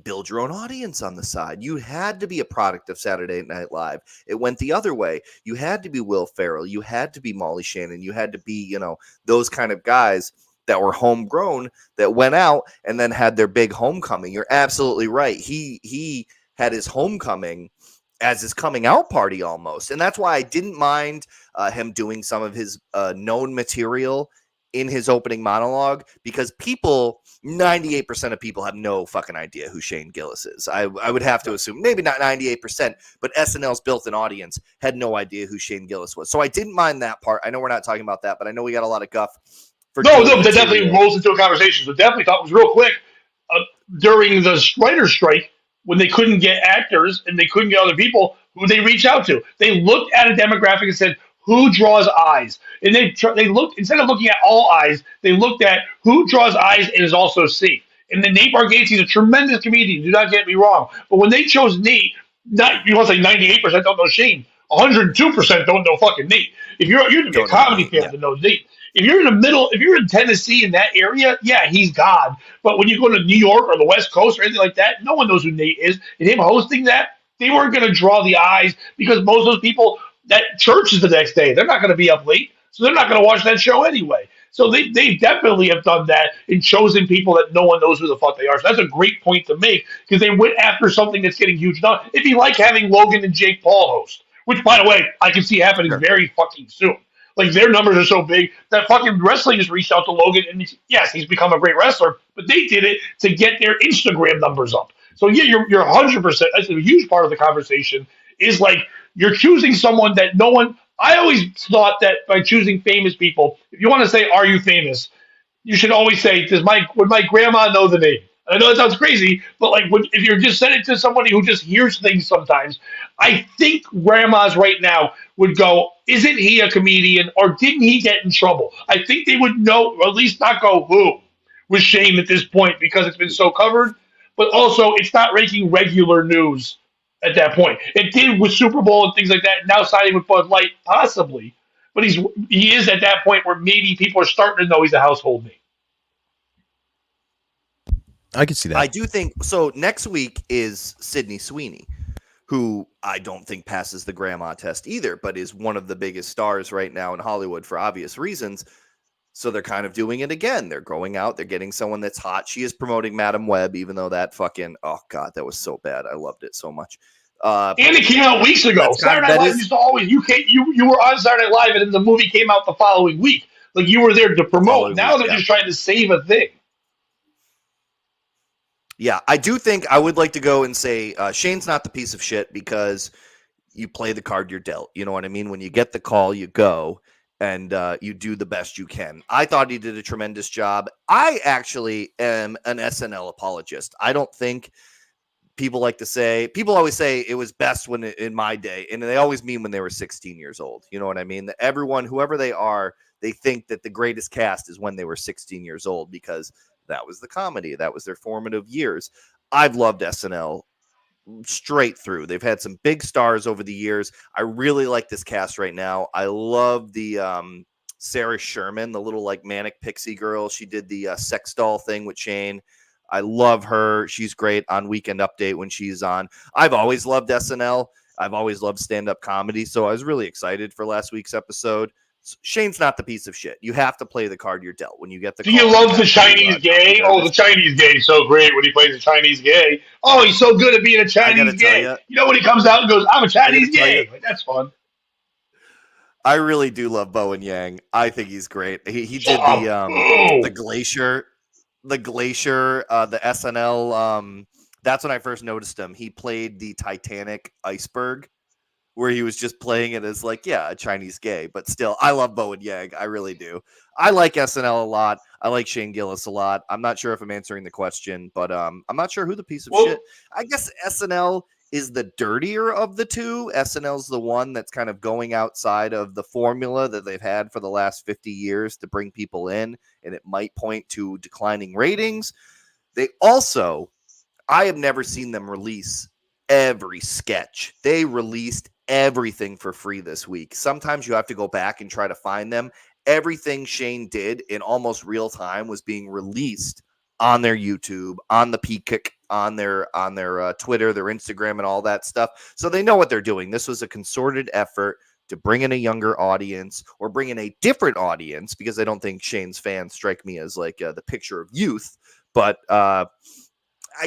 build your own audience on the side. You had to be a product of Saturday Night Live. It went the other way. You had to be Will Ferrell. You had to be Molly Shannon. You had to be, those kind of guys that were homegrown that went out and then had their big homecoming. You're absolutely right. He had his homecoming as his coming out party almost. And that's why I didn't mind him doing some of his known material in his opening monologue, because 98% of people have no fucking idea who Shane Gillis is. I would have to assume, maybe not 98%, but SNL's built-in audience had no idea who Shane Gillis was. So I didn't mind that part. I know we're not talking about that, but I know we got a lot of guff. No, that definitely rolls into a conversation. So definitely thought it was real quick. During the writer's strike, when they couldn't get actors and they couldn't get other people, who they reach out to? They looked at a demographic and said, who draws eyes? And they looked, instead of looking at all eyes, they looked at who draws eyes and is also safe. And then Nate Bargatze, he's a tremendous comedian, do not get me wrong. But when they chose Nate, you want to say 98% don't know Shane. 102% don't know fucking Nate. If you're a comedy fan to know Nate. If you're in the middle, if you're in Tennessee in that area, yeah, he's God. But when you go to New York or the West Coast or anything like that, no one knows who Nate is. And him hosting that, they weren't going to draw the eyes because most of those people, that church is the next day. They're not going to be up late, so they're not going to watch that show anyway. So they definitely have done that and chosen people that no one knows who the fuck they are. So that's a great point to make, because they went after something that's getting huge now. It'd be like having Logan and Jake Paul host, which, by the way, I can see happening very fucking soon. Like, their numbers are so big that fucking wrestling has reached out to Logan, and yes, he's become a great wrestler, but they did it to get their Instagram numbers up. So yeah, you're 100%. That's a huge part of the conversation. Is like, you're choosing someone that no one. I always thought that by choosing famous people, if you want to say, "Are you famous?" you should always say, would my grandma know the name?" I know that sounds crazy, but like, if you're just sending it to somebody who just hears things sometimes, I think grandmas right now would go, "Isn't he a comedian, or didn't he get in trouble?" I think they would know, or at least not go, "Who was Shane at this point?" because it's been so covered. but also it's not making regular news at that point. It did with Super Bowl and things like that. Now signing with Bud Light, possibly, but he is at that point where maybe people are starting to know he's a household name. I can see that. I do think so. Next week is Sydney Sweeney, who I don't think passes the grandma test either, but is one of the biggest stars right now in Hollywood for obvious reasons. So they're kind of doing it again. They're going out. They're getting someone that's hot. She is promoting Madam Web, even though that fucking, oh God, that was so bad. I loved it so much. And it came out weeks ago. Saturday Night Live used to always, you were on Saturday Night Live and then the movie came out the following week. Like you were there to promote. Now they're just trying to save a thing. Yeah, I do think I would like to go and say Shane's not the piece of shit because you play the card you're dealt. You know what I mean? When you get the call, you go and you do the best you can. I thought he did a tremendous job. I actually am an SNL apologist. I don't think people always say it was best when in my day, and they always mean when they were 16 years old. You know what I mean? That everyone, whoever they are, they think that the greatest cast is when they were 16 years old because that was the comedy. That was their formative years. I've loved SNL straight through. They've had some big stars over the years. I really like this cast right now. I love the Sarah Sherman, the little like manic pixie girl. She did the sex doll thing with Shane. I love her. She's great on Weekend Update when she's on. I've always loved SNL. I've always loved stand-up comedy. So I was really excited for last week's episode. Shane's not the piece of shit. You have to play the card you're dealt when you get the call. Do you love the Chinese gay? Oh, the Chinese gay is so great when he plays the Chinese gay. Oh, he's so good at being a Chinese gay. You know when he comes out and goes, I'm a Chinese gay. Like, that's fun. I really do love Bowen Yang. I think he's great. He did the Glacier, the SNL. That's when I first noticed him. He played the Titanic iceberg, where he was just playing it as like, yeah, a Chinese gay, but still, I love Bowen Yang. I really do. I like SNL a lot. I like Shane Gillis a lot. I'm not sure if I'm answering the question, but I'm not sure who the piece of shit. I guess SNL is the dirtier of the two. SNL's the one that's kind of going outside of the formula that they've had for the last 50 years to bring people in, and it might point to declining ratings. They also, I have never seen them release every sketch. They released everything for free this week. Sometimes you have to go back and try to find them. Everything Shane did in almost real time was being released on their YouTube, on the Peacock, on their Twitter, their Instagram, and all that stuff. So they know what they're doing. This was a concerted effort to bring in a younger audience or bring in a different audience, because I don't think Shane's fans strike me as like the picture of youth. But I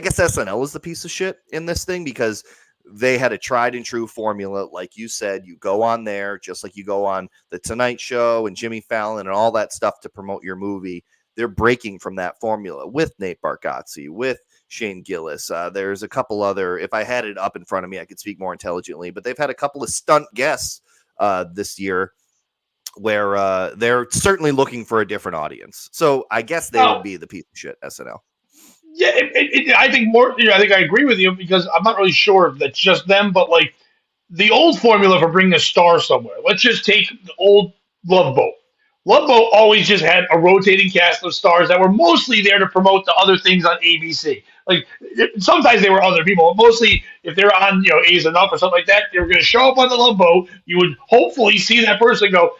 guess SNL is the piece of shit in this thing because they had a tried and true formula. Like you said, you go on there just like you go on the Tonight Show and Jimmy Fallon and all that stuff to promote your movie. They're breaking from that formula with Nate Bargatze, with Shane Gillis. There's a couple other, if I had it up in front of me, I could speak more intelligently, but they've had a couple of stunt guests this year where they're certainly looking for a different audience. So I guess they would be the piece of shit SNL. Yeah, I think more. I think I agree with you because I'm not really sure if that's just them, but like the old formula for bringing a star somewhere. Let's just take the old Love Boat. Love Boat always just had a rotating cast of stars that were mostly there to promote the other things on ABC. Like sometimes they were other people, but mostly if they're on A's Enough or something like that, they were going to show up on the Love Boat. You would hopefully see that person go,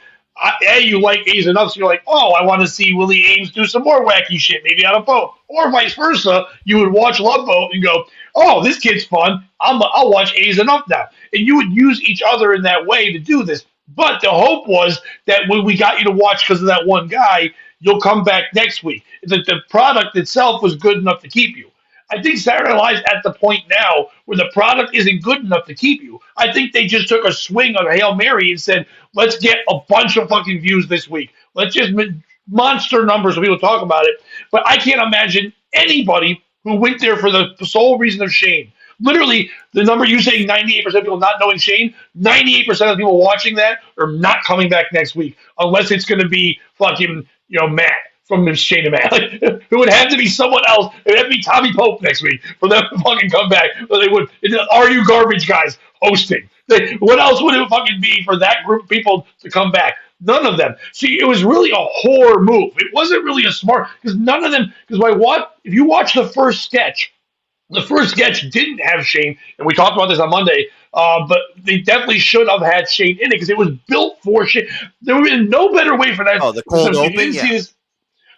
hey, you like A's Enough, so you're like, oh, I want to see Willie Ames do some more wacky shit, maybe on a boat. Or vice versa, you would watch Love Boat and go, oh, this kid's fun. I'll watch A's Enough now. And you would use each other in that way to do this. But the hope was that when we got you to watch because of that one guy, you'll come back next week. That the product itself was good enough to keep you. I think Saturday Night Live's at the point now where the product isn't good enough to keep you. I think they just took a swing of a Hail Mary and said, let's get a bunch of fucking views this week. Let's just monster numbers so people talk about it. But I can't imagine anybody who went there for the sole reason of Shane. Literally, the number you saying 98% of people not knowing Shane, 98% of people watching that are not coming back next week unless it's going to be fucking, Matt from Shane and Matt. Like, it would have to be someone else. It would have to be Tommy Pope next week for them to fucking come back. Or they would. Are you garbage guys hosting? What else would it fucking be for that group of people to come back? None of them. See, it was really a horror move. It wasn't really a smart, because none of them, because if you watch the first sketch, The first sketch didn't have Shane, and we talked about this on Monday. But they definitely should have had Shane in it because it was built for Shane. There would be no better way for that. Oh, the cold So if you open, didn't see yeah. this,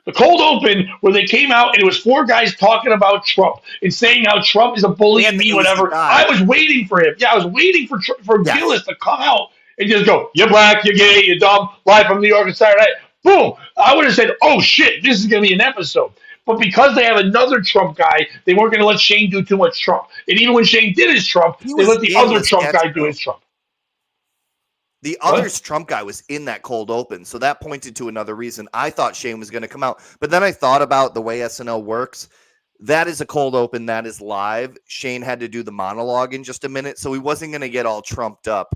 the cold open where they came out and it was four guys talking about Trump and saying how Trump is a bully and And the me, Asian whatever. guy. I was waiting for him. Yeah, I was waiting for Yes. Gillis to come out and just go, "You're black, you're gay, you're dumb." Live from New York on Saturday night. Boom! I would have said, "Oh shit, this is going to be an episode." But because they have another Trump guy, they weren't going to let Shane do too much Trump. And even when Shane did his Trump, He they was let the in other the Trump sketch, guy do though. his Trump. The What? other Trump guy was in that cold open, so that pointed to another reason I thought Shane was going to come out. But then I thought about the way SNL works. That is a cold open. That is live. Shane had to do the monologue in just a minute, so he wasn't going to get all trumped up,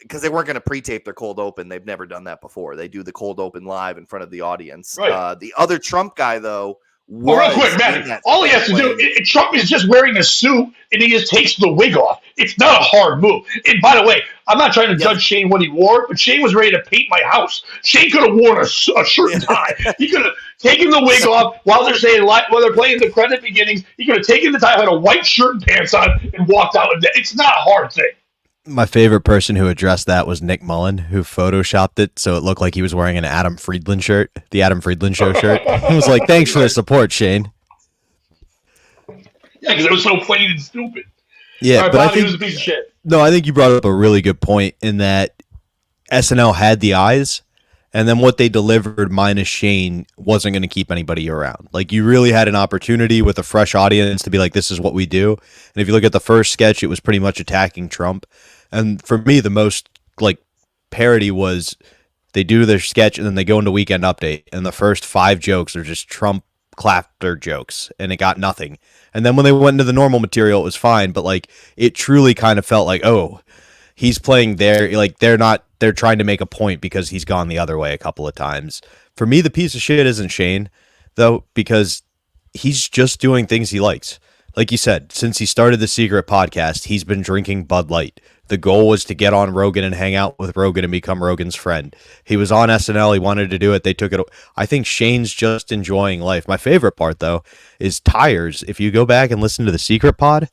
because they weren't going to pre-tape their cold open. They've never done that before. They do the cold open live in front of the audience. Right. The other Trump guy, though, Well, real quick, in Matt, that all he has to do, Trump is just wearing a suit and he just takes the wig off. It's not a hard move. And by the way, I'm not trying to judge Shane what he wore, but Shane was ready to paint my house. Shane could have worn a shirt and tie. He could have taken the wig off while they're saying, while they're playing the credit beginnings. He could have taken the tie, had a white shirt and pants on, and walked out. It's not a hard thing. My favorite person who addressed that was Nick Mullen, who photoshopped it so it looked like he was wearing an Adam Friedland shirt, the Adam Friedland Show shirt. He was like, "Thanks for the support, Shane." Yeah, because it was so plain and stupid. Yeah, All right, but Bobby, I think he was a piece of shit. no, I think you brought up a really good point in that SNL had the eyes, and then what they delivered minus Shane wasn't going to keep anybody around. Like, you really had an opportunity with a fresh audience to be like, this is what we do. And if you look at the first sketch, it was pretty much attacking Trump. And for me, the most like parody was they do their sketch and then they go into Weekend Update, and the first 5 jokes are just Trump clapper jokes, and it got nothing. And then when they went into the normal material, it was fine, but like it truly kind of felt like, oh, he's playing there, like they're trying to make a point because he's gone the other way a couple of times. For me, the piece of shit isn't Shane, though, because he's just doing things he likes. Like you said, since he started the Secret podcast, he's been drinking Bud Light. The goal was to get on Rogan and hang out with Rogan and become Rogan's friend. He was on SNL. He wanted to do it. They took it. I think Shane's just enjoying life. My favorite part, though, is Tires. If you go back and listen to the Secret Pod,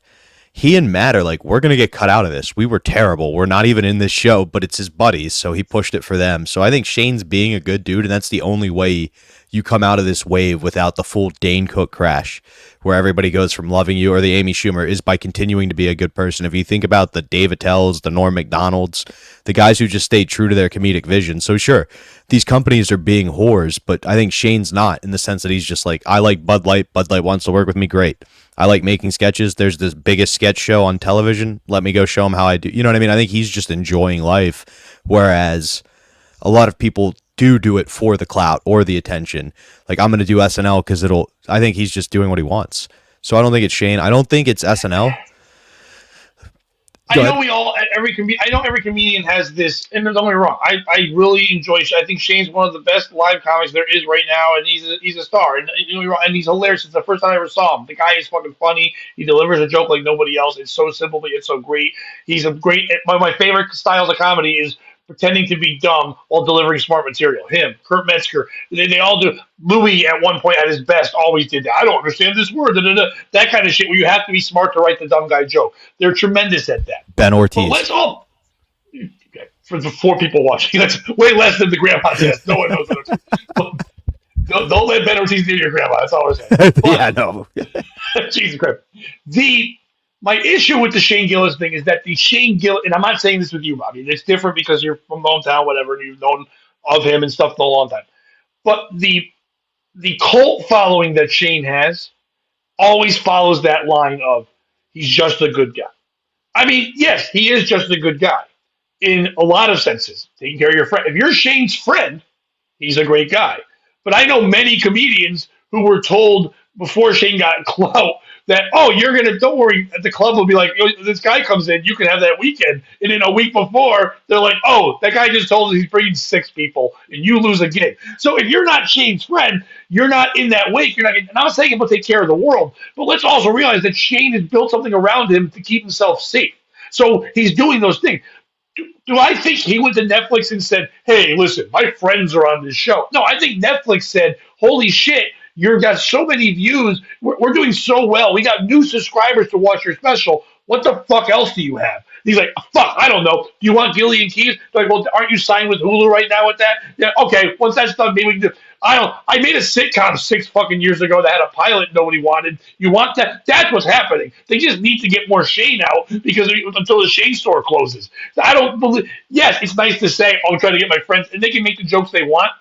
he and Matt are like, we're going to get cut out of this. We were terrible. We're not even in this show, but it's his buddies, so he pushed it for them. So I think Shane's being a good dude, and that's the only way you come out of this wave without the full Dane Cook crash, where everybody goes from loving you, or the Amy Schumer, is by continuing to be a good person. If you think about the Dave Attell's, the Norm Macdonald's, the guys who just stayed true to their comedic vision. So sure, these companies are being whores, but I think Shane's not, in the sense that he's just like, I like Bud Light. Bud Light wants to work with me. Great. I like making sketches. There's this biggest sketch show on television. Let me go show him how I do. You know what I mean? I think he's just enjoying life, whereas a lot of people do it for the clout or the attention. Like, I'm going to do SNL because I think he's just doing what he wants. So I don't think it's Shane. I don't think it's SNL. I know every comedian has this, and don't get me wrong. I really enjoy. I think Shane's one of the best live comics there is right now, and he's a star, and he's hilarious. It's the first time I ever saw him. The guy is fucking funny. He delivers a joke like nobody else. It's so simple, but it's so great. He's a great. One of my favorite styles of comedy is pretending to be dumb while delivering smart material. Him, Kurt Metzger, they all do. Louis at one point at his best always did that. I don't understand this word. That kind of shit where you have to be smart to write the dumb guy joke. They're tremendous at that. Ben Ortiz. But let's all. Okay, for the 4 people watching, that's way less than the grandma test. No one knows that. Don't let Ben Ortiz near your grandma. That's all I'm saying. Yeah, no. Jesus Christ. My issue with the Shane Gillis thing is that the Shane Gillis, and I'm not saying this with you, Bobby. It's different because you're from hometown, whatever, and you've known of him and stuff for a long time. But the cult following that Shane has always follows that line of he's just a good guy. I mean, yes, he is just a good guy in a lot of senses. Taking care of your friend. If you're Shane's friend, he's a great guy. But I know many comedians who were told before Shane got clout that, oh, don't worry, the club will be like, this guy comes in, you can have that weekend. And then a week before, they're like, oh, that guy just told us he's bringing 6 people, and you lose a gig. So if you're not Shane's friend, you're not in that wake. You're not. And I'm not saying he'll take care of the world, but let's also realize that Shane has built something around him to keep himself safe. So he's doing those things. Do I think he went to Netflix and said, hey, listen, my friends are on this show? No, I think Netflix said, holy shit, You've got so many views. We're doing so well. We got new subscribers to watch your special. What the fuck else do you have? He's like, fuck, I don't know. Do you want Gilly and Keys? They're like, well, aren't you signed with Hulu right now with that? Yeah, okay. Once that's done, maybe we can do. I don't. I made a sitcom 6 fucking years ago that had a pilot nobody wanted. You want that? That's what's happening. They just need to get more Shane out because until the Shane store closes. I don't believe. Yes, it's nice to say, "Oh, I'm trying to get my friends," and they can make the jokes they want.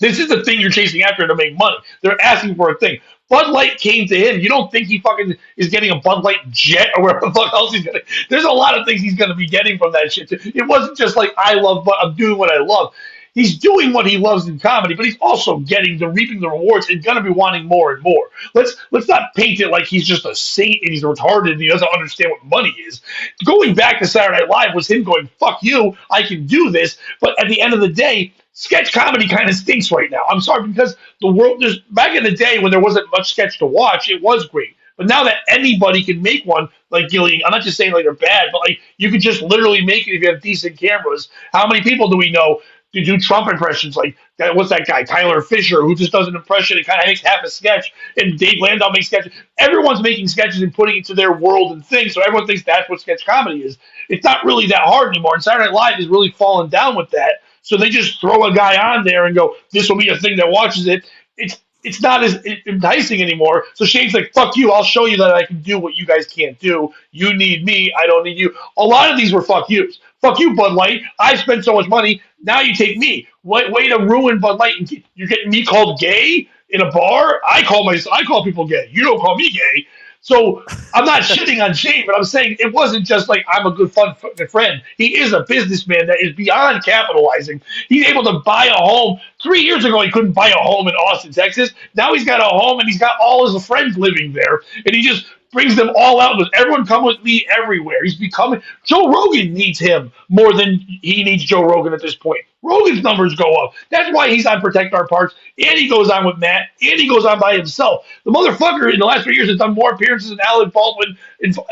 This is the thing you're chasing after to make money. They're asking for a thing. Bud Light came to him. You don't think he fucking is getting a Bud Light jet or whatever the fuck else he's getting. There's a lot of things he's going to be getting from that shit. It wasn't just like, I love, but I'm doing what I love. He's doing what he loves in comedy, but he's also reaping the rewards and going to be wanting more and more. Let's not paint it like he's just a saint and he's retarded and he doesn't understand what money is. Going back to Saturday Night Live was him going, fuck you, I can do this. But at the end of the day, sketch comedy kind of stinks right now. I'm sorry, because the world, there's back in the day when there wasn't much sketch to watch, it was great. But now that anybody can make one, like Gilly, I'm not just saying like they're bad, but like you can just literally make it if you have decent cameras. How many people do we know to do Trump impressions? Like what's that guy, Tyler Fisher, who just does an impression and kind of makes half a sketch, and Dave Landau makes sketches. Everyone's making sketches and putting it to their world and things, so everyone thinks that's what sketch comedy is. It's not really that hard anymore, and Saturday Night Live is really falling down with that. So they just throw a guy on there and go, this will be a thing that watches it. It's not as enticing anymore. So Shane's like, fuck you. I'll show you that I can do what you guys can't do. You need me. I don't need you. A lot of these were fuck yous. Fuck you, Bud Light. I spent so much money. Now you take me. Way to ruin Bud Light. You're getting me called gay in a bar? I call people gay. You don't call me gay. So I'm not shitting on Shane, but I'm saying it wasn't just like I'm a good fun friend. He is a businessman that is beyond capitalizing. He's able to buy a home. 3 years ago, he couldn't buy a home in Austin, Texas. Now he's got a home and he's got all his friends living there. And he just brings them all out. Goes, everyone come with me everywhere. He's becoming. Joe Rogan needs him more than he needs Joe Rogan at this point. Rogan's numbers go up. That's why he's on Protect Our Parks, and he goes on with Matt, and he goes on by himself. The motherfucker in the last 3 years has done more appearances than Alec Baldwin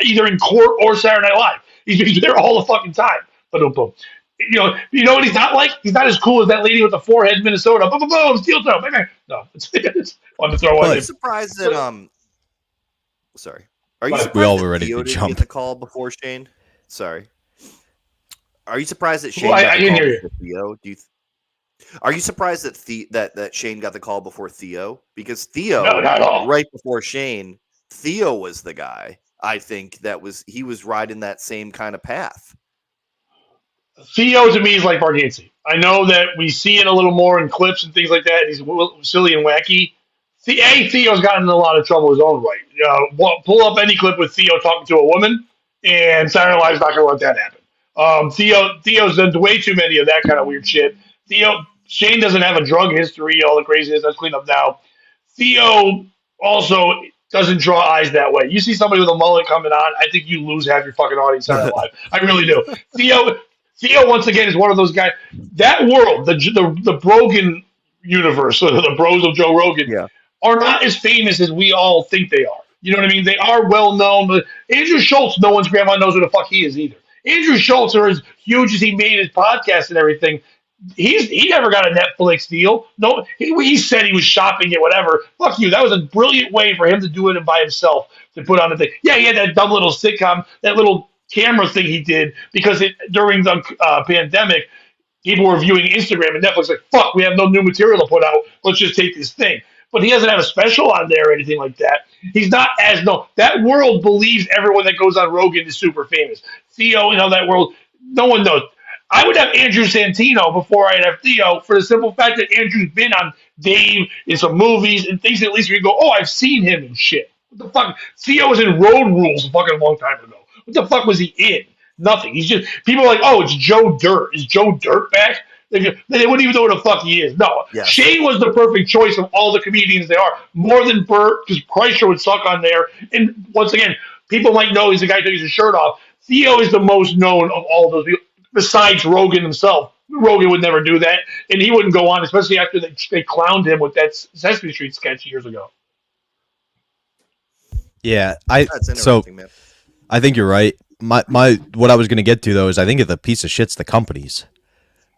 either in court or Saturday Night Live. He's there all the fucking time. Boom. You know what he's not like? He's not as cool as that lady with the forehead in Minnesota. Boom, steel toe. No, it's fun to throw Are you surprised that Sorry. Are you surprised we all were that ready Theo to didn't jump get the call before Shane? Sorry. Are you surprised that Shane Well, got I the didn't call hear before Theo? Are you surprised that Shane got the call before Theo? Because Theo, No, not at all. right before Shane, Theo was the guy. I think he was riding that same kind of path. Theo to me is like Bargatze. I know that we see it a little more in clips and things like that. And he's silly and wacky. Theo's gotten in a lot of trouble his own right. Pull up any clip with Theo talking to a woman, and Saturday Night Live's not going to let that happen. Theo's done way too many of that kind of weird shit. Shane doesn't have a drug history, all the craziness. That's cleaned up now. Theo also doesn't draw eyes that way. You see somebody with a mullet coming on, I think you lose half your fucking audience Saturday Night Live. I really do. Theo, once again, is one of those guys. That world, the Brogan universe, the bros of Joe Rogan, are not as famous as we all think they are. You know what I mean? They are well known. But Andrew Schultz, no one's grandma knows who the fuck he is either. Andrew Schultz, are as huge as he made his podcast and everything, he never got a Netflix deal. No, he said he was shopping it, whatever. Fuck you. That was a brilliant way for him to do it by himself, to put on the thing. Yeah, he had that dumb little sitcom, that little camera thing he did, because during the pandemic, people were viewing Instagram, and Netflix like, fuck, we have no new material to put out. Let's just take this thing. But he doesn't have a special on there or anything like that. He's not as known. That world believes everyone that goes on Rogan is super famous. Theo, that world, no one knows. I would have Andrew Santino before I'd have Theo, for the simple fact that Andrew's been on Dave in some movies and things that at least we go, oh, I've seen him and shit. What the fuck? Theo was in Road Rules a fucking long time ago. What the fuck was he in? Nothing. He's just, people are like, oh, it's Joe Dirt. Is Joe Dirt back? They wouldn't even know what the fuck he is. No. Yes. Shane was the perfect choice of all the comedians there are. More than Burt, because Kreischer would suck on there. And once again, people might know he's the guy who takes his shirt off. Theo is the most known of all those people, besides Rogan himself. Rogan would never do that. And he wouldn't go on, especially after they clowned him with that Sesame Street sketch years ago. Yeah. Man. I think you're right. My what I was going to get to, though, is I think the piece of shit's the companies.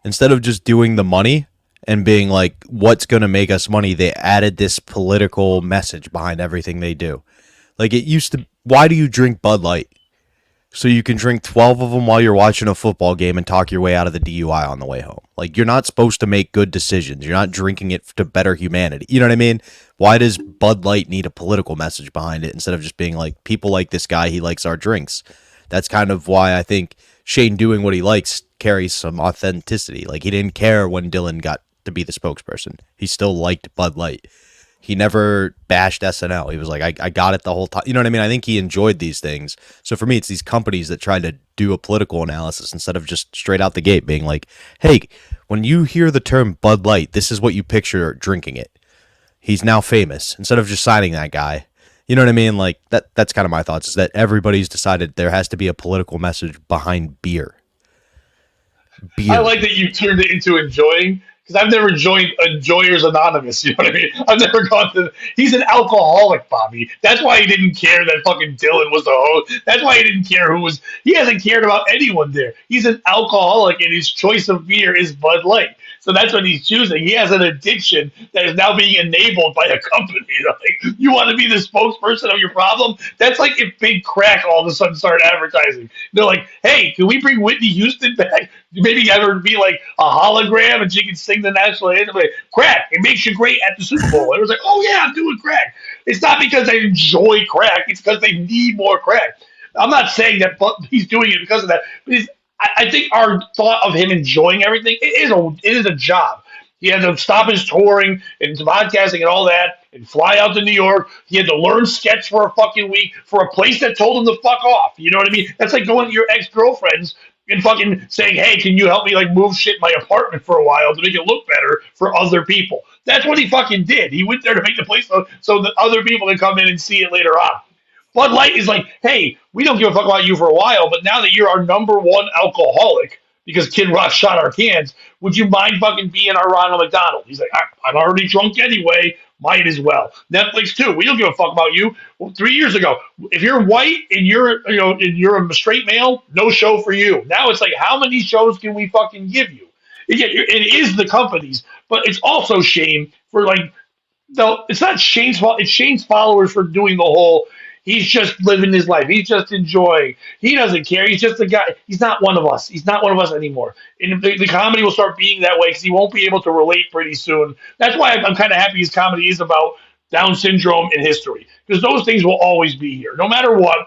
Instead of just doing the money, and being like, what's going to make us money, they added this political message behind everything they do. Like, it used to, why do you drink Bud Light? So you can drink 12 of them while you're watching a football game and talk your way out of the DUI on the way home. Like, you're not supposed to make good decisions. You're not drinking it to better humanity. You know what I mean? Why does Bud Light need a political message behind it instead of just being like, people like this guy, he likes our drinks? That's kind of why I think Shane doing what he likes carries some authenticity. Like, he didn't care when Dylan got to be the spokesperson. He still liked Bud Light. He never bashed SNL. He was like, I got it the whole time. You know what I mean? I think he enjoyed these things. So for me, it's these companies that try to do a political analysis instead of just straight out the gate being like, hey, when you hear the term Bud Light, this is what you picture drinking it. He's now famous. Instead of just signing that guy. You know what I mean? Like, that's kind of my thoughts, is that everybody's decided there has to be a political message behind beer. I like that you turned it into enjoying, because I've never joined Enjoyers Anonymous. You know what I mean? I've never gone to. He's an alcoholic, Bobby. That's why he didn't care that fucking Dylan was the host. That's why he didn't care who was. He hasn't cared about anyone there. He's an alcoholic, and his choice of beer is Bud Light. So that's what he's choosing. He has an addiction that is now being enabled by a company. Like, you want to be the spokesperson of your problem? That's like if Big Crack all of a sudden started advertising. They're like, hey, can we bring Whitney Houston back? Maybe have her be like a hologram and she can sing the national anthem. Like, crack, it makes you great at the Super Bowl. And it was like, oh yeah, I'm doing crack. It's not because they enjoy crack. It's because they need more crack. I'm not saying that he's doing it because of that. But I think our thought of him enjoying everything, it is a job. He had to stop his touring and podcasting and all that and fly out to New York. He had to learn sketch for a fucking week for a place that told him to fuck off. You know what I mean? That's like going to your ex-girlfriends and fucking saying, hey, can you help me like move shit in my apartment for a while to make it look better for other people? That's what he fucking did. He went there to make the place so that other people can come in and see it later on. Bud Light is like, hey, we don't give a fuck about you for a while, but now that you're our number one alcoholic because Kid Rock shot our cans, would you mind fucking being our Ronald McDonald? He's like, I'm already drunk anyway. Might as well. Netflix too. We don't give a fuck about you. Well, 3 years ago, if you're white and you're a straight male, no show for you. Now it's like, how many shows can we fucking give you? It is the companies, but it's also shame for like. No, it's not Shane's fault. It's Shane's followers for doing the whole. He's just living his life. He's just enjoying. He doesn't care. He's just a guy. He's not one of us. He's not one of us anymore. And the comedy will start being that way because he won't be able to relate pretty soon. That's why I'm kind of happy his comedy is about Down syndrome and history, because those things will always be here. No matter what,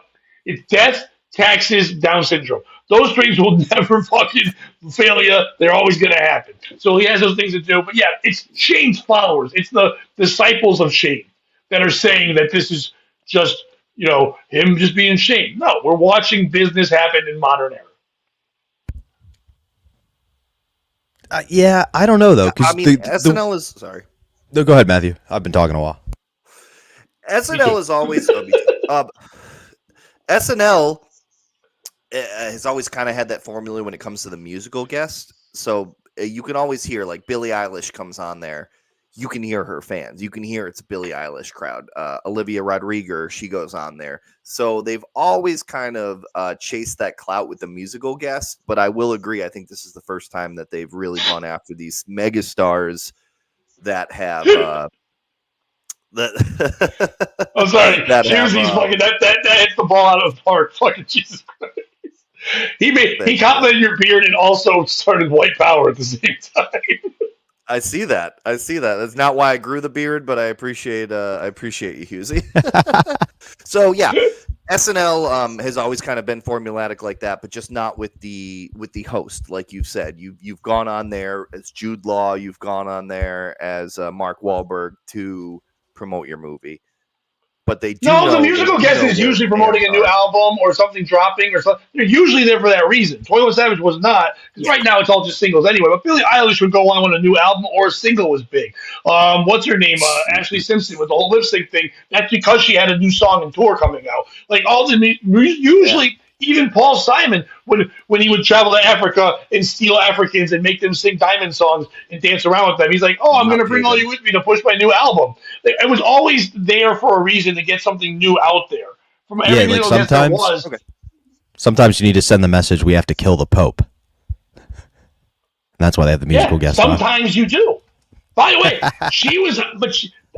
it's death, taxes, Down syndrome. Those things will never fucking fail you. They're always going to happen. So he has those things to do. But yeah, it's Shane's followers. It's the disciples of Shane that are saying that this is just, him just being Shane. No, we're watching business happen in modern era. Yeah, I don't know though. I mean, SNL is sorry. No, go ahead, Matthew. I've been talking a while. SNL is always SNL has always kind of had that formula when it comes to the musical guest. So you can always hear like Billie Eilish comes on there. You can hear her fans. You can hear it's a Billie Eilish crowd. Olivia Rodrigo, she goes on there. So they've always kind of chased that clout with the musical guest. But I will agree. I think this is the first time that they've really gone after these megastars that have. I'm sorry. Juicy's fucking that hits the ball out of the park. Fucking Jesus Christ. He complimented your beard and also started white power at the same time. I see that. That's not why I grew the beard, but I appreciate you, Husey. So yeah, SNL has always kind of been formulatic like that, but just not with the host, like you've said. You've gone on there as Jude Law. You've gone on there as Mark Wahlberg to promote your movie. But they do. No, the musical guest is usually promoting a new album or something dropping or something. They're usually there for that reason. 21 Savage was not, because right now it's all just singles anyway. But Billie Eilish would go on when a new album or a single was big. What's her name? Ashley Simpson with the whole lip sync thing. That's because she had a new song and tour coming out. Like all the usually. Even Paul Simon, when he would travel to Africa and steal Africans and make them sing diamond songs and dance around with them, he's like, "Oh, I'm going to bring all you with me to push my new album." It was always there for a reason to get something new out there. From everything like sometimes you need to send the message, we have to kill the Pope. That's why they have the musical guest on. Sometimes you do. By the way,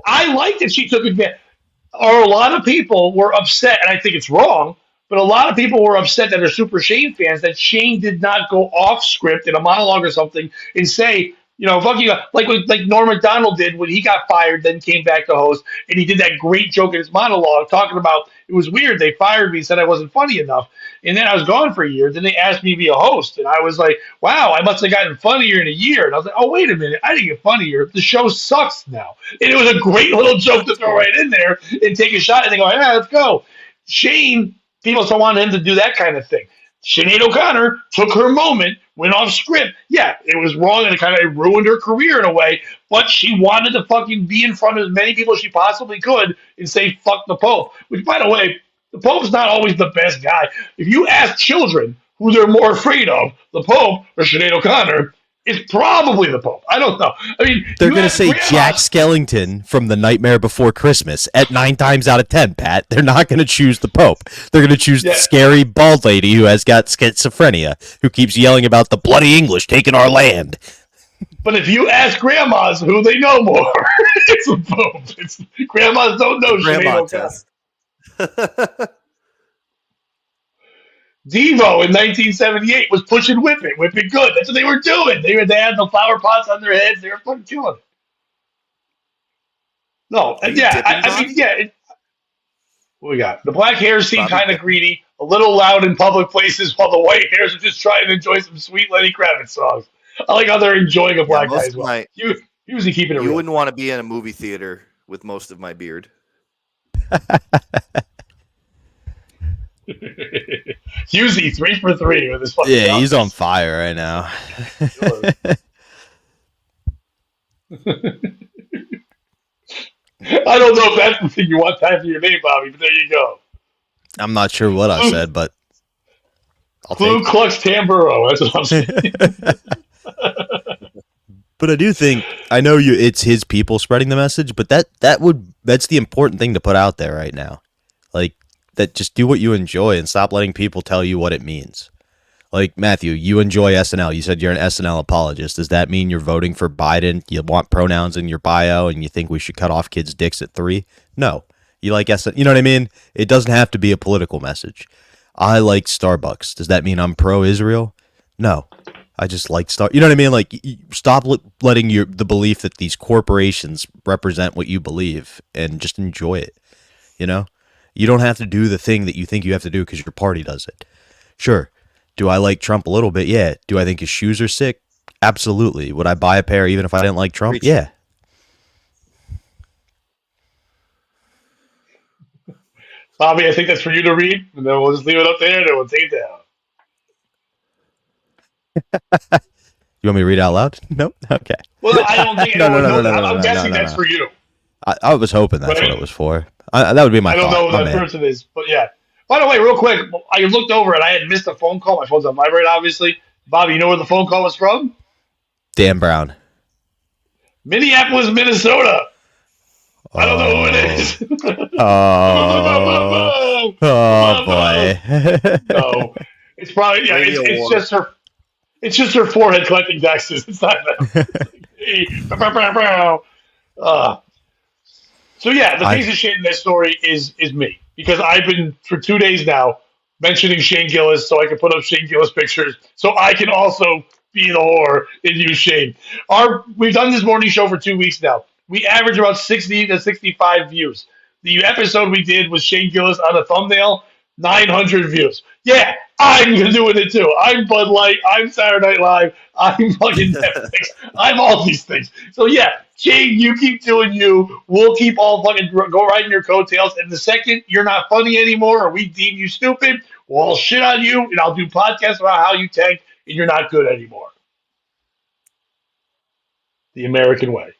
I like that she took advantage. Or a lot of people were upset, and I think it's wrong, but a lot of people were upset that are super Shane fans that Shane did not go off script in a monologue or something and say, fuck you, like Norm Macdonald did when he got fired, then came back to host, and he did that great joke in his monologue talking about it was weird. They fired me and said I wasn't funny enough. And then I was gone for a year. Then they asked me to be a host. And I was like, wow, I must have gotten funnier in a year. And I was like, oh, wait a minute. I didn't get funnier. The show sucks now. And it was a great little joke to throw right in there and take a shot. And they go, yeah, let's go. Shane, people still want him to do that kind of thing. Sinead O'Connor took her moment, went off script. Yeah, it was wrong and it kind of ruined her career in a way, but she wanted to fucking be in front of as many people as she possibly could and say, fuck the Pope. Which, by the way, the Pope's not always the best guy. If you ask children who they're more afraid of, the Pope or Sinead O'Connor, it's probably the Pope. I don't know. I mean, they're going to say Jack Skellington from The Nightmare Before Christmas at 9 times out of 10, Pat. They're not going to choose the Pope. They're going to choose the scary bald lady who has got schizophrenia, who keeps yelling about the bloody English taking our land. But if you ask grandmas who they know more, it's the Pope. Grandmas don't know Sinead O'Connor. Devo in 1978 was pushing Whip It good. That's what they were doing. They had the flower pots on their heads. They were fucking killing it. No, what we got? The black hairs seem kind of greedy, a little loud in public places, while the white hairs are just trying to enjoy some sweet Lenny Kravitz songs. I like how they're enjoying a black guy as well. Usually keeping it real. You wouldn't want to be in a movie theater with most of my beard. Husey 3 for 3 with his fucking outfits. He's on fire right now. I don't know if that's the thing you want after your name, Bobby, but there you go. I'm not sure what I said, but Ku Klux Tamburo. That's what I'm saying. But I do think, I know it's his people spreading the message, but that's the important thing to put out there right now. Like, that just do what you enjoy and stop letting people tell you what it means. Like, Matthew, you enjoy SNL. You said you're an SNL apologist. Does that mean you're voting for Biden? You want pronouns in your bio and you think we should cut off kids' dicks at 3? No. You like SNL. You know what I mean? It doesn't have to be a political message. I like Starbucks. Does that mean I'm pro-Israel? No. I just like You know what I mean? Like, stop letting the belief that these corporations represent what you believe and just enjoy it. You know? You don't have to do the thing that you think you have to do because your party does it. Sure. Do I like Trump a little bit? Yeah. Do I think his shoes are sick? Absolutely. Would I buy a pair even if I didn't like Trump? Yeah. Bobby, I think that's for you to read, and then we'll just leave it up there and then we'll take it down. You want me to read out loud? Nope. Okay. Well, I don't think anyone knows that. I'm guessing that's for you. I was hoping that's what it was for. That would be my thought. I don't know who that person is, but yeah. By the way, real quick, I looked over and I had missed a phone call. My phone's on vibrate, obviously. Bobby, you know where the phone call was from? Dan Brown. Minneapolis, Minnesota. I don't know who it is. Boy. No, it's probably it's just her. It's just her forehead collecting taxes. It's not that. So yeah, the piece of shit in this story is me, because I've been for 2 days now mentioning Shane Gillis so I can put up Shane Gillis pictures so I can also be the whore and use Shane. We've done this morning show for 2 weeks now. We average about 60 to 65 views. The episode we did with Shane Gillis on a thumbnail, 900 views. Yeah, I'm doing it too. I'm Bud Light. I'm Saturday Night Live. I'm fucking Netflix. I'm all these things. So yeah, Shane, you keep doing you. We'll keep all fucking go riding your coattails. And the second you're not funny anymore or we deem you stupid, we'll all shit on you and I'll do podcasts about how you tanked and you're not good anymore. The American way.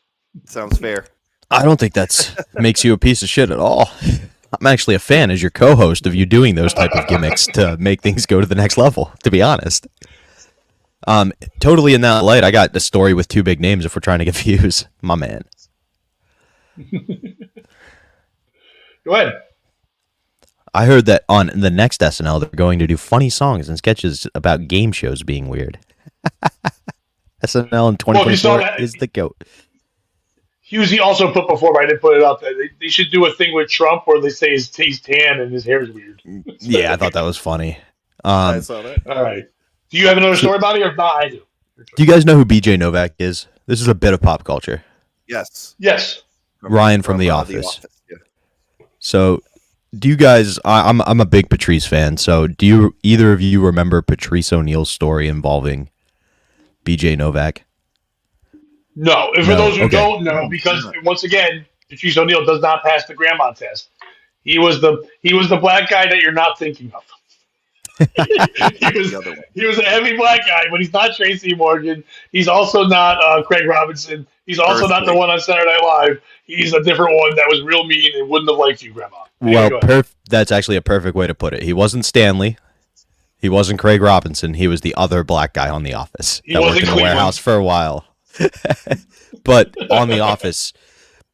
Sounds fair. I don't think that makes you a piece of shit at all. I'm actually a fan as your co-host of you doing those type of gimmicks to make things go to the next level, to be honest. Totally in that light, I got a story with 2 big names if we're trying to get views. My man. Go ahead. I heard that on the next SNL, they're going to do funny songs and sketches about game shows being weird. SNL in Well, if you saw 2024 that, is the GOAT. Husey also put before, but I didn't put it up. They should do a thing with Trump where they say he's tan and his hair is weird. Yeah, I thought that was funny. I saw that. All right. Do you have another story about it, or not? I do. Do you guys know who BJ Novak is? This is a bit of pop culture. Yes. Yes. Ryan from The Office. Yeah. So, do you guys? I'm a big Patrice fan. So, do either of you remember Patrice O'Neal's story involving BJ Novak? No. And for No, those who okay. don't know, because once again, Patrice O'Neal does not pass the grandma test. He was the black guy that you're not thinking of. he was a heavy black guy, but he's not Tracy Morgan. He's also not Craig Robinson. He's also not the one on Saturday Night Live. He's a different one that was real mean and wouldn't have liked you, Grandma. Well, that's actually a perfect way to put it. He wasn't Stanley. He wasn't Craig Robinson. He was the other black guy on The Office that worked in the warehouse for a while. But on The Office,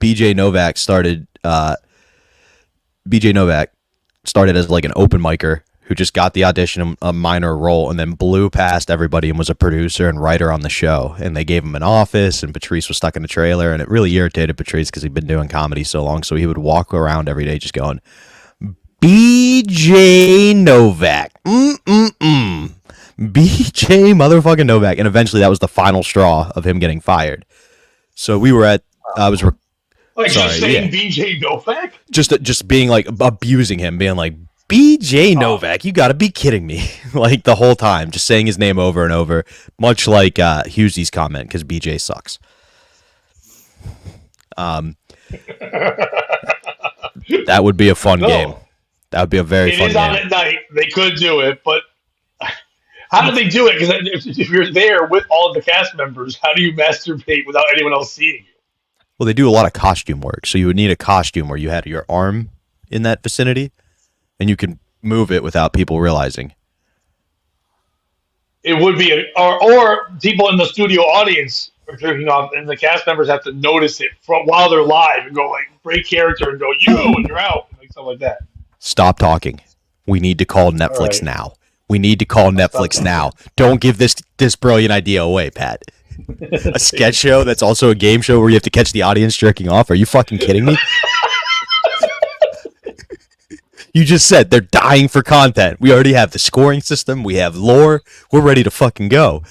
BJ Novak started as like an open micer who just got the audition, a minor role, and then blew past everybody and was a producer and writer on the show. And they gave him an office, and Patrice was stuck in a trailer, and it really irritated Patrice because he'd been doing comedy so long. So he would walk around every day just going, BJ Novak. BJ motherfucking Novak. And eventually that was the final straw of him getting fired. So we were at, just saying BJ Novak? Just being like abusing him, being like, BJ Novak, you got to be kidding me. Like the whole time, just saying his name over and over, much like Hughesy's comment, because BJ sucks. That would be a fun game. That would be a very fun game. It is on at night. They could do it, but how do they do it? Because if you're there with all of the cast members, how do you masturbate without anyone else seeing you? Well, they do a lot of costume work, so you would need a costume where you had your arm in that vicinity, and you can move it without people realizing. It would be, or people in the studio audience are jerking off, and the cast members have to notice it while they're live and go like break character and go and you're out, like stuff like that. Stop talking. We need to call Netflix now. We need to call Netflix now. Don't give this brilliant idea away, Pat. A sketch show that's also a game show where you have to catch the audience jerking off. Are you fucking kidding me? You just said they're dying for content. We already have the scoring system. We have lore. We're ready to fucking go.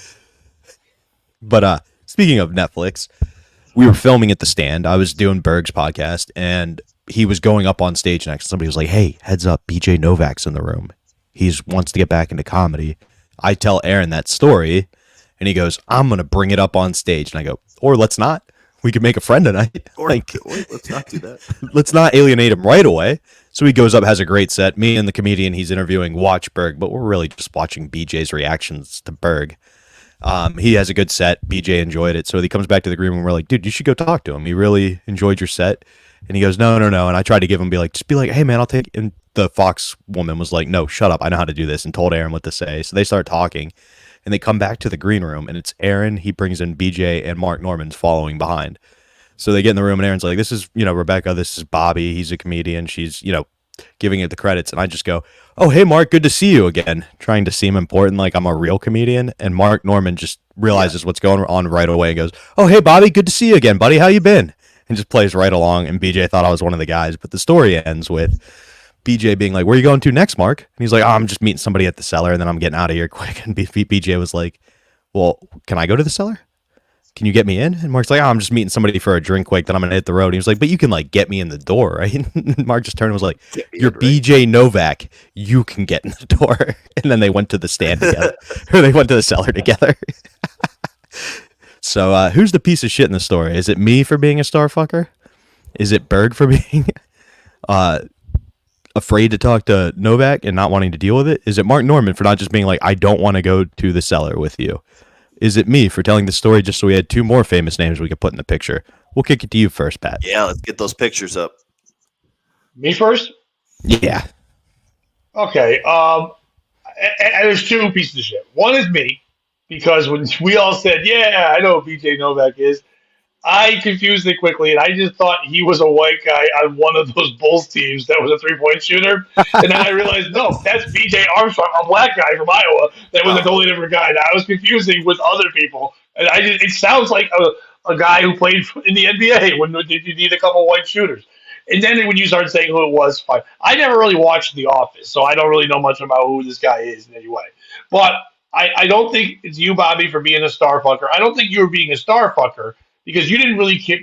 But speaking of Netflix, we were filming at the Stand. I was doing Berg's podcast, and he was going up on stage next. Somebody was like, hey, heads up, BJ Novak's in the room. He wants to get back into comedy. I tell Aaron that story, and he goes, I'm going to bring it up on stage. And I go, or let's not. We could make a friend tonight. Or let's not do that. Let's not alienate him right away. So he goes up, has a great set. Me and the comedian he's interviewing watch Berg, but we're really just watching BJ's reactions to Berg. He has a good set. BJ enjoyed it. So he comes back to the green room. We're like, dude, you should go talk to him. He really enjoyed your set. And he goes, no. And I tried to give him, just be like, hey, man, I'll take. And the Fox woman was like, no, shut up. I know how to do this, and told Aaron what to say. So they start talking, and they come back to the green room, and it's Aaron. He brings in BJ, and Mark Norman's following behind. So they get in the room, and Aaron's like, this is, Rebecca. This is Bobby. He's a comedian. She's, giving it the credits. And I just go, oh, hey, Mark, good to see you again. Trying to seem important, like I'm a real comedian. And Mark Norman just realizes what's going on right away and goes, oh, hey, Bobby, good to see you again, buddy. How you been? And just plays right along. And BJ thought I was one of the guys. But the story ends with BJ being like, where are you going to next, Mark? And he's like, oh, I'm just meeting somebody at the cellar, and then I'm getting out of here quick. And BJ was like, well, can I go to the cellar? Can you get me in? And Mark's like, oh, I'm just meeting somebody for a drink quick, then I'm going to hit the road. And he was like, but you can get me in the door, right? And Mark just turned and was like, you're BJ Novak. You can get in the door. And then they went to the Stand together. Or they went to the cellar together. So who's the piece of shit in the story? Is it me for being a star fucker? Is it Berg for being afraid to talk to Novak and not wanting to deal with it? Is it Mark Norman for not just being like, I don't want to go to the cellar with you? Is it me for telling the story just so we had two more famous names we could put in the picture? We'll kick it to you first, Pat. Yeah, let's get those pictures up. Me first? Yeah. Okay. And there's two pieces of shit. One is me, because when we all said, yeah, I know who BJ Novak is, I confused it quickly, and I just thought he was a white guy on one of those Bulls teams that was a three-point shooter. And then I realized, no, that's BJ Armstrong, a black guy from Iowa that was a totally different guy. And I was confusing with other people, And it sounds like a guy who played in the NBA when you need a couple white shooters. And then when you start saying who it was, fine. I never really watched The Office, so I don't really know much about who this guy is in any way. But I don't think it's you, Bobby, for being a star fucker. I don't think you were being a star fucker because you didn't really care.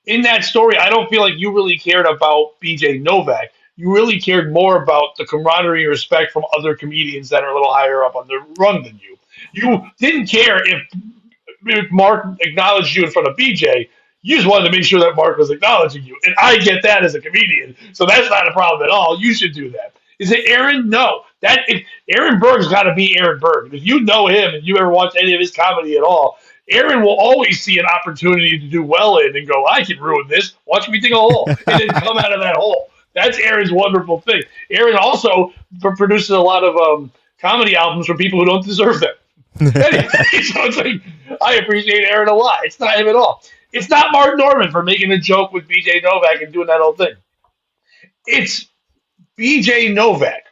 In that story, I don't feel like you really cared about BJ Novak. You really cared more about the camaraderie and respect from other comedians that are a little higher up on the rung than you. You didn't care if Mark acknowledged you in front of BJ. You just wanted to make sure that Mark was acknowledging you. And I get that as a comedian. So that's not a problem at all. You should do that. Is it Aaron? No. Aaron Berg's got to be Aaron Berg. If you know him and you ever watch any of his comedy at all, Aaron will always see an opportunity to do well in and go, I can ruin this. Watch me dig a hole and then come out of that hole. That's Aaron's wonderful thing. Aaron also produces a lot of comedy albums for people who don't deserve them. Anyway, so it's like, I appreciate Aaron a lot. It's not him at all. It's not Mark Norman for making a joke with BJ Novak and doing that whole thing. It's BJ Novak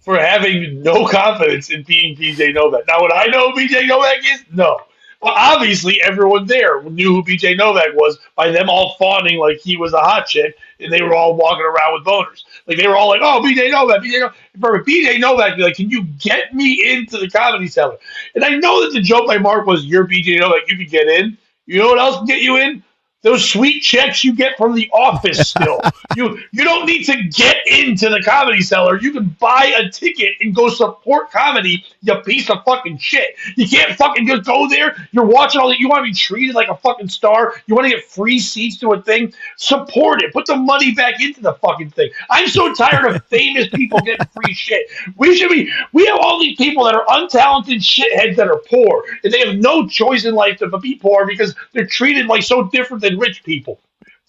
for having no confidence in being BJ Novak. Now, would I know who BJ Novak is? No. But obviously, everyone there knew who BJ Novak was by them all fawning like he was a hot chick, and they were all walking around with boners. Like, they were all like, oh, BJ Novak, BJ Novak. For BJ Novak, be like, can you get me into the Comedy Cellar? And I know that the joke by Mark was, you're BJ Novak, you can get in. You know what else can get you in? Those sweet checks you get from The Office still. You don't need to get into the Comedy Cellar. You can buy a ticket and go support comedy, you piece of fucking shit. You can't fucking just go there. You're watching all that. You want to be treated like a fucking star. You want to get free seats to a thing. Support it. Put the money back into the fucking thing. I'm so tired of famous people getting free shit. We have all these people that are untalented shitheads that are poor, and they have no choice in life but be poor because they're treated like so different than rich people.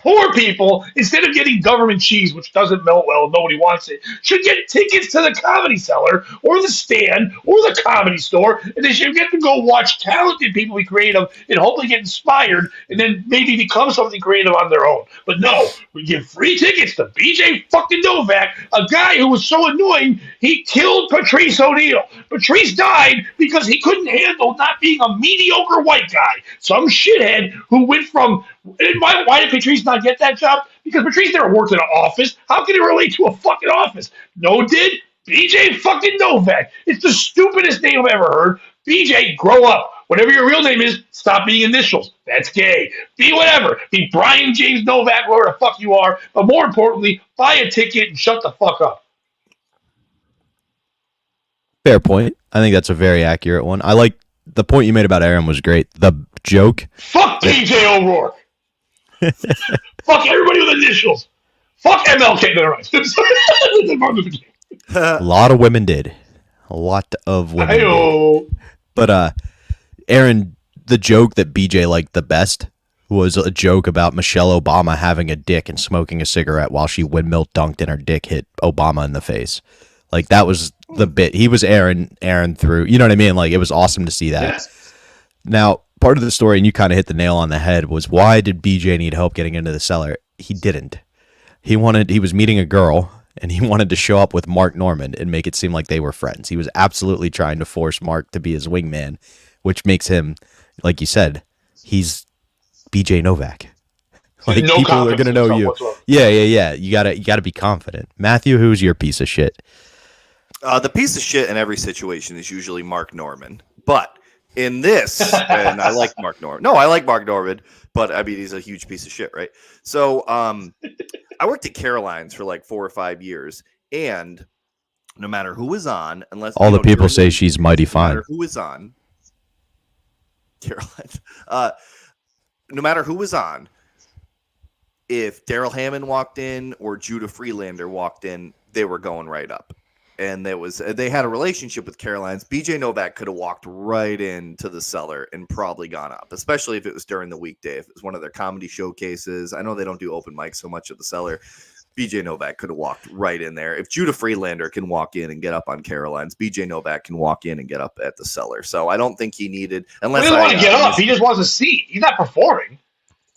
Poor people, instead of getting government cheese, which doesn't melt well, nobody wants it, should get tickets to the Comedy Cellar or the Stand or the Comedy Store, and they should get to go watch talented people be creative and hopefully get inspired and then maybe become something creative on their own. But no, we give free tickets to BJ fucking Novak, a guy who was so annoying, he killed Patrice O'Neal. Patrice died because he couldn't handle not being a mediocre white guy. Some shithead who went from... Why did Patrice not get that job? Because Patrice never worked in an office. How can he relate to a fucking office? No did BJ fucking Novak. It's the stupidest name I've ever heard. BJ, grow up. Whatever your real name is, stop being initials. That's gay. Be whatever. Be Brian James Novak, whoever the fuck you are. But more importantly, buy a ticket and shut the fuck up. Fair point. I think that's a very accurate one. I like the point you made about Aaron was great. The joke. Fuck BJ O'Rourke. Fuck everybody with initials. Fuck MLK. A lot of women did. A lot of women did. But Aaron, the joke that BJ liked the best was a joke about Michelle Obama having a dick and smoking a cigarette while she windmill dunked and her dick hit Obama in the face. Like, that was the bit. He was Aaron through. You know what I mean? Like, it was awesome to see that. Yes. Now, part of the story, and you kind of hit the nail on the head, was why did BJ need help getting into the cellar? He didn't. He was meeting a girl, and he wanted to show up with Mark Norman and make it seem like they were friends. He was absolutely trying to force Mark to be his wingman, which makes him, like you said, he's BJ Novak. Like, no people are gonna know you. Whatsoever. Yeah. You gotta be confident. Matthew, who's your piece of shit? The piece of shit in every situation is usually Mark Norman, but in this, and I like Mark Norman. No, I like Mark Norman, but I mean, he's a huge piece of shit, right? So, I worked at Caroline's for like 4 or 5 years, and no matter who was on, unless all the people say she's mighty fine. No matter who was on, Caroline, no matter who was on, if Daryl Hammond walked in or Judah Freelander walked in, they were going right up. And they had a relationship with Caroline's. BJ Novak could have walked right into the cellar and probably gone up, especially if it was during the weekday. If it was one of their comedy showcases, I know they don't do open mics so much at the cellar. BJ Novak could have walked right in there. If Judah Freelander can walk in and get up on Caroline's, BJ Novak can walk in and get up at the cellar. So I don't think he needed, unless he doesn't want to get up. He just wants a seat. He's not performing.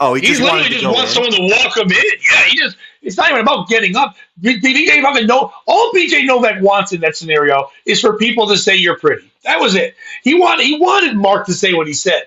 Oh, he literally just wants someone to walk him in. Yeah, it's not even about getting up. BJ Novak, all BJ Novak wants in that scenario is for people to say you're pretty. That was it. He wanted Mark to say what he said.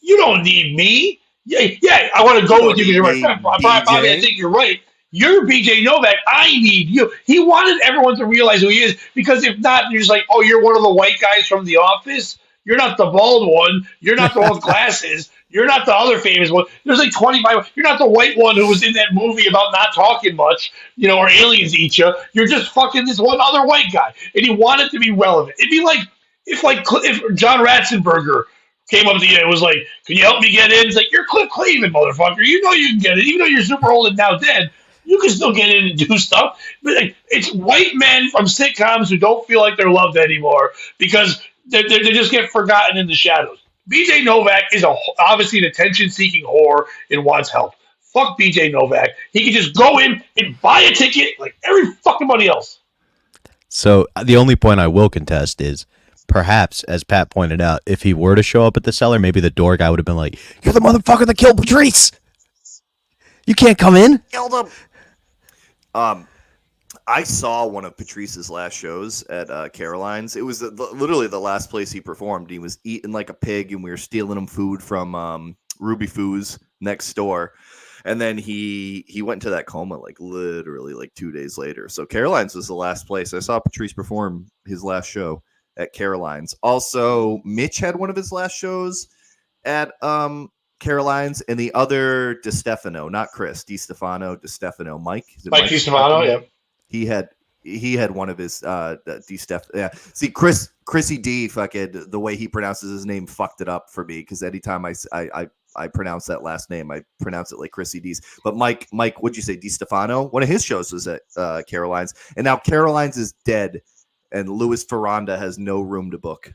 You don't need me. Yeah, I want to You go with don't you. need You're right. me, Bobby, I BJ. think you're right. You're BJ Novak. I need you. He wanted everyone to realize who he is because if not, you're just like, oh, you're one of the white guys from The Office. You're not the bald one. You're not the one with glasses. You're not the other famous one. There's like 25. You're not the white one who was in that movie about not talking much, or aliens eat you. You're just fucking this one other white guy. And he wanted to be relevant. It'd be like if John Ratzenberger came up to you and was like, "Can you help me get in?" It's like, "You're Cliff Clavin, motherfucker. You know you can get in, even though you're super old and now dead. You can still get in and do stuff." But like, it's white men from sitcoms who don't feel like they're loved anymore because they just get forgotten in the shadows. BJ Novak is obviously an attention-seeking whore and wants help. Fuck BJ Novak. He can just go in and buy a ticket like every fucking body else. So the only point I will contest is perhaps, as Pat pointed out, if he were to show up at the cellar, maybe the door guy would have been like, "You're the motherfucker that killed Patrice. You can't come in." Killed him. I saw one of Patrice's last shows at Caroline's. It was literally the last place he performed. He was eating like a pig, and we were stealing him food from Ruby Foo's next door. And then he went into that coma like literally like 2 days later. So Caroline's was the last place I saw Patrice perform his last show at Caroline's. Also, Mitch had one of his last shows at Caroline's, and the other DiStefano, not Chris, DiStefano, Mike. Mike DiStefano, yeah. He had one of his DiStefano. Yeah. See, Chrissy D, fucking the way he pronounces his name fucked it up for me because anytime I pronounce that last name, I pronounce it like Chrissy D's. But Mike, what'd you say? DiStefano? One of his shows was at Caroline's, and now Caroline's is dead, and Louis Ferranda has no room to book.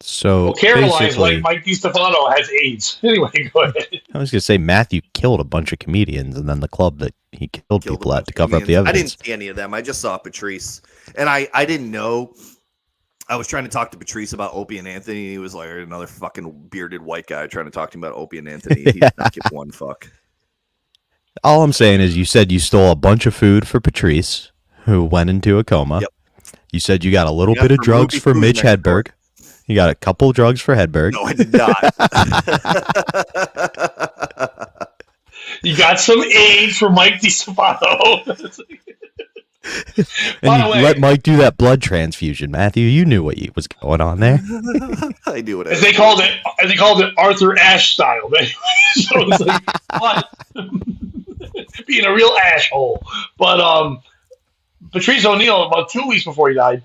So Caroline's like Mike DiStefano has AIDS. Anyway, go ahead. I was gonna say Matthew killed a bunch of comedians, and then the club that he killed people at to cover up the evidence. I didn't see any of them. I just saw Patrice, and I didn't know. I was trying to talk to Patrice about Opie and Anthony. And he was like another fucking bearded white guy trying to talk to him about Opie and Anthony. He did not give one fuck. All I'm saying is you said you stole a bunch of food for Patrice, who went into a coma. Yep. You said you got a little bit of drugs for Mitch Hedberg. You got a couple drugs for Hedberg. No, I did not. You got some AIDS for Mike DiStefano. And you let Mike do that blood transfusion, Matthew. You knew what was going on there. I knew it. As they called it Arthur Ashe style. So it's like what? Being a real asshole. But Patrice O'Neal, about 2 weeks before he died,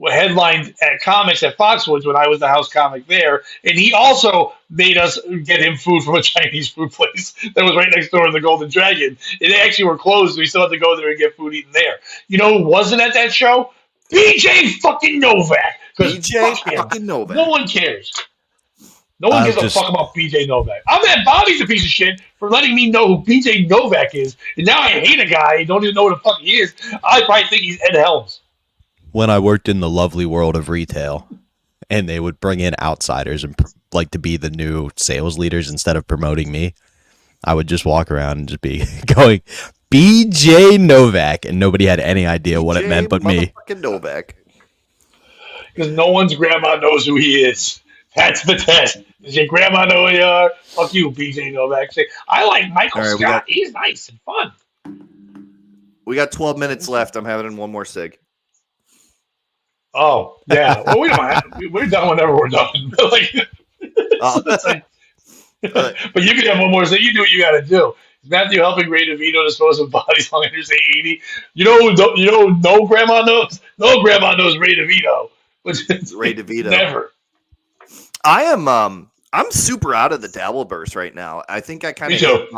headlined at Comics at Foxwoods when I was the house comic there, and he also made us get him food from a Chinese food place that was right next door to the Golden Dragon. And they actually were closed. We still had to go there and get food eaten there. You know who wasn't at that show? BJ fucking Novak. BJ fucking Novak. No one cares. No one gives a fuck about BJ Novak. I'm mad Bobby's a piece of shit for letting me know who BJ Novak is, and now I hate a guy and don't even know who the fuck he is. I probably think he's Ed Helms. When I worked in the lovely world of retail, and they would bring in outsiders and like to be the new sales leaders instead of promoting me, I would just walk around and just be going, BJ Novak, and nobody had any idea what it meant but me. Fucking Novak. Because no one's grandma knows who he is. That's the test. Does your grandma know who you are? Fuck you, BJ Novak. Say, I like Michael Scott. He's nice and fun. We got 12 minutes left. I'm having one more cig. Oh, yeah. Well, we don't have, we're done whenever we're done. But you can have one more cig. You do what you got to do. Is Matthew helping Ray DeVito dispose of bodies long under 80? You know, no grandma knows. No grandma knows Ray DeVito. Ray DeVito. Never. I'm super out of the Dabbleverse right now. I think I kind of hit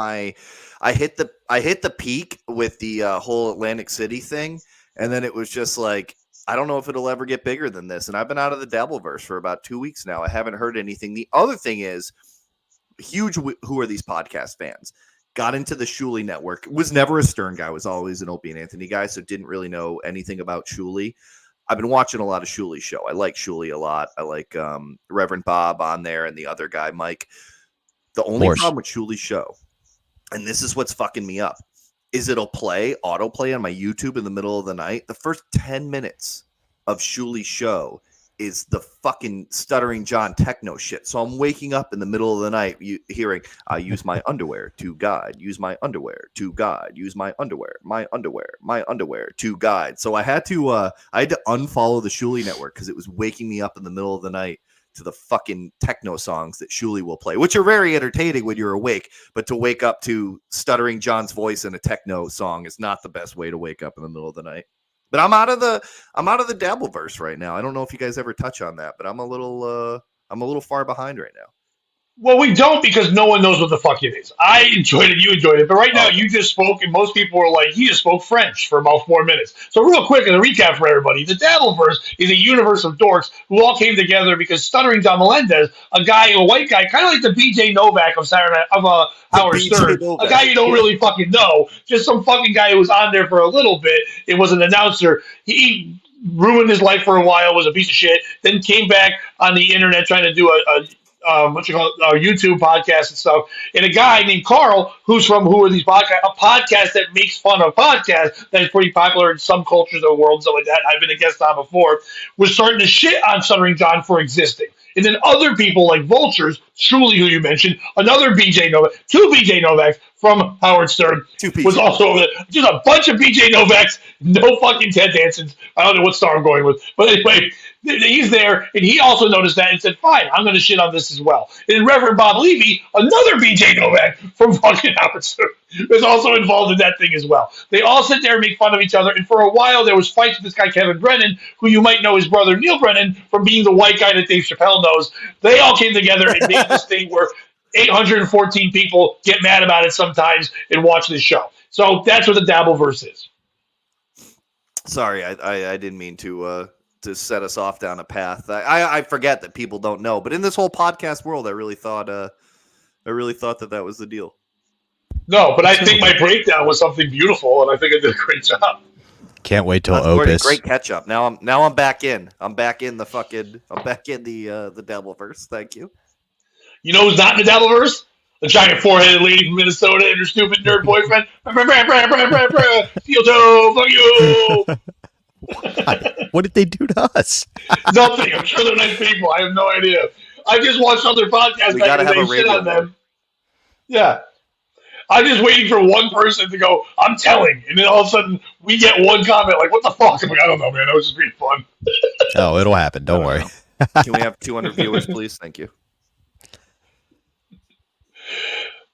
the peak with the whole Atlantic City thing, and then it was just like, I don't know if it'll ever get bigger than this. And I've been out of the Dabbleverse for about 2 weeks now. I haven't heard anything. The other thing is, huge Who Are These Podcast fans got into the Shuley network. Was never a Stern guy. Was always an Opie and Anthony guy, so didn't really know anything about Shuley. I've been watching a lot of Shuley's show. I like Shuley a lot. I like Reverend Bob on there and the other guy, Mike. The only problem with Shuley's show, and this is what's fucking me up, is it'll autoplay on my YouTube in the middle of the night. The first 10 minutes of Shuley's show is the fucking Stuttering John techno shit. So I'm waking up in the middle of the night hearing, I use my underwear to guide, use my underwear to guide, use my underwear to guide. So I had to unfollow the Shuli network because it was waking me up in the middle of the night to the fucking techno songs that Shuli will play, which are very entertaining when you're awake, but to wake up to Stuttering John's voice in a techno song is not the best way to wake up in the middle of the night. But I'm out of the Dabbleverse right now. I don't know if you guys ever touch on that, but I'm a little far behind right now. Well, we don't because no one knows what the fuck it is. I enjoyed it. You enjoyed it. But right now, you just spoke, and most people were like, he just spoke French for about 4 minutes. So real quick, as a recap for everybody, the Dabbleverse is a universe of dorks who all came together because Stuttering John Melendez, a white guy, kind of like the B.J. Novak of Howard Stern, a guy you don't really fucking know, just some fucking guy who was on there for a little bit. It was an announcer. He ruined his life for a while, was a piece of shit, then came back on the internet trying to do a YouTube podcast and stuff, and a guy named Carl, who's from Who Are These Podcasts, a podcast that makes fun of podcasts that is pretty popular in some cultures of the world and stuff like that. I've been a guest on before, was starting to shit on Stuttering John for existing. And then other people like Vultures, Shuli, who you mentioned, another BJ Novak, two BJ Novaks from Howard Stern, was also over there. Just a bunch of BJ Novaks, no fucking Ted Dansons. I don't know what star I'm going with. But anyway, he's there, and he also noticed that and said, fine, I'm going to shit on this as well. And Reverend Bob Levy, another BJ Novak from fucking Howard Stern, was also involved in that thing as well. They all sit there and make fun of each other, and for a while there was fights with this guy Kevin Brennan, who you might know his brother Neil Brennan from being the white guy that Dave Chappelle knows. They all came together and made this thing where 814 people get mad about it sometimes and watch this show. So that's what the Dabbleverse is. Sorry, I didn't mean to set us off down a path. I forget that people don't know, but in this whole podcast world, I really thought that was the deal. No, but I think my breakdown was something beautiful, and I think I did a great job. Can't wait till Opus. Great catch up. Now I'm back in. I'm back in the Dabbleverse. Thank you. You know who's not in the Dabbleverse? The giant four-headed lady from Minnesota and her stupid nerd boyfriend. Steel toe, fuck you. What did they do to us? Nothing. I'm sure they're nice people. I have no idea. I just watched other podcasts back in the day shit on them. Yeah. I'm just waiting for one person to go, I'm telling. And then all of a sudden, we get one comment like, what the fuck? I'm like, I don't know, man. That was just being fun. Oh, it'll happen. Don't worry. Can we have 200 viewers, please? Thank you.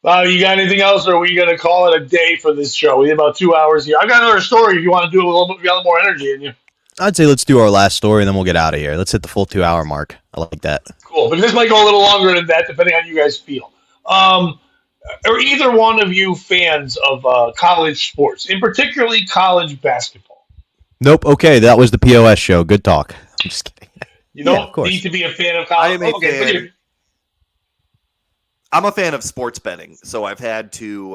You got anything else, or are we going to call it a day for this show? We have about 2 hours here. I've got another story if you want to do it with a little bit more energy in you. I'd say let's do our last story, and then we'll get out of here. Let's hit the full 2 hour mark. I like that. Cool, because this might go a little longer than that, depending on how you guys feel. Are either one of you fans of college sports, and particularly college basketball? Nope. Okay, that was the POS show. Good talk. I'm just kidding. You don't need to be a fan of college. I'm a fan of sports betting, so I've had to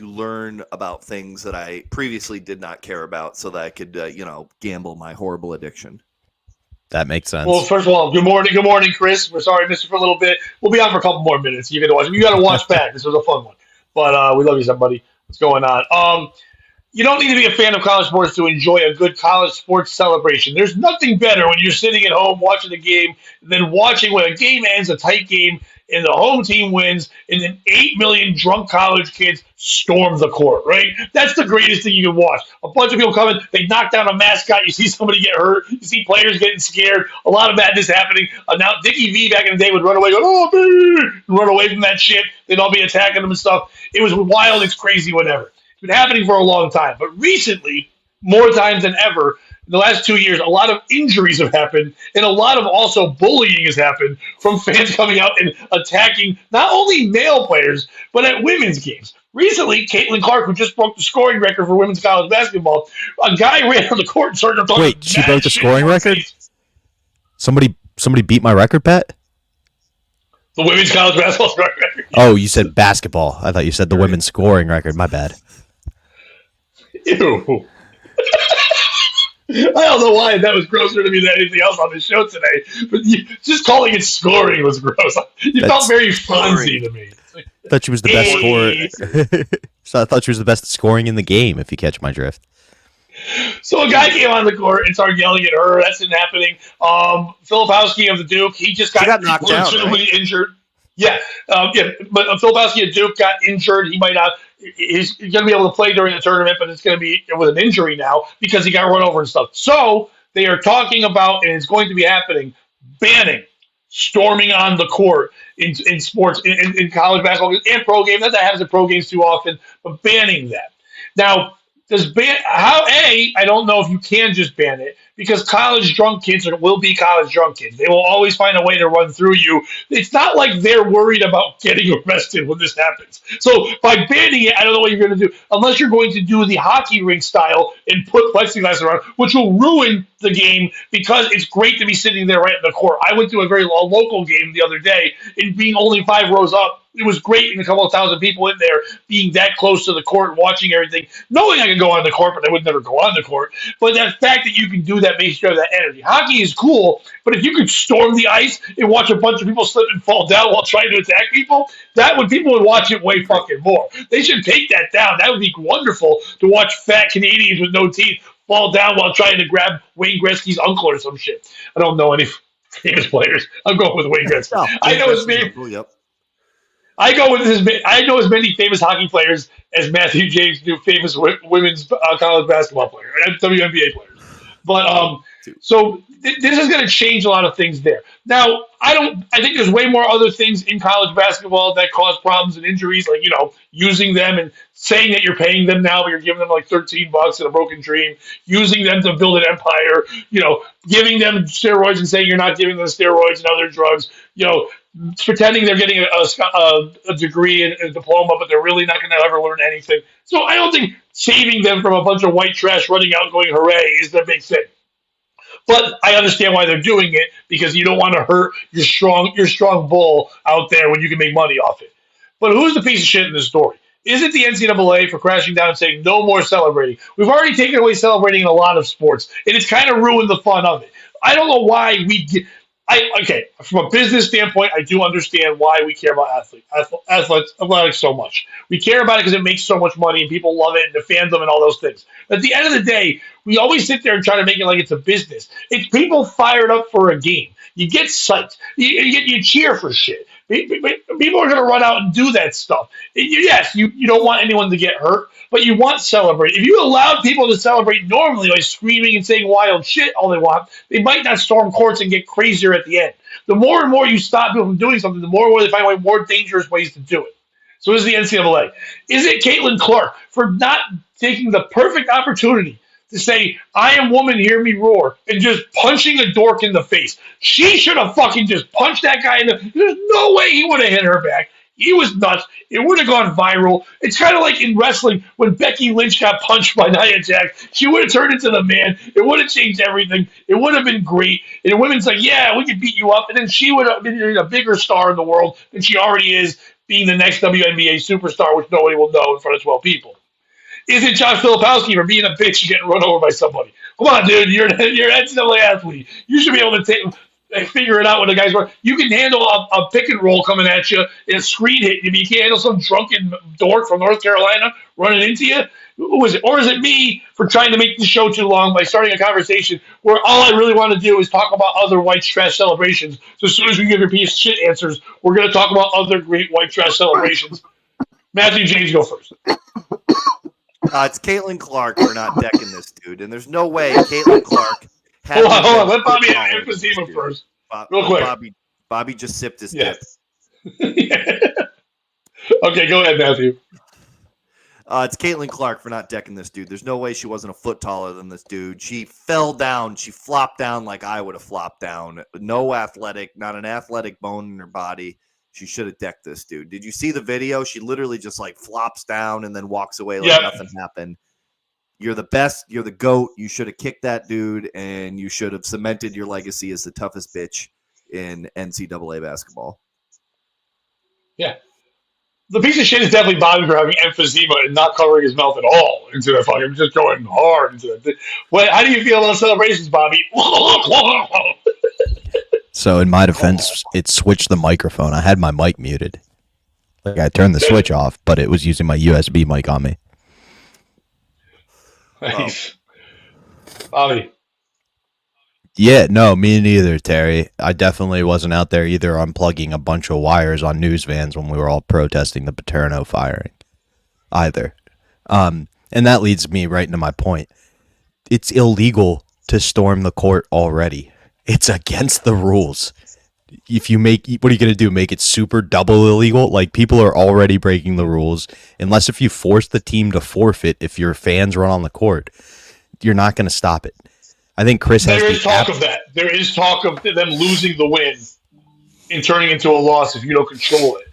learn about things that I previously did not care about, so that I could gamble my horrible addiction. That makes sense. Well, first of all, good morning, Chris. We're sorry I missed you for a little bit. We'll be on for a couple more minutes. You got to watch. You got to watch back. This was a fun one, but we love you, somebody. What's going on? You don't need to be a fan of college sports to enjoy a good college sports celebration. There's nothing better when you're sitting at home watching the game than watching when a game ends, a tight game, and the home team wins, and then 8 million drunk college kids storm the court, right? That's the greatest thing you can watch. A bunch of people coming, they knock down a mascot, you see somebody get hurt, you see players getting scared, a lot of madness happening. Now, Dickie V back in the day would run away, go, oh, baby, and run away from that shit. They'd all be attacking them and stuff. It was wild, it's crazy, whatever. It's been happening for a long time. But recently, more times than ever, in the last 2 years, a lot of injuries have happened, and a lot of also bullying has happened from fans coming out and attacking not only male players, but at women's games. Recently, Caitlin Clark, who just broke the scoring record for women's college basketball, a guy ran on the court and started talking. Wait, she broke the scoring record? Somebody beat my record, Pat? The women's college basketball scoring record. Oh, you said basketball. I thought you said the women's scoring record. My bad. Ew. I don't know why that was grosser to me than anything else on the show today, but just calling it scoring was gross. You felt very fancy to me. I thought she was the best scorer. So I thought she was the best scoring in the game, if you catch my drift. So a guy came on the court and started yelling at her. That's not happening. Filipowski of the Duke, he just got knocked down, legitimately injured. Yeah, but Filipowski of Duke got injured. He might not. He's going to be able to play during the tournament, but it's going to be with an injury now because he got run over and stuff. So they are talking about, and it's going to be happening, banning storming on the court in sports, in college basketball and pro games. Not that happens in pro games too often, but banning that. Now, I don't know if you can just ban it because college drunk kids will be college drunk kids. They will always find a way to run through you. It's not like they're worried about getting arrested when this happens. So by banning it, I don't know what you're going to do unless you're going to do the hockey rink style and put plexiglass around, which will ruin the game because it's great to be sitting there right in the court. I went to a very local game the other day and being only 5 rows up, it was great and a couple of thousand people in there being that close to the court and watching everything, knowing I could go on the court, but I would never go on the court. But that fact that you can do that makes you have that energy. Hockey is cool, but if you could storm the ice and watch a bunch of people slip and fall down while trying to attack people, people would watch it way fucking more. They should take that down. That would be wonderful to watch fat Canadians with no teeth fall down while trying to grab Wayne Gretzky's uncle or some shit. I don't know any famous players. I'm going with Wayne Gretzky. I know his name. Yep. I know as many famous hockey players as Matthew James do famous women's college basketball players and WNBA players. But so this is going to change a lot of things there. Now, I think there's way more other things in college basketball that cause problems and injuries, like using them and saying that you're paying them now, but you're giving them like $13 and a broken dream, using them to build an empire, giving them steroids and saying you're not giving them steroids and other drugs, pretending they're getting a degree and a diploma, but they're really not going to ever learn anything. So I don't think saving them from a bunch of white trash running out and going hooray is the big thing. But I understand why they're doing it because you don't want to hurt your strong bull out there when you can make money off it. But who's the piece of shit in this story? Is it the NCAA for crashing down and saying no more celebrating? We've already taken away celebrating in a lot of sports, and it's kind of ruined the fun of it. I don't know why from a business standpoint, I do understand why we care about athletics so much. We care about it because it makes so much money and people love it and the fandom and all those things. But at the end of the day, we always sit there and try to make it like it's a business. It's people fired up for a game. You get psyched. You cheer for shit. People are going to run out and do that stuff. Yes, you don't want anyone to get hurt, but you want to celebrate. If you allowed people to celebrate normally by screaming and saying wild shit all they want, they might not storm courts and get crazier at the end. The more and more you stop people from doing something, the more and more they find more dangerous ways to do it. So is the NCAA. Is it Caitlin Clark for not taking the perfect opportunity to say, I am woman, hear me roar, and just punching a dork in the face? She should have fucking just punched that guy in the... There's no way he would have hit her back. He was nuts. It would have gone viral. It's kind of like in wrestling when Becky Lynch got punched by Nia Jax. She would have turned into the man. It would have changed everything. It would have been great. And the women's like, yeah, we could beat you up. And then she would have been a bigger star in the world than she already is, being the next WNBA superstar, which nobody will know in front of 12 people. Is it Josh Filipowski for being a bitch and getting run over by somebody? Come on, dude. You're an NCAA athlete. You should be able to figure it out when the guys run. You can handle a pick and roll coming at you and a screen hit you, but you can't handle some drunken dork from North Carolina running into you. Or is it me for trying to make the show too long by starting a conversation where all I really want to do is talk about other white trash celebrations? So as soon as we give your piece of shit answers, we're going to talk about other great white trash celebrations. Matthew James, go first. It's Caitlin Clark. We're not decking this dude, and there's no way Caitlin Clark. Hold on. Let Bobby have emphysema first. Real quick. Bobby just sipped his dip. Okay, go ahead, Matthew. It's Caitlin Clark for not decking this dude. There's no way she wasn't a foot taller than this dude. She fell down. She flopped down like I would have flopped down. Not an athletic bone in her body. She should have decked this dude. Did you see the video? She literally just like flops down and then walks away like nothing happened. You're the best. You're the GOAT. You should have kicked that dude, and you should have cemented your legacy as the toughest bitch in NCAA basketball. Yeah. The piece of shit is definitely Bobby for having emphysema and not covering his mouth at all into that fucking, just going hard into that. How do you feel about celebrations, Bobby? So in my defense, it switched the microphone. I had my mic muted. Like I turned the switch off, but it was using my USB mic on me. Nice. Bobby. Yeah, no, me neither, Terry. I definitely wasn't out there either unplugging a bunch of wires on news vans when we were all protesting the Paterno firing either. And that leads me right into my point. It's illegal to storm the court already. It's against the rules. If you make, what are you going to do? Make it super double illegal? Like, people are already breaking the rules. Unless if you force the team to forfeit, if your fans run on the court, you're not going to stop it. I think Chris has There is talk of that. There is talk of them losing the win and turning into a loss if you don't control it.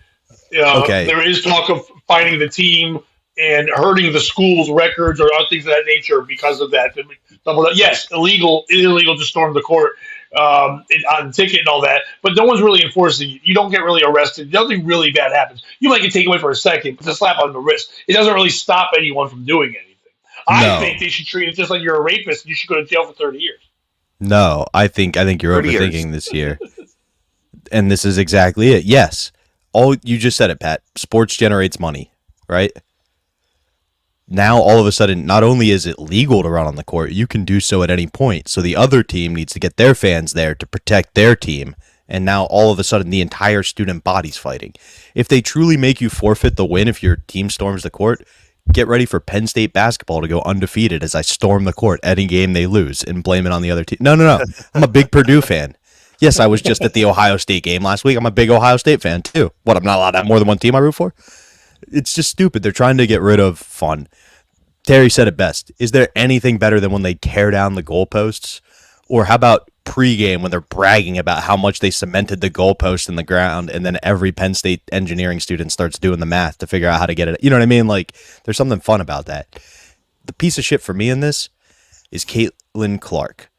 Okay. There is talk of fining the team and hurting the school's records or other things of that nature because of that. Yes, illegal to storm the court on ticket and all that, but no one's really enforcing it. You don't get really arrested. Nothing really bad happens. You might get taken away for a second, but it's a slap on the wrist. It doesn't really stop anyone from doing anything. I think they should treat it just like you're a rapist and you should go to jail for 30 years. No, I think you're overthinking this year. And this is exactly it. Yes. You just said it, Pat. Sports generates money, right? Now, all of a sudden, not only is it legal to run on the court, you can do so at any point. So the other team needs to get their fans there to protect their team. And now, all of a sudden, the entire student body's fighting. If they truly make you forfeit the win if your team storms the court, get ready for Penn State basketball to go undefeated as I storm the court any game they lose and blame it on the other team. No. I'm a big Purdue fan. Yes, I was just at the Ohio State game last week. I'm a big Ohio State fan, too. What, I'm not allowed to have more than one team I root for? It's just stupid. They're trying to get rid of fun. Terry said it best. Is there anything better than when they tear down the goalposts? Or how about pregame when they're bragging about how much they cemented the goalpost in the ground and then every Penn State engineering student starts doing the math to figure out how to get it. You know what I mean? Like, there's something fun about that. The piece of shit for me in this is Caitlin Clark.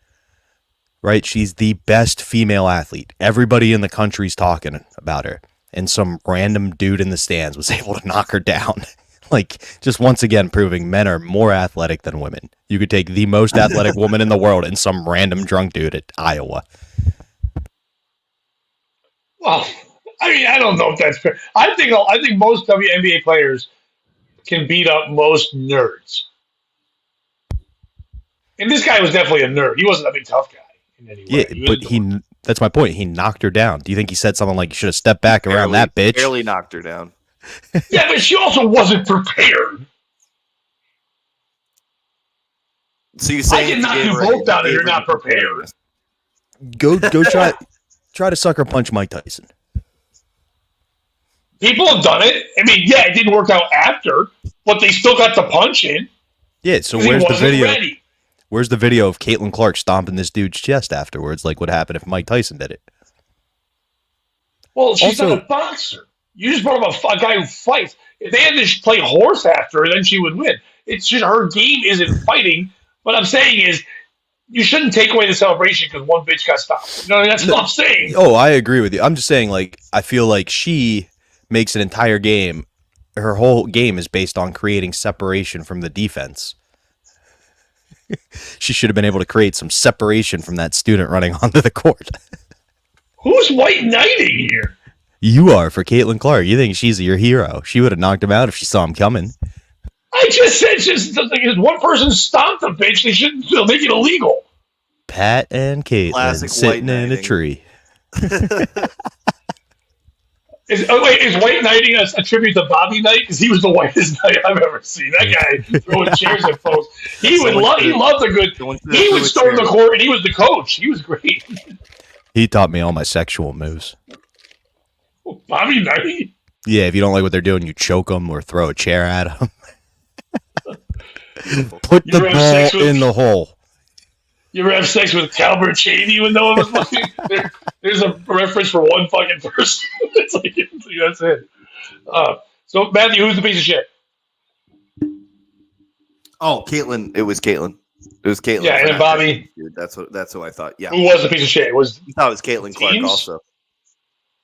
Right? She's the best female athlete. Everybody in the country's talking about her. And some random dude in the stands was able to knock her down. Like, just once again proving men are more athletic than women. You could take the most athletic woman in the world and some random drunk dude at Iowa. Well, I mean, I don't know if that's fair. I think most WNBA players can beat up most nerds. And this guy was definitely a nerd. He wasn't a big tough guy in any way. Yeah, but that's my point. He knocked her down. Do you think he said something like, you should have stepped back around that bitch? Barely knocked her down. Yeah, but she also wasn't prepared. So you say I can knock you both down if you're not prepared. Go try to sucker punch Mike Tyson. People have done it. I mean, yeah, it didn't work out after, but they still got the punch in. Yeah, so where's the video? Ready. Where's the video of Caitlin Clark stomping this dude's chest afterwards? Like what happened if Mike Tyson did it? Well, she's not a boxer. You just brought up a guy who fights. If they had to play horse after her, then she would win. It's just her game isn't fighting. What I'm saying is, you shouldn't take away the celebration because one bitch got stopped. You know, that's what I'm saying. Oh, I agree with you. I'm just saying, like, I feel like she makes an entire game. Her whole game is based on creating separation from the defense. She should have been able to create some separation from that student running onto the court. Who's white knighting here? You are for Caitlin Clark. You think she's your hero. She would have knocked him out if she saw him coming. I just said just one person stomped the bitch. They shouldn't make it illegal. Pat and Caitlin Classic sitting in a tree. Is white knighting a tribute to Bobby Knight? Because he was the whitest knight I've ever seen. That guy throwing chairs at folks. He loved a good. He would storm the court, and he was the coach. He was great. He taught me all my sexual moves. Bobby Knight? Yeah, if you don't like what they're doing, you choke them or throw a chair at them. Put the ball in the hole. You ever have sex with Calvert Cheney when no one was looking? There's a reference for one fucking person. It's like, that's it. So, Matthew, who's the piece of shit? Oh, Caitlin. It was Caitlin. Yeah, and Bobby. Dude, that's who I thought. Yeah. Who was the piece of shit? I thought it was Caitlin Clark also.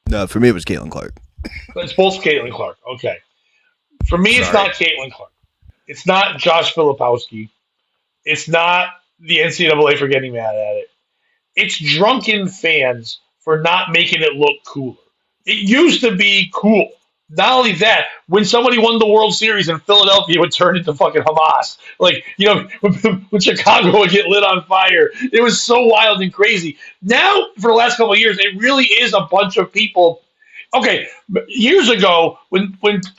No, for me it was Caitlin Clark. It's both Caitlin Clark. Okay. For me, it's not Caitlin Clark. It's not Josh Filipowski. It's not the NCAA for getting mad at it. It's drunken fans for not making it look cooler. It used to be cool. Not only that, when somebody won the World Series in Philadelphia, it would turn into fucking Hamas. Like, when Chicago would get lit on fire. It was so wild and crazy. Now, for the last couple of years, it really is a bunch of people. Okay, years ago, when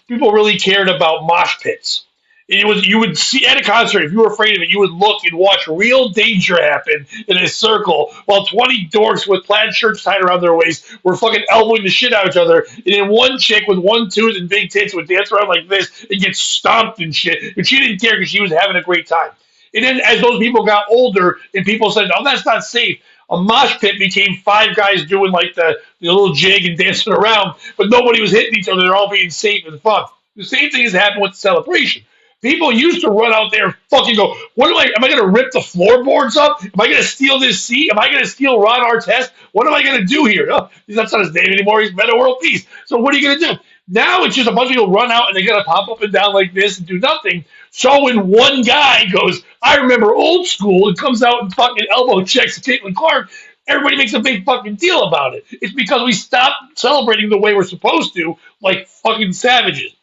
people really cared about mosh pits, it was you would see at a concert if you were afraid of it, you would look and watch real danger happen in a circle while 20 dorks with plaid shirts tied around their waist were fucking elbowing the shit out of each other, and then one chick with one tooth and big tits would dance around like this and get stomped and shit, but she didn't care because she was having a great time. And then as those people got older and people said, "Oh, that's not safe," a mosh pit became five guys doing like the little jig and dancing around, but nobody was hitting each other. They're all being safe and fun. The same thing has happened with the celebration. People used to run out there and fucking go, am I going to rip the floorboards up? Am I going to steal this seat? Am I going to steal Ron Artest? What am I going to do here? No, that's not his name anymore. He's Meta World Peace. So what are you going to do? Now it's just a bunch of people run out and they got to pop up and down like this and do nothing. So when one guy goes, I remember old school, and comes out and fucking elbow checks Caitlin Clark, everybody makes a big fucking deal about it. It's because we stopped celebrating the way we're supposed to, like fucking savages.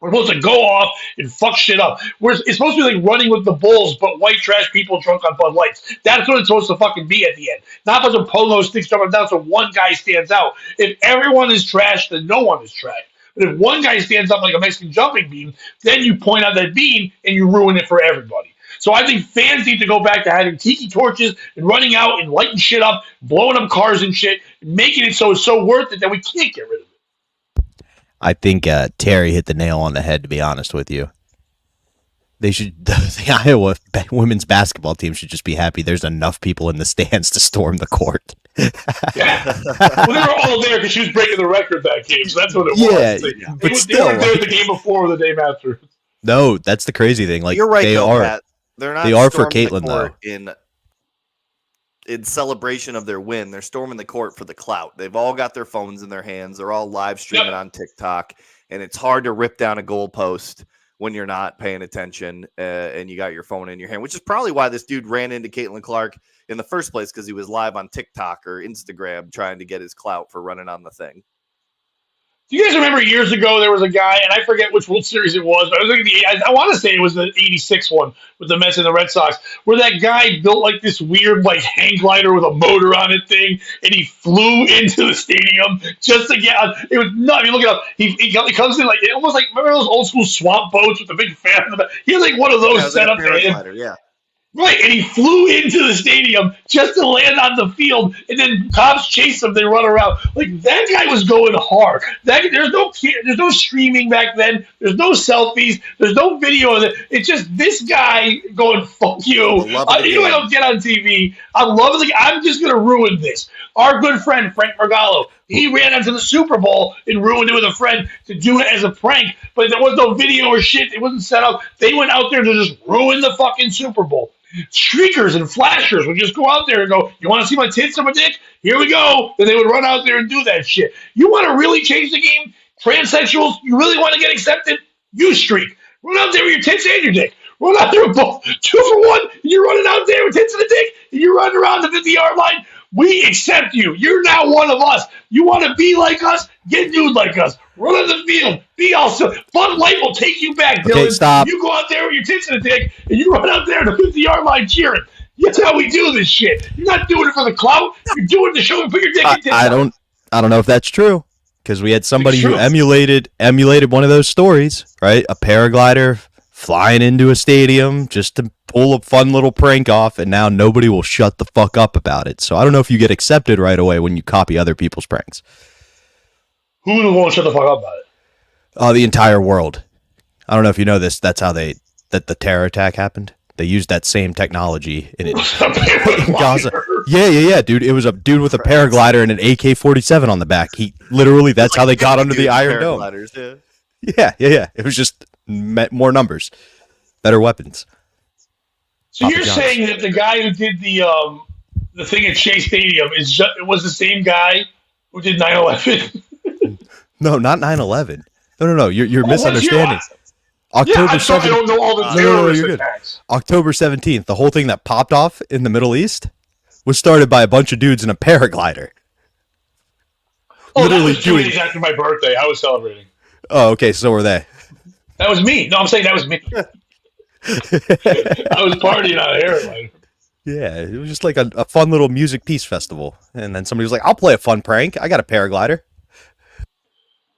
We're supposed to go off and fuck shit up. It's supposed to be like running with the bulls, but white trash people drunk on Bud Lights. That's what it's supposed to fucking be at the end. Not a bunch of polo sticks jumping down so one guy stands out. If everyone is trash, then no one is trash. But if one guy stands up like a Mexican jumping bean, then you point out that bean and you ruin it for everybody. So I think fans need to go back to having tiki torches and running out and lighting shit up, blowing up cars and shit, and making it so it's so worth it that we can't get rid of it. I think Terry hit the nail on the head, to be honest with you. They should, the Iowa women's basketball team should just be happy there's enough people in the stands to storm the court. Yeah. Well, they were all there because she was breaking the record that game, so that's what it was. They weren't there the game before or the game after. No, that's the crazy thing. Like, you're right, they though, are. Pat. They're not. They are for Caitlin, though. In celebration of their win, they're storming the court for the clout. They've all got their phones in their hands. They're all live streaming on TikTok, and it's hard to rip down a goalpost when you're not paying attention and you got your phone in your hand, which is probably why this dude ran into Caitlin Clark in the first place, because he was live on TikTok or Instagram trying to get his clout for running on the thing. Do you guys remember years ago there was a guy, and I forget which World Series it was, but I want to say it was the '86 one with the Mets and the Red Sox, where that guy built like this weird like hang glider with a motor on it thing, and he flew into the stadium just to get on. It was nuts. I mean, look it up. He comes in like almost like, remember those old school swamp boats with the big fan in the back? He had like one of those set up to him. Yeah. Right, and he flew into the stadium just to land on the field, and then cops chase him. They run around like that guy was going hard. There's no streaming back then. There's no selfies. There's no video of it. It's just this guy going fuck you. I don't get on TV. I'm loving the. I'm just gonna ruin this. Our good friend Frank Margallo, he ran onto the Super Bowl and ruined it with a friend to do it as a prank, but there was no video or shit. It wasn't set up. They went out there to just ruin the fucking Super Bowl. Streakers and flashers would just go out there and go, "You want to see my tits and my dick? Here we go." And they would run out there and do that shit. You want to really change the game? Transsexuals, you really want to get accepted? You streak. Run out there with your tits and your dick. Run out there with both. 2 for 1. And you're running out there with tits and a dick. And you're running around the 50-yard line. We accept you. You're now one of us. You want to be like us? Get nude like us. Run on the field. Be also. Bud Light will take you back, Dylan. Okay, stop. You go out there with your tits and a dick, and you run out there to the 50-yard line cheering. That's how we do this shit. You're not doing it for the clout. You're doing it to show and put your dick in tits. I don't know if that's true, because we had somebody who emulated one of those stories, right? A paraglider flying into a stadium just to pull a fun little prank off, and now nobody will shut the fuck up about it. So I don't know if you get accepted right away when you copy other people's pranks. Who won't shut the fuck up about it? The entire world. I don't know if you know this. That's how that the terror attack happened. They used that same technology in Gaza. Yeah, dude. It was a dude with a paraglider and an AK-47 on the back. That's how they got under the Iron Dome. Yeah. It was just more numbers, better weapons. So you're saying that the guy who did the thing at Shea Stadium was the same guy who did 9/11? No, not 9/11. No. You're misunderstanding. October 17th. I don't know all the terrorist attacks. October 17th. The whole thing that popped off in the Middle East was started by a bunch of dudes in a paraglider. Literally that was 2 days after my birthday. I was celebrating. Oh, okay. So were they. That was me. No, I'm saying that was me. I was partying on an airline. Yeah, it was just like a fun little music peace festival. And then somebody was like, I'll play a fun prank. I got a paraglider.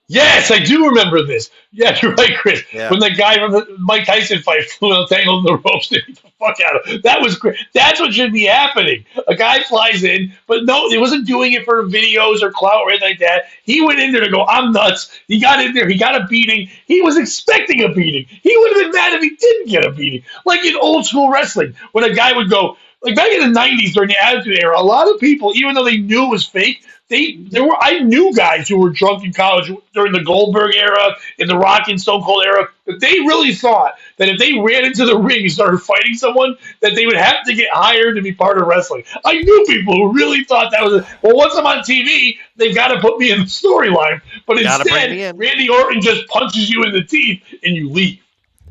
Yes, I do remember this. Yeah, you're right, Chris. Yeah. When the guy from the Mike Tyson fight flew out tangled in the ropes to beat the fuck out of him. That was great. That's what should be happening. A guy flies in, but no, he wasn't doing it for videos or clout or anything like that. He went in there to go, I'm nuts. He got in there. He got a beating. He was expecting a beating. He would have been mad if he didn't get a beating. Like in old school wrestling, when a guy would go, like back in the 90s during the Attitude Era, a lot of people, even though they knew it was fake, I knew guys who were drunk in college during the Goldberg era, in the Rock and Stone Cold era, but they really thought that if they ran into the ring and started fighting someone, that they would have to get hired to be part of wrestling. I knew people who really thought that was well. Once I'm on TV, they've got to put me in the storyline. But instead, Randy Orton just punches you in the teeth and you leave.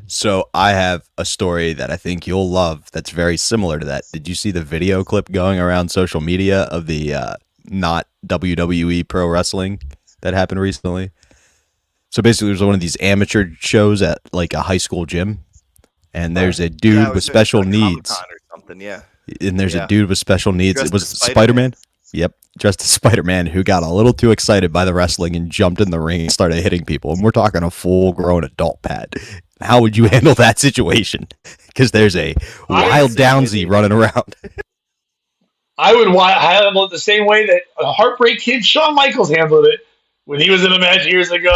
So I have a story that I think you'll love that's very similar to that. Did you see the video clip going around social media of the not WWE pro wrestling that happened recently? So basically there's one of these amateur shows at like a high school gym, and there's a dude with special needs. Or something, yeah. And there's a dude with special needs. Dressed It was as Spider-Man. Yep, dressed as Spider-Man, who got a little too excited by the wrestling and jumped in the ring and started hitting people. And we're talking a full-grown adult, Pat. How would you handle that situation? Because there's a wild Downsy running around. I would handle it the same way that a Heartbreak Kid Shawn Michaels handled it when he was in a match years ago.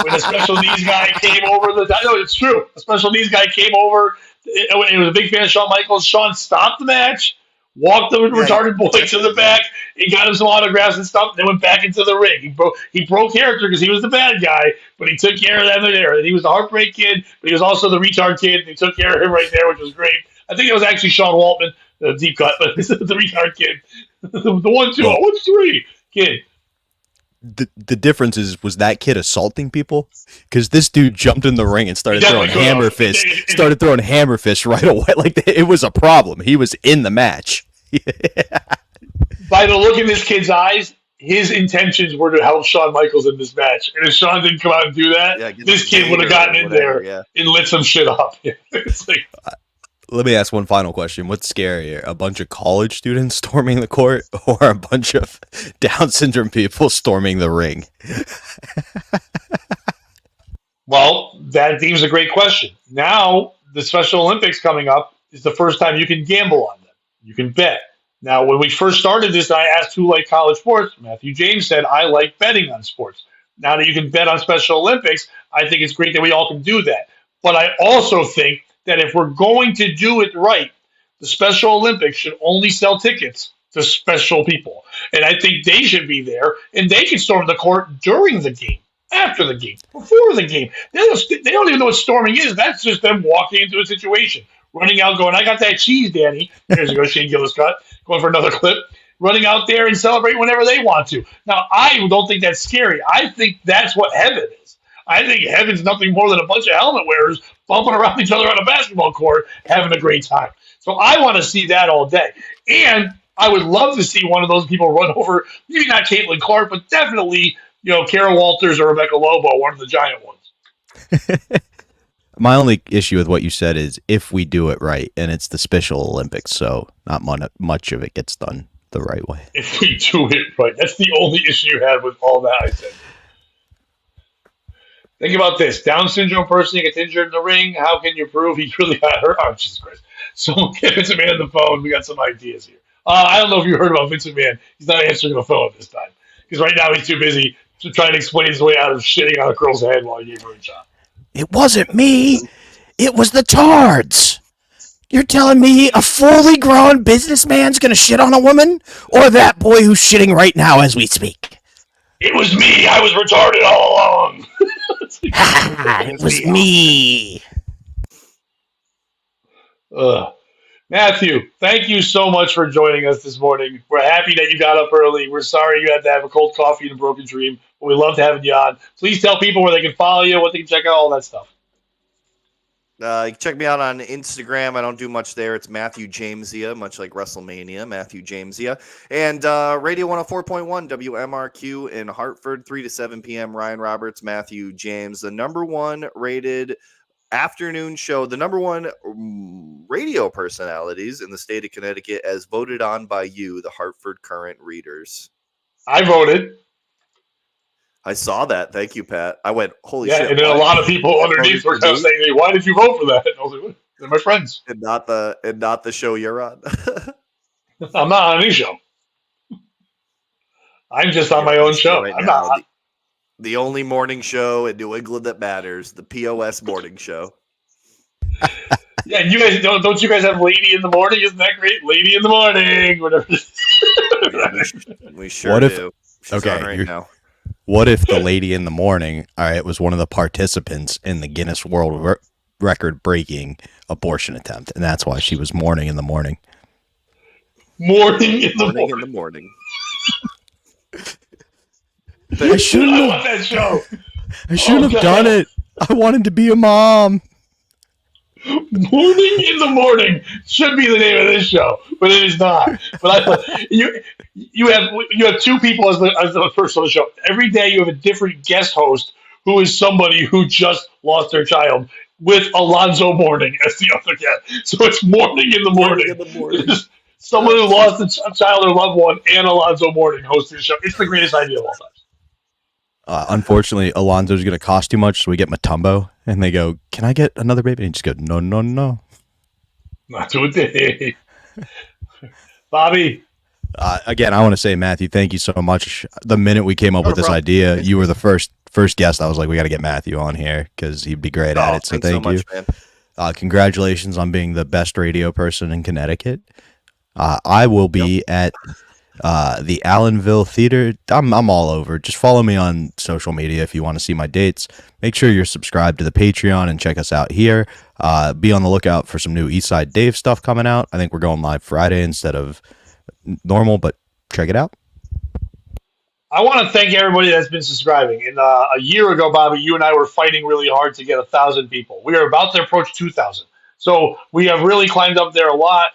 When a special needs guy came over no, it's true. A special needs guy came over. He was a big fan of Shawn Michaels. Shawn stopped the match, walked the retarded boy to the back, and got him some autographs and stuff. And then went back into the ring. He broke character because he was the bad guy, but he took care of that there. And he was the Heartbreak Kid, but he was also the retard kid. And he took care of him right there, which was great. I think it was actually Sean Waltman, the deep cut, but the retard kid, the 1-2, 1-3 kid. The difference was that kid assaulting people, because this dude jumped in the ring and started throwing hammer fists right away. Like it was a problem. He was in the match. By the look in this kid's eyes, his intentions were to help Shawn Michaels in this match. And if Shawn didn't come out and do that, this kid would have gotten in there and lit some shit up. It's like, let me ask one final question. What's scarier, a bunch of college students storming the court or a bunch of Down syndrome people storming the ring? Well, that seems a great question. Now, the Special Olympics coming up is the first time you can gamble on them. You can bet. Now, when we first started this, I asked who liked college sports. Matthew James said, I like betting on sports. Now that you can bet on Special Olympics, I think it's great that we all can do that. But I also think that if we're going to do it right, the Special Olympics should only sell tickets to special people. And I think they should be there, and they can storm the court during the game, after the game, before the game. They don't even know what storming is. That's just them walking into a situation, running out going, I got that cheese, Danny. Here's a go Shane Gillis cut, going for another clip, running out there and celebrate whenever they want to. Now, I don't think that's scary. I think that's what heaven is. I think heaven's nothing more than a bunch of helmet wearers bumping around each other on a basketball court, having a great time. So I want to see that all day. And I would love to see one of those people run over, maybe not Caitlin Clark, but definitely, Kara Walters or Rebecca Lobo, one of the giant ones. My only issue with what you said is if we do it right, and it's the Special Olympics, so not much of it gets done the right way. If we do it right. That's the only issue you had with all that I said. Think about this. Down syndrome person gets injured in the ring. How can you prove he really got hurt? Oh, Jesus Christ. Someone get Vince McMahon on the phone. We got some ideas here. I don't know if you heard about Vince McMahon. He's not answering the phone this time. Because right now he's too busy to try and explain his way out of shitting on a girl's head while he gave her a shot. It wasn't me. It was the tards. You're telling me a fully grown businessman's going to shit on a woman? Or that boy who's shitting right now as we speak? It was me. I was retarded all along. It was me. Matthew, thank you so much for joining us this morning. We're happy that you got up early. We're sorry you had to have a cold coffee and a broken dream, but we loved having you on. Please tell people where they can follow you, what they can check out, all that stuff. Check me out on Instagram. I don't do much there. It's Matthew Jamesia, much like WrestleMania, Matthew Jamesia. And Radio 104.1 WMRQ in Hartford, 3 to 7 p.m. Ryan Roberts, Matthew James, the number one rated afternoon show, the number one radio personalities in the state of Connecticut, as voted on by you, the Hartford Current readers. I voted. I saw that. Thank you, Pat. I went, holy Yeah, shit. and then a lot of people underneath were kind of saying, hey, why did you vote for that? And I was like, they're my friends. And not the show you're on. I'm not on any show. I'm just on my own show. Right I'm now, not. The only morning show in New England that matters, the POS morning show. Yeah, you guys don't you guys have Lady in the Morning? Isn't that great? Lady in the Morning, whatever. Yeah, we sure do. She's okay, on right now. What if the Lady in the Morning, all right, was one of the participants in the Guinness World Record breaking abortion attempt, and that's why she was mourning in the morning. Morning in the Morning morning. in the morning. I shouldn't I have, want that show. I shouldn't have done it. I wanted to be a mom. Mourning in the Morning should be the name of this show, but it is not. But you have two people as the person on the show. Every day you have a different guest host who is somebody who just lost their child, with Alonzo Mourning as the other guest. So it's Mourning in the Morning. In the morning. Someone who lost a child or loved one and Alonzo Mourning hosting the show. It's the greatest idea of all time. Unfortunately, Alonzo's going to cost too much, so we get Matumbo, and they go, can I get another baby? And he just goes, no, no, no. Not today. Bobby. Again, I want to say, Matthew, thank you so much. The minute we came up with this idea, you were the first guest. I was like, we got to get Matthew on here because he'd be great at it. So thank you. So much, congratulations on being the best radio person in Connecticut. I will be at the Allenville Theater. I'm all over. Just follow me on social media if you want to see my dates. Make sure you're subscribed to the Patreon and check us out here. Be on the lookout for some new Eastside Dave stuff coming out. I think we're going live Friday instead of normal, but check it out. I want to thank everybody that's been subscribing. And a year ago, Bobby, you and I were fighting really hard to get 1,000 people. We are about to approach 2,000. So we have really climbed up there a lot.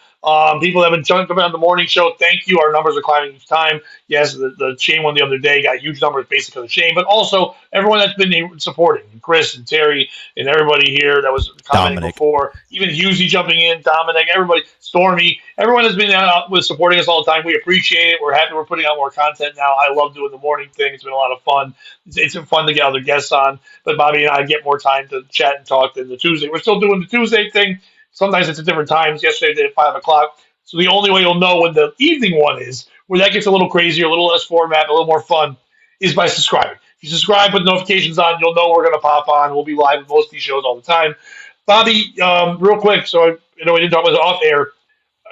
People that have been jumping on the morning show, thank you. Our numbers are climbing each time. Yes, the Shane one the other day got huge numbers basically of Shane, but also everyone that's been supporting, Chris and Terry and everybody here that was commenting Dominic before, even Husey jumping in, Dominic, everybody, Stormy, everyone has been out with supporting us all the time. We appreciate it. We're happy we're putting out more content now. I love doing the morning thing. It's been a lot of fun. It's been fun to get other guests on, but Bobby and I get more time to chat and talk than the Tuesday. We're still doing the Tuesday thing. Sometimes it's at different times. Yesterday they did at 5 o'clock. So the only way you'll know when the evening one is, where that gets a little crazier, a little less format, a little more fun, is by subscribing. If you subscribe, put notifications on, you'll know we're going to pop on. We'll be live with most of these shows all the time. Bobby, real quick, so I know we didn't talk about it off air.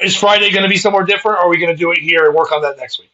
Is Friday going to be somewhere different, or are we going to do it here and work on that next week?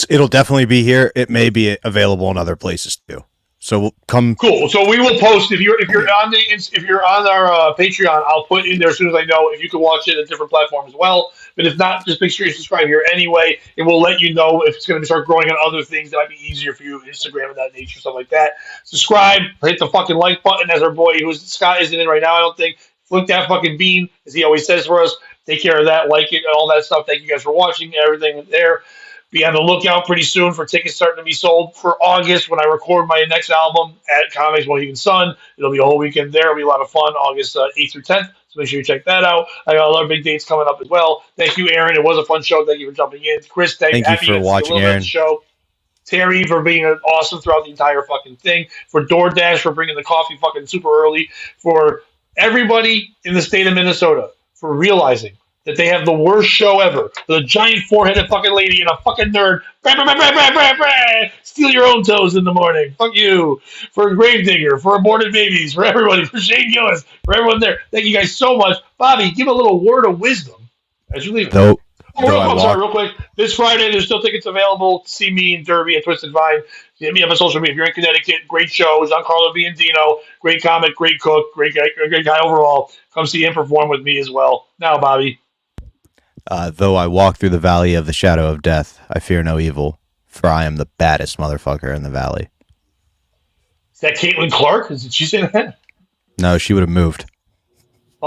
It'll definitely be here. It may be available in other places too. So we'll come. Cool. So we will post if you're on our Patreon. I'll put in there as soon as I know if you can watch it at different platforms as well. But if not, just make sure you subscribe here anyway, and we'll let you know if it's going to start growing on other things that might be easier for you, Instagram and that nature, stuff like that. Subscribe, hit the fucking like button. As our boy, Scott isn't in right now, I don't think. Flick that fucking bean, as he always says for us. Take care of that, like it, and all that stuff. Thank you guys for watching. Everything there. Be on the lookout pretty soon for tickets starting to be sold for August when I record my next album at Comics Mohegan Sun. It'll be a whole weekend there. It'll be a lot of fun, August 8th through 10th. So make sure you check that out. I got a lot of big dates coming up as well. Thank you, Aaron. It was a fun show. Thank you for jumping in. Chris, thank you for watching, Aaron. Show. Terry for being awesome throughout the entire fucking thing. For DoorDash for bringing the coffee fucking super early. For everybody in the state of Minnesota for realizing that they have the worst show ever. The giant four-headed fucking lady and a fucking nerd. Steal your own toes in the morning. Fuck you. For Gravedigger, for aborted babies, for everybody, for Shane Gillis, for everyone there. Thank you guys so much. Bobby, give a little word of wisdom as you leave. Nope. Sorry, real quick. This Friday, there's still tickets available to see me and Derby at Twisted Vine. Hit me up on social media. If you're in Connecticut, great show. Giancarlo Biandino, great comic, great cook, great guy overall. Come see him perform with me as well. Now, Bobby. Though I walk through the valley of the shadow of death, I fear no evil, for I am the baddest motherfucker in the valley. Is that Caitlin Clark? Did she say that? No, she would have moved.